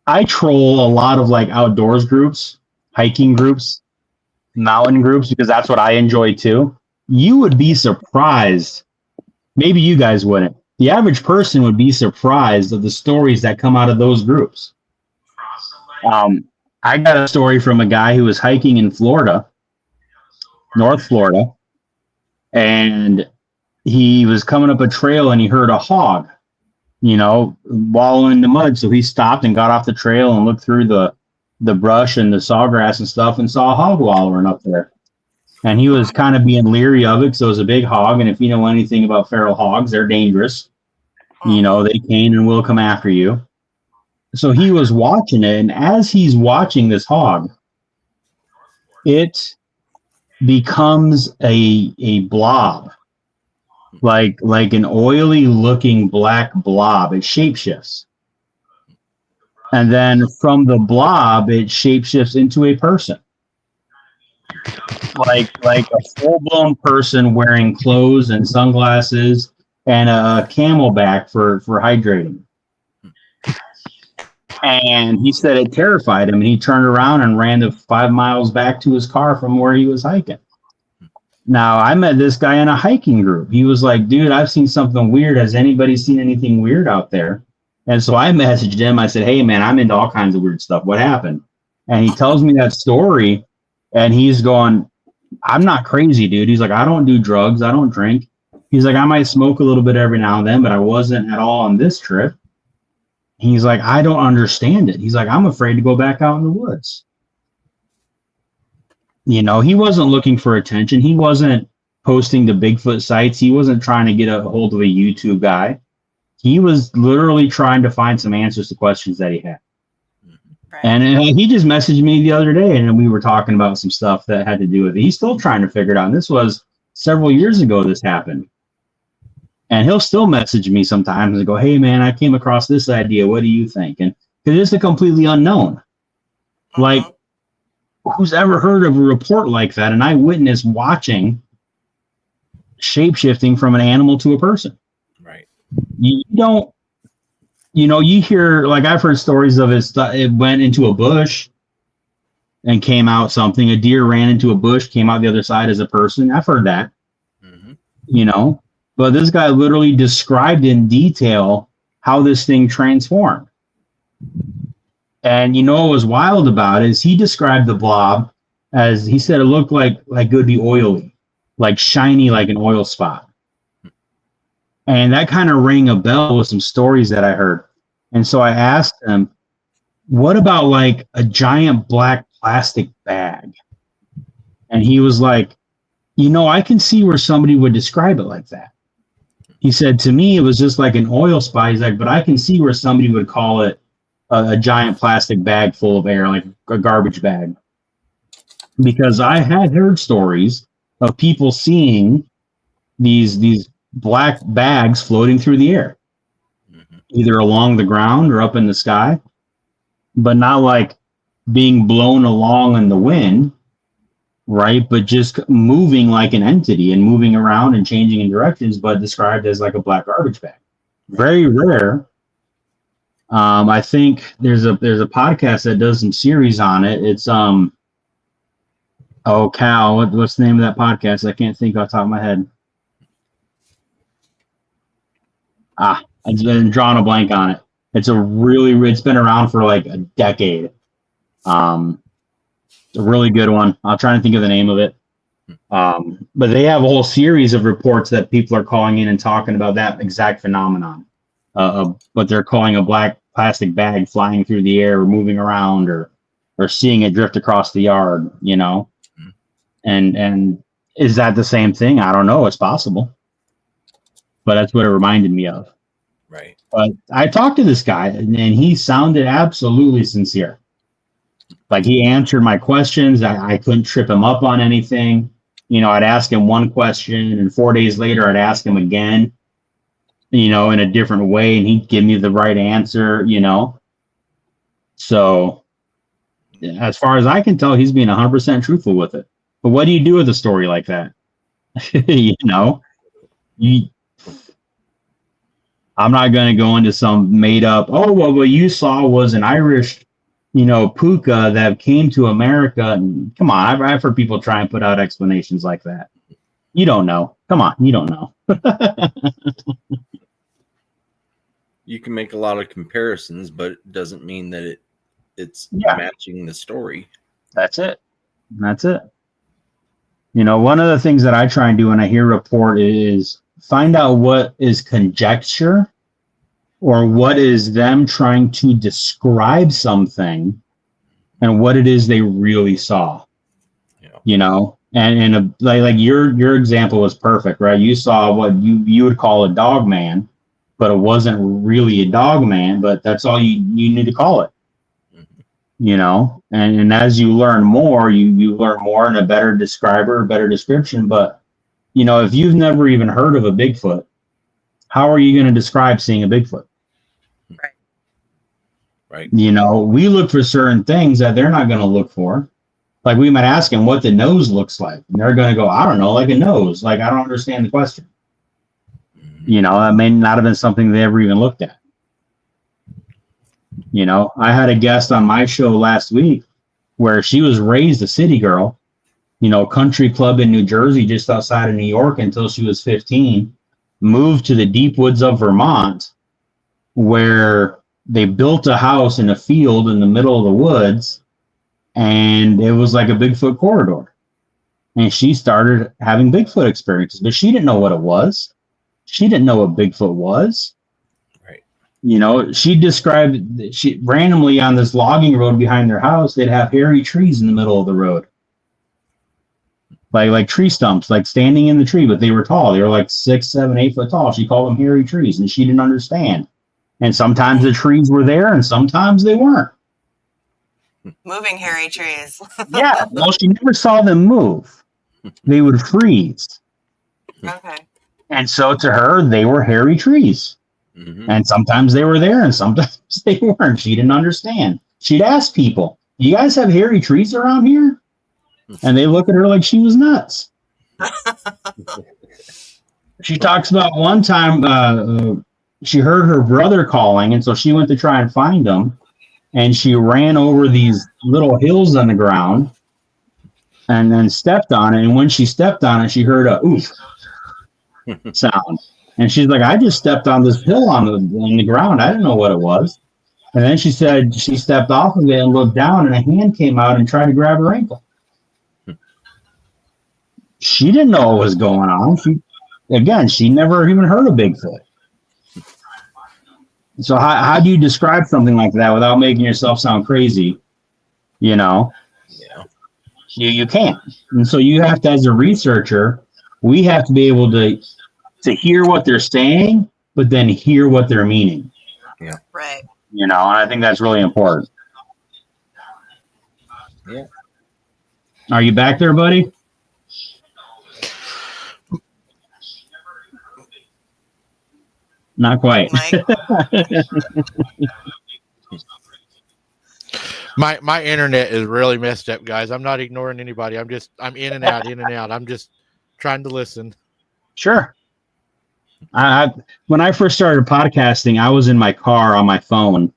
I troll a lot of like outdoors groups, hiking groups, mountain groups, because that's what I enjoy too. You would be surprised. Maybe you guys wouldn't. The average person would be surprised of the stories that come out of those groups. I got a story from a guy who was hiking in Florida, North Florida, and he was coming up a trail and he heard a hog, you know, wallowing in the mud. So he stopped and got off the trail and looked through the brush and the sawgrass and stuff and saw a hog wallowing up there. And he was kind of being leery of it because it was a big hog. And if you know anything about feral hogs, they're dangerous. You know, they can and will come after you. So he was watching it, and as he's watching this hog, it becomes a blob, like an oily looking black blob. It shapeshifts. And then from the blob, it shapeshifts into a person. Like a full-blown person wearing clothes and sunglasses and a camelback for hydrating. And he said it terrified him, and he turned around and ran the 5 miles back to his car from where he was hiking. Now, I met this guy in a hiking group. He was like, dude, I've seen something weird. Has anybody seen anything weird out there? And so I messaged him. I said, hey, man, I'm into all kinds of weird stuff. What happened? And he tells me that story, and he's going, I'm not crazy, dude. He's like, I don't do drugs. I don't drink. He's like, I might smoke a little bit every now and then, but I wasn't at all on this trip. He's like, I don't understand it. He's like, I'm afraid to go back out in the woods. You know, he wasn't looking for attention. He wasn't posting to Bigfoot sites. He wasn't trying to get a hold of a YouTube guy. He was literally trying to find some answers to questions that he had. Right. And he just messaged me the other day, and we were talking about some stuff that had to do with it. He's still trying to figure it out. And this was several years ago this happened. And he'll still message me sometimes and go, hey, man, I came across this idea. What do you think? And because it's a completely unknown. Like, who's ever heard of a report like that? An eyewitness watching shape-shifting from an animal to a person. Right. You don't, you know, you hear, like I've heard stories of it went into a bush and came out something. A deer ran into a bush, came out the other side as a person. I've heard that, you know. But this guy literally described in detail how this thing transformed. And you know what was wild about it is he described the blob as, he said it looked like it would be oily, like shiny, like an oil spot. And that kind of rang a bell with some stories that I heard. And so I asked him, what about like a giant black plastic bag? And he was like, you know, I can see where somebody would describe it like that. He said, to me, it was just like an oil spot. He's like, but I can see where somebody would call it a giant plastic bag full of air, like a garbage bag. Because I had heard stories of people seeing these black bags floating through the air, either along the ground or up in the sky, but not like being blown along in the wind, right? But just moving like an entity and moving around and changing in directions, but described as like a black garbage bag. Very rare. I think there's a podcast that does some series on it. It's oh Cal, what's the name of that podcast? I can't think off the top of my head. I've been drawing a blank on it. It's it's been around for like a decade. It's a really good one. I'm trying to think of the name of it. But they have a whole series of reports that people are calling in and talking about that exact phenomenon. What they're calling a black plastic bag flying through the air or moving around or seeing it drift across the yard, you know? And is that the same thing? I don't know. It's possible. But that's what it reminded me of. Right. But I talked to this guy, and he sounded absolutely sincere. Like, he answered my questions. I couldn't trip him up on anything. You know, I'd ask him one question, and 4 days later, I'd ask him again, you know, in a different way, and he'd give me the right answer, you know. So, as far as I can tell, he's being 100% truthful with it. But what do you do with a story like that? You know? I'm not going to go into some made up, oh, well, what you saw was an Irish, you know, puka that came to America. And come on, I've heard people try and put out explanations like that. You don't know. Come on, you don't know. You can make a lot of comparisons, but it doesn't mean that it's matching the story. That's it. That's it. You know, one of the things that I try and do when I hear a report is find out what is conjecture or what is them trying to describe something and what it is they really saw. Yeah. You know, and like your example was perfect, right? You saw what you would call a dog man, but it wasn't really a dog man, but that's all you need to call it. You know, and as you learn more, you learn more and a better describer, a better description. But, you know, if you've never even heard of a Bigfoot, how are you going to describe seeing a Bigfoot? Right. You know, we look for certain things that they're not going to look for. Like we might ask them what the nose looks like. And they're going to go, I don't know, like a nose. Like, I don't understand the question. You know, that may not have been something they ever even looked at. You know, I had a guest on my show last week where she was raised a city girl, you know, country club in New Jersey, just outside of New York until she was 15, moved to the deep woods of Vermont, where they built a house in a field in the middle of the woods, and it was like a Bigfoot corridor. And she started having Bigfoot experiences, but she didn't know what it was. She didn't know what Bigfoot was. You know, she described that she randomly on this logging road behind their house, they'd have hairy trees in the middle of the road. Like tree stumps, like standing in the tree, but they were tall. They were like 6, 7, 8 foot tall. She called them hairy trees, and she didn't understand. And sometimes the trees were there and sometimes they weren't. Moving hairy trees. Yeah, well, she never saw them move. They would freeze. Okay. And so to her, they were hairy trees. Mm-hmm. And sometimes they were there and sometimes they weren't. She didn't understand. She'd ask people, you guys have hairy trees around here? And they look at her like she was nuts. She talks about one time she heard her brother calling, and so she went to try and find him. And she ran over these little hills on the ground and then stepped on it. And when she stepped on it, she heard a oof sound. And she's like, I just stepped on this hill on the ground. I didn't know what it was. And then she said she stepped off of it and looked down, and a hand came out and tried to grab her ankle. She didn't know what was going on. She never even heard of Bigfoot. So how do you describe something like that without making yourself sound crazy? You know? Yeah. You can't. And so you have to, as a researcher, we have to be able to hear what they're saying, but then hear what they're meaning. Yeah. Right. You know, and I think that's really important. Yeah. Are you back there, buddy? Not quite. My internet is really messed up, guys. I'm not ignoring anybody. I'm in and out, in and out. I'm just trying to listen. Sure. When I first started podcasting, I was in my car on my phone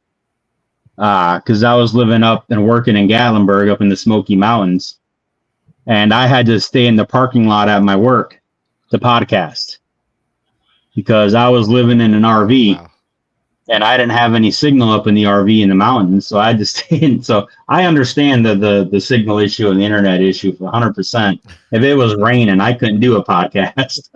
because I was living up and working in Gatlinburg up in the Smoky Mountains. And I had to stay in the parking lot at my work to podcast because I was living in an RV. Wow. And I didn't have any signal up in the RV in the mountains, so I had to stay in. So I understand the signal issue and the internet issue for 100%. If it was raining, I couldn't do a podcast.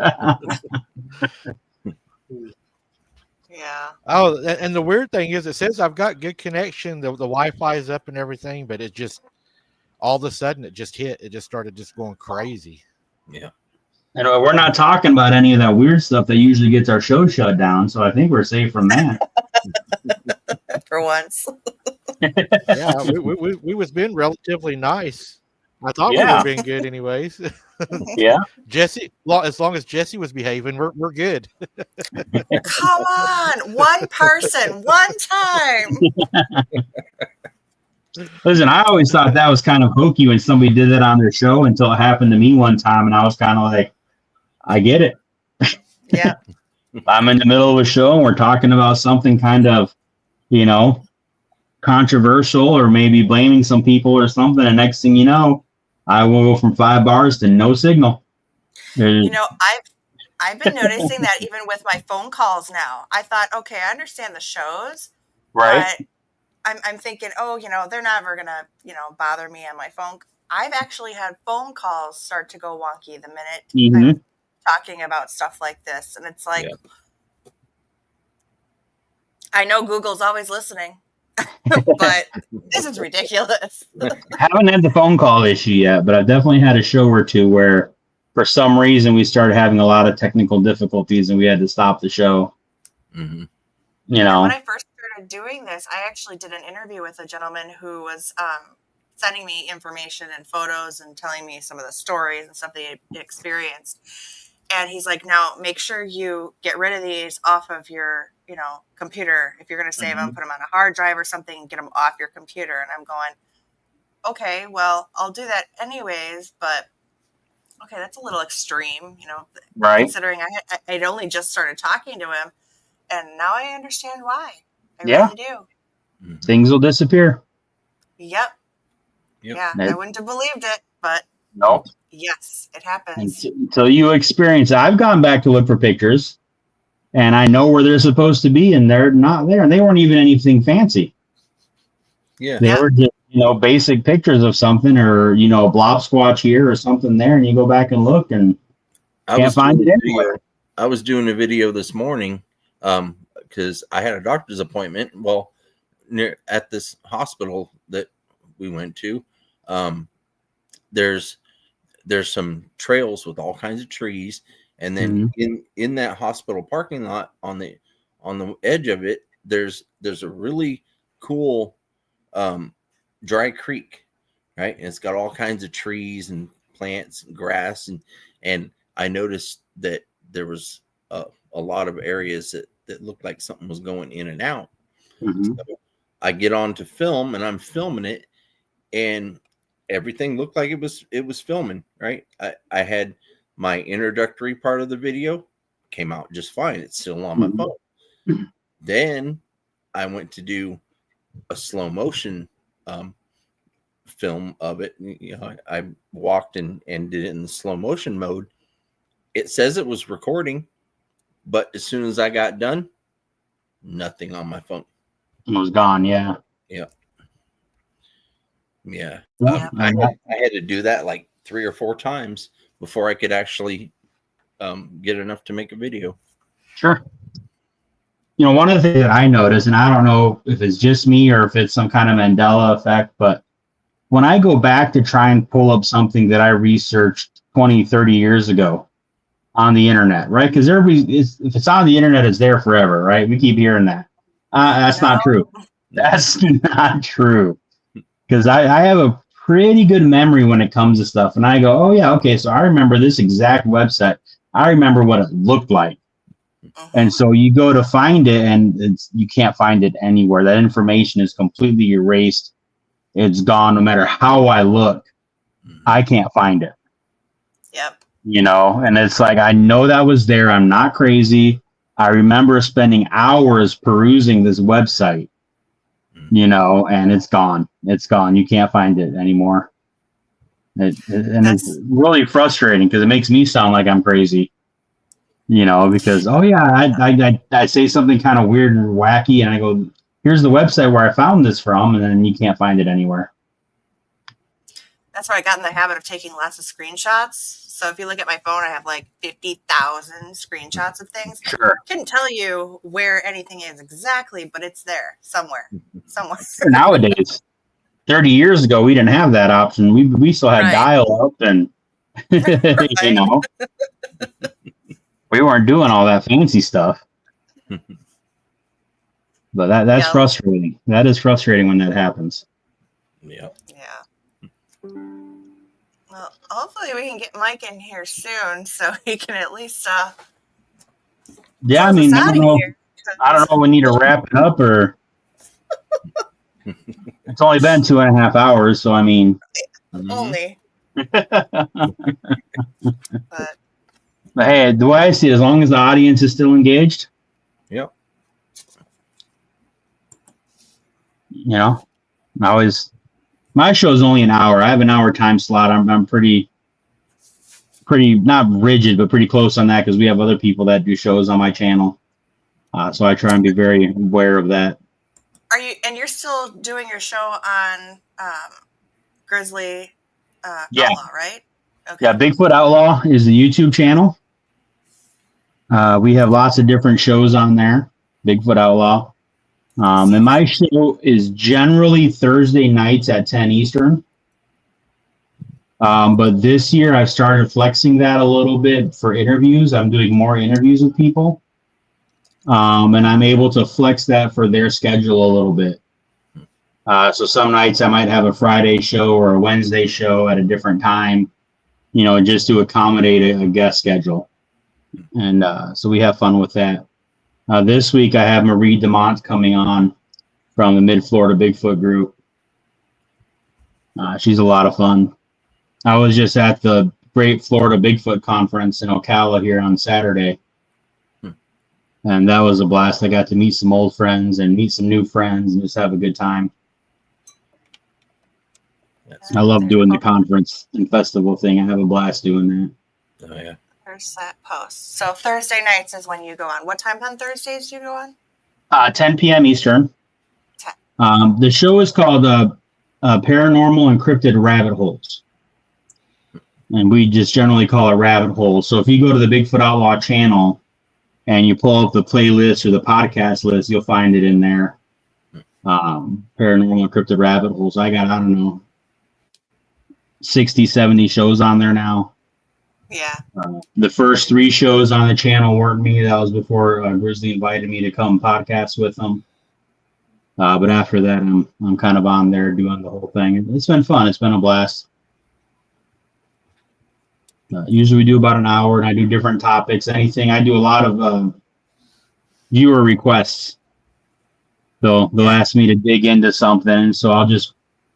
Yeah. Oh, and the weird thing is, it says I've got good connection. The Wi-Fi is up and everything, but it just all of a sudden it just hit. It just started just going crazy. Yeah. And we're not talking about any of that weird stuff that usually gets our show shut down, so I think we're safe from that. For once. Yeah, we was being relatively nice. I thought we were being good anyways. Yeah. Jesse, as long as Jesse was behaving, we're good. Come on, one person, one time. Listen, I always thought that was kind of hokey when somebody did that on their show until it happened to me one time, and I was kind of like, I get it. Yeah. I'm in the middle of a show and we're talking about something kind of, you know, controversial or maybe blaming some people or something. And next thing you know, I will go from 5 bars to no signal. You know, I've been noticing that even with my phone calls now. I thought, okay, I understand the shows. Right. But I'm thinking, oh, you know, they're never going to, you know, bother me on my phone. I've actually had phone calls start to go wonky the minute I'm talking about stuff like this. And it's like, I know Google's always listening, but this is ridiculous. I haven't had the phone call issue yet, but I've definitely had a show or two where for some reason we started having a lot of technical difficulties and we had to stop the show. Mm-hmm. You And know. when I first started doing this, I actually did an interview with a gentleman who was sending me information and photos and telling me some of the stories and stuff that he experienced. And he's like, now make sure you get rid of these off of your, computer. If you're going to save them, put them on a hard drive or something and get them off your computer. And I'm going, okay, well, I'll do that anyways, but okay, that's a little extreme, Right. considering I'd only just started talking to him, and now I understand why. I Yeah. really do. Mm-hmm. Things will disappear. Yep. Yeah, I wouldn't have believed it, but nope. Yes, it happens. Until you experience it. I've gone back to look for pictures, and I know where they're supposed to be, and they're not there. And they weren't even anything fancy. Yeah. They were just, basic pictures of something, or, a blob squatch here or something there, and you go back and look and can't find it anywhere. I was doing a video this morning because I had a doctor's appointment. Well, at this hospital that we went to, there's some trails with all kinds of trees, and then in that hospital parking lot on the edge of it, there's a really cool dry creek, right? And it's got all kinds of trees and plants and grass, and I noticed that there was a lot of areas that looked like something was going in and out. So I get on to film, and I'm filming it, and everything looked like it was filming, right? I had my introductory part of the video came out just fine. It's still on my phone. Then I went to do a slow motion film of it. I walked and did it in the slow motion mode. It says it was recording, but as soon as I got done, nothing on my phone. It was gone. Yeah. I had to do that like 3 or 4 times before I could actually get enough to make a video. Sure. One of the things that I notice, and I don't know if it's just me or if it's some kind of Mandela effect, but when I go back to try and pull up something that I researched 20, 30 years ago on the internet, right? Because if it's on the internet, it's there forever, right? We keep hearing that. That's not true. That's not true. Because I have a pretty good memory when it comes to stuff. And I go, oh, yeah, okay, so I remember this exact website. I remember what it looked like. And so you go to find it, and you can't find it anywhere. That information is completely erased. It's gone. No matter how I look, I can't find it. Yep. And it's like, I know that was there. I'm not crazy. I remember spending hours perusing this website, and it's gone. It's gone. You can't find it anymore. It's really frustrating because it makes me sound like I'm crazy. Because, oh yeah, I say something kind of weird and wacky, and I go, here's the website where I found this from, and then you can't find it anywhere. That's why I got in the habit of taking lots of screenshots. So if you look at my phone, I have like 50,000 screenshots of things. Sure. I couldn't tell you where anything is exactly, but it's there somewhere. Nowadays, 30 years ago, we didn't have that option. We still had dial up, and we weren't doing all that fancy stuff. But that's frustrating. That is frustrating when that happens. Yeah. Well, hopefully we can get Mike in here soon so he can at least yeah, I mean, I don't know. We need to wrap it up, or it's only been 2.5 hours, so I mean, only. But hey, the way I see it, as long as the audience is still engaged, my show is only an hour. I have an hour time slot. I'm pretty not rigid, but pretty close on that because we have other people that do shows on my channel. So I try and be very aware of that. You're still doing your show on Grizzly Outlaw, right? Okay. Yeah, Bigfoot Outlaw is the YouTube channel. We have lots of different shows on there. Bigfoot Outlaw. And my show is generally Thursday nights at 10 Eastern. But this year I've started flexing that a little bit for interviews. I'm doing more interviews with people. and I'm able to flex that for their schedule a little bit. So some nights I might have a Friday show or a Wednesday show at a different time, just to accommodate a guest schedule. And so we have fun with that. This week I have Marie DeMont coming on from the Mid-Florida Bigfoot group. She's a lot of fun. I was just at the Great Florida Bigfoot Conference in Ocala here on Saturday. And that was a blast. I got to meet some old friends and meet some new friends and just have a good time. I love doing the conference and festival thing. I have a blast doing that. Oh, yeah. There's that post. So Thursday nights is when you go on. What time on Thursdays do you go on? 10 p.m. Eastern. 10. The show is called Paranormal and Cryptid Rabbit Holes. And we just generally call it rabbit holes. So if you go to the Bigfoot Outlaw channel and you pull up the playlist or the podcast list, you'll find it in there. Paranormal and Cryptid Rabbit Holes. I got, 60, 70 shows on there now. Yeah. The first 3 shows on the channel weren't me. That was before Grizzly invited me to come podcast with them. But after that, I'm kind of on there doing the whole thing. It's been fun. It's been a blast. Usually we do about an hour, and I do different topics. Anything. I do a lot of viewer requests. They'll ask me to dig into something, so I'll just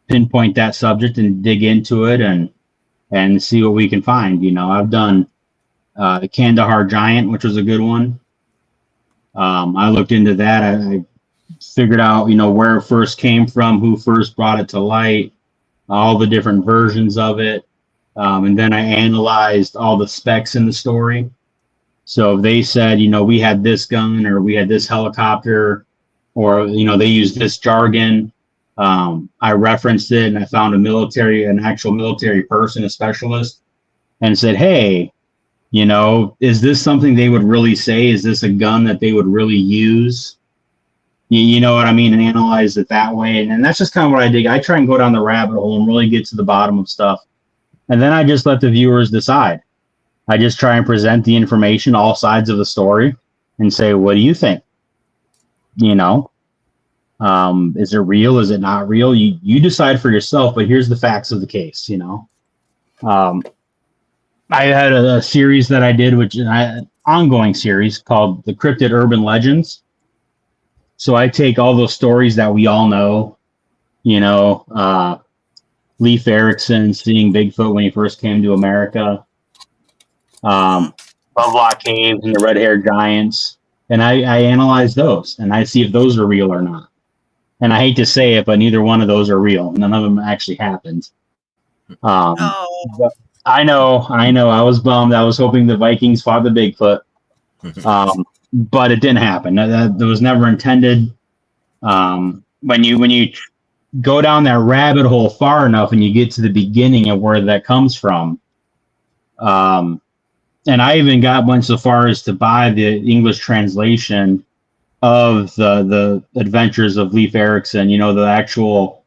pinpoint that subject and dig into it and see what we can find. I've done the Kandahar Giant, which was a good one. I looked into that. I figured out, where it first came from, who first brought it to light, all the different versions of it. And then I analyzed all the specs in the story. So if they said, we had this gun or we had this helicopter or, they used this jargon, I referenced it and I found an actual military person, a specialist, and said, hey, is this something they would really say? Is this a gun that they would really use? You know what I mean? And analyze it that way. And that's just kind of what I dig. I try and go down the rabbit hole and really get to the bottom of stuff. And then I just let the viewers decide. I just try and present the information, all sides of the story, and say, what do you think? Is it real? Is it not real? You decide for yourself, but here's the facts of the case, I had a series that I did, which is an ongoing series called the Cryptid Urban Legends. So I take all those stories that we all know, Leif Erikson seeing Bigfoot when he first came to America, Lovelock Caves and the red-haired giants, and I analyze those, and I see if those are real or not. And I hate to say it, but neither one of those are real. None of them actually happened. But I know. I was bummed. I was hoping the Vikings fought the Bigfoot, but it didn't happen. That was never intended. When you go down that rabbit hole far enough and you get to the beginning of where that comes from. And I even went so far as to buy the English translation of the Adventures of Leif Erikson, the actual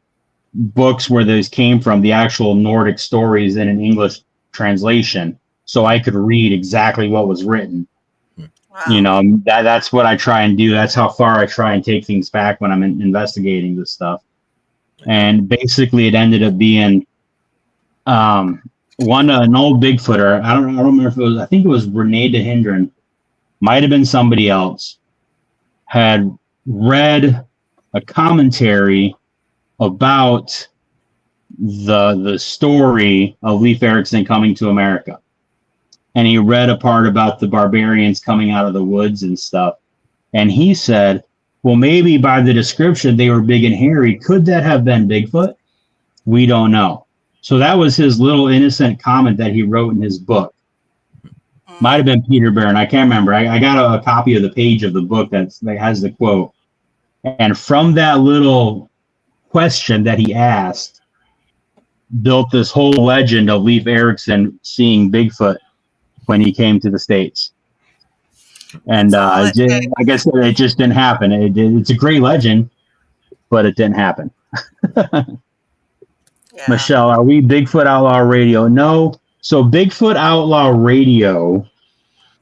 books where those came from, the actual Nordic stories in an English translation. So I could read exactly what was written. Wow. That's what I try and do. That's how far I try and take things back when I'm investigating this stuff. And basically, it ended up being an old Bigfooter. I don't remember if it was. I think it was Renee DeHindren. Might have been somebody else. Had read a commentary about the story of Leif Erikson coming to America, and he read a part about the barbarians coming out of the woods and stuff. And he said, well, maybe by the description, they were big and hairy. Could that have been Bigfoot? We don't know. So that was his little innocent comment that he wrote in his book. Might have been Peter Barron. I can't remember. I got a copy of the page of the book that has the quote. And from that little question that he asked, built this whole legend of Leif Erikson seeing Bigfoot when he came to the States. And like I said, it just didn't happen. It's a great legend, but it didn't happen. Yeah. Michelle, are we Bigfoot Outlaw Radio? No. So Bigfoot Outlaw Radio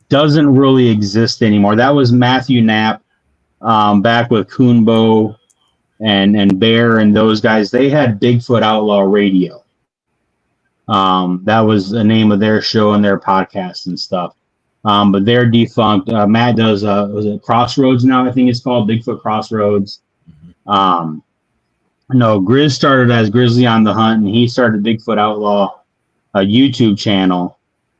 doesn't really exist anymore. That was Matthew Knapp, back with Coonbo and Bear and those guys. They had Bigfoot Outlaw Radio. That was the name of their show and their podcast and stuff. But they're defunct. Matt does, was it Crossroads now? I think it's called Bigfoot Crossroads. No, Grizz started as Grizzly on the Hunt, and he started Bigfoot Outlaw, a YouTube channel.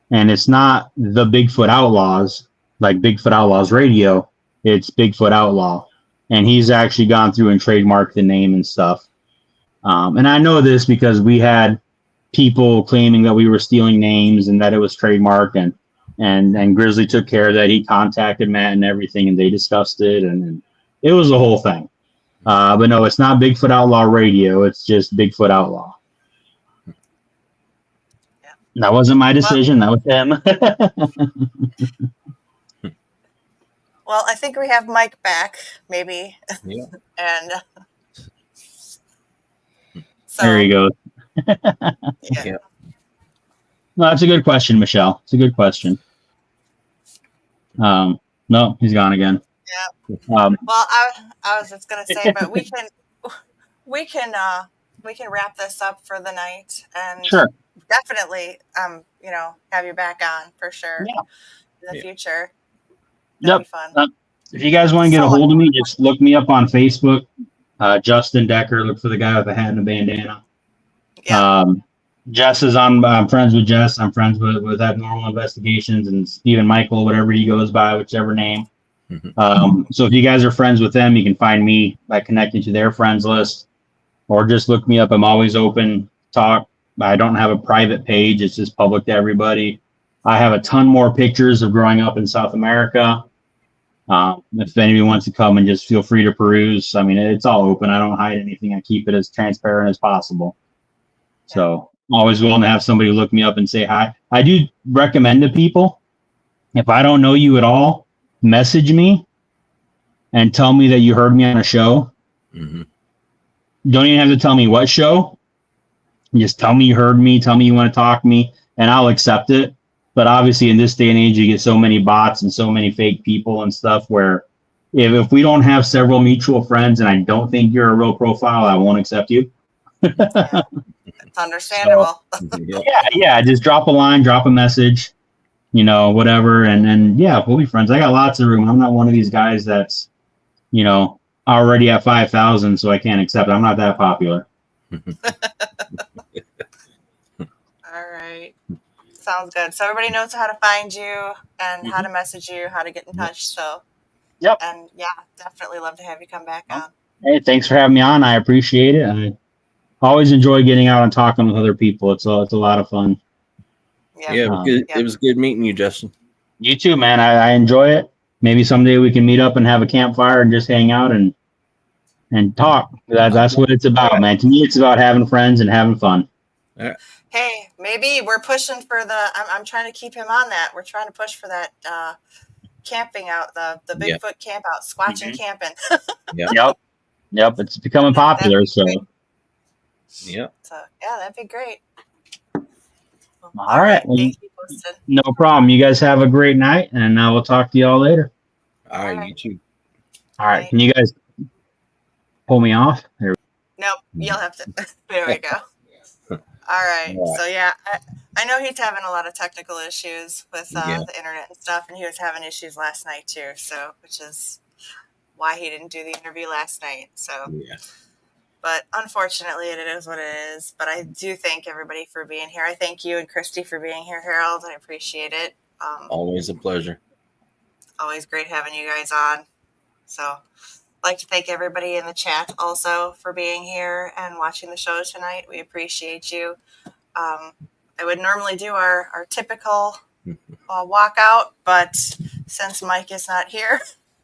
And it's not the Bigfoot Outlaws, like Bigfoot Outlaws Radio. It's Bigfoot Outlaw. And he's actually gone through and trademarked the name and stuff. And I know this because we had people claiming that we were stealing names and that it was trademarked, and Grizzly took care of that. He contacted Matt and everything, and they discussed it, and it was the whole thing. But no, it's not Bigfoot Outlaw Radio. It's just Bigfoot Outlaw. Yeah. That wasn't my decision. That was him. Well, I think we have Mike back, maybe. Yeah. And so There you go. yeah. No, that's a good question, Michelle. It's a good question. No, he's gone again. Yeah. Um, Well, I was just gonna say, but we can wrap this up for the night, and Sure. definitely have you back on for sure Yeah. in the future. Yep. That'd be fun. If you guys want to get a hold of me, just look me up on Facebook. Justin Decker. Look for the guy with the hat and a bandana. Yeah. Jess is on. I'm friends with Jess. I'm friends with Abnormal Investigations and Stephen Michael, whatever he goes by, whichever name. So if you guys are friends with them, you can find me by connecting to their friends list, or just look me up. I'm always open to talk. I don't have a private page. It's just public to everybody. I have a ton more pictures of growing up in South America. If anybody wants to come and just feel free to peruse. I mean, it's all open. I don't hide anything. I keep it as transparent as possible. So always willing to have somebody look me up and say hi. I do recommend to people, if I don't know you at all, message me and tell me that you heard me on a show. Mm-hmm. Don't even have to tell me what show. Just tell me you heard me. Tell me you want to talk to me, and I'll accept it. But obviously, in this day and age, you get so many bots and so many fake people and stuff where if we don't have several mutual friends and I don't think you're a real profile, I won't accept you. Yeah. It's understandable. Yeah. Just drop a line, drop a message, whatever. And yeah, we'll be friends. I got lots of room. I'm not one of these guys that's, already at 5,000, so I can't accept it. I'm not that popular. All right. Sounds good. So everybody knows how to find you and how to message you, how to get in touch. So, Yep. And yeah, definitely love to have you come back on. Hey, thanks for having me on. I appreciate it. I always enjoy getting out and talking with other people. It's a lot of fun. Yeah. It was good meeting you, Justin. You too, man. I enjoy it. Maybe someday we can meet up and have a campfire and just hang out and talk. That's what it's about, man. To me, it's about having friends and having fun. Hey, maybe we're pushing for I'm trying to keep him on that. We're trying to push for that camping out, the Bigfoot camp out, squatching camping. Yep. It's becoming popular. So, yeah, that'd be great. All right. Well, thank you, Justin. No problem. You guys have a great night, and I will talk to you all later. All right, you too. All right. Can you guys pull me off? Nope, you'll have to. There we go. All right. So yeah, I know he's having a lot of technical issues with the internet and stuff, and he was having issues last night too. So, which is why he didn't do the interview last night. So, but unfortunately, it is what it is. But I do thank everybody for being here. I thank you and Christy for being here, Harold. I appreciate it. Always a pleasure. Always great having you guys on. So, I'd like to thank everybody in the chat also for being here and watching the show tonight. We appreciate you. I would normally do our typical walkout, but since Mike is not here,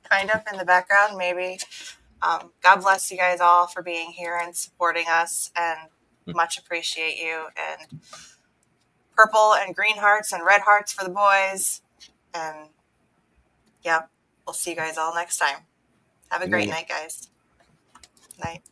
kind of in the background, maybe. God bless you guys all for being here and supporting us, and much appreciate you. And purple and green hearts and red hearts for the boys. And yeah, we'll see you guys all next time. Have a great night, guys. Night.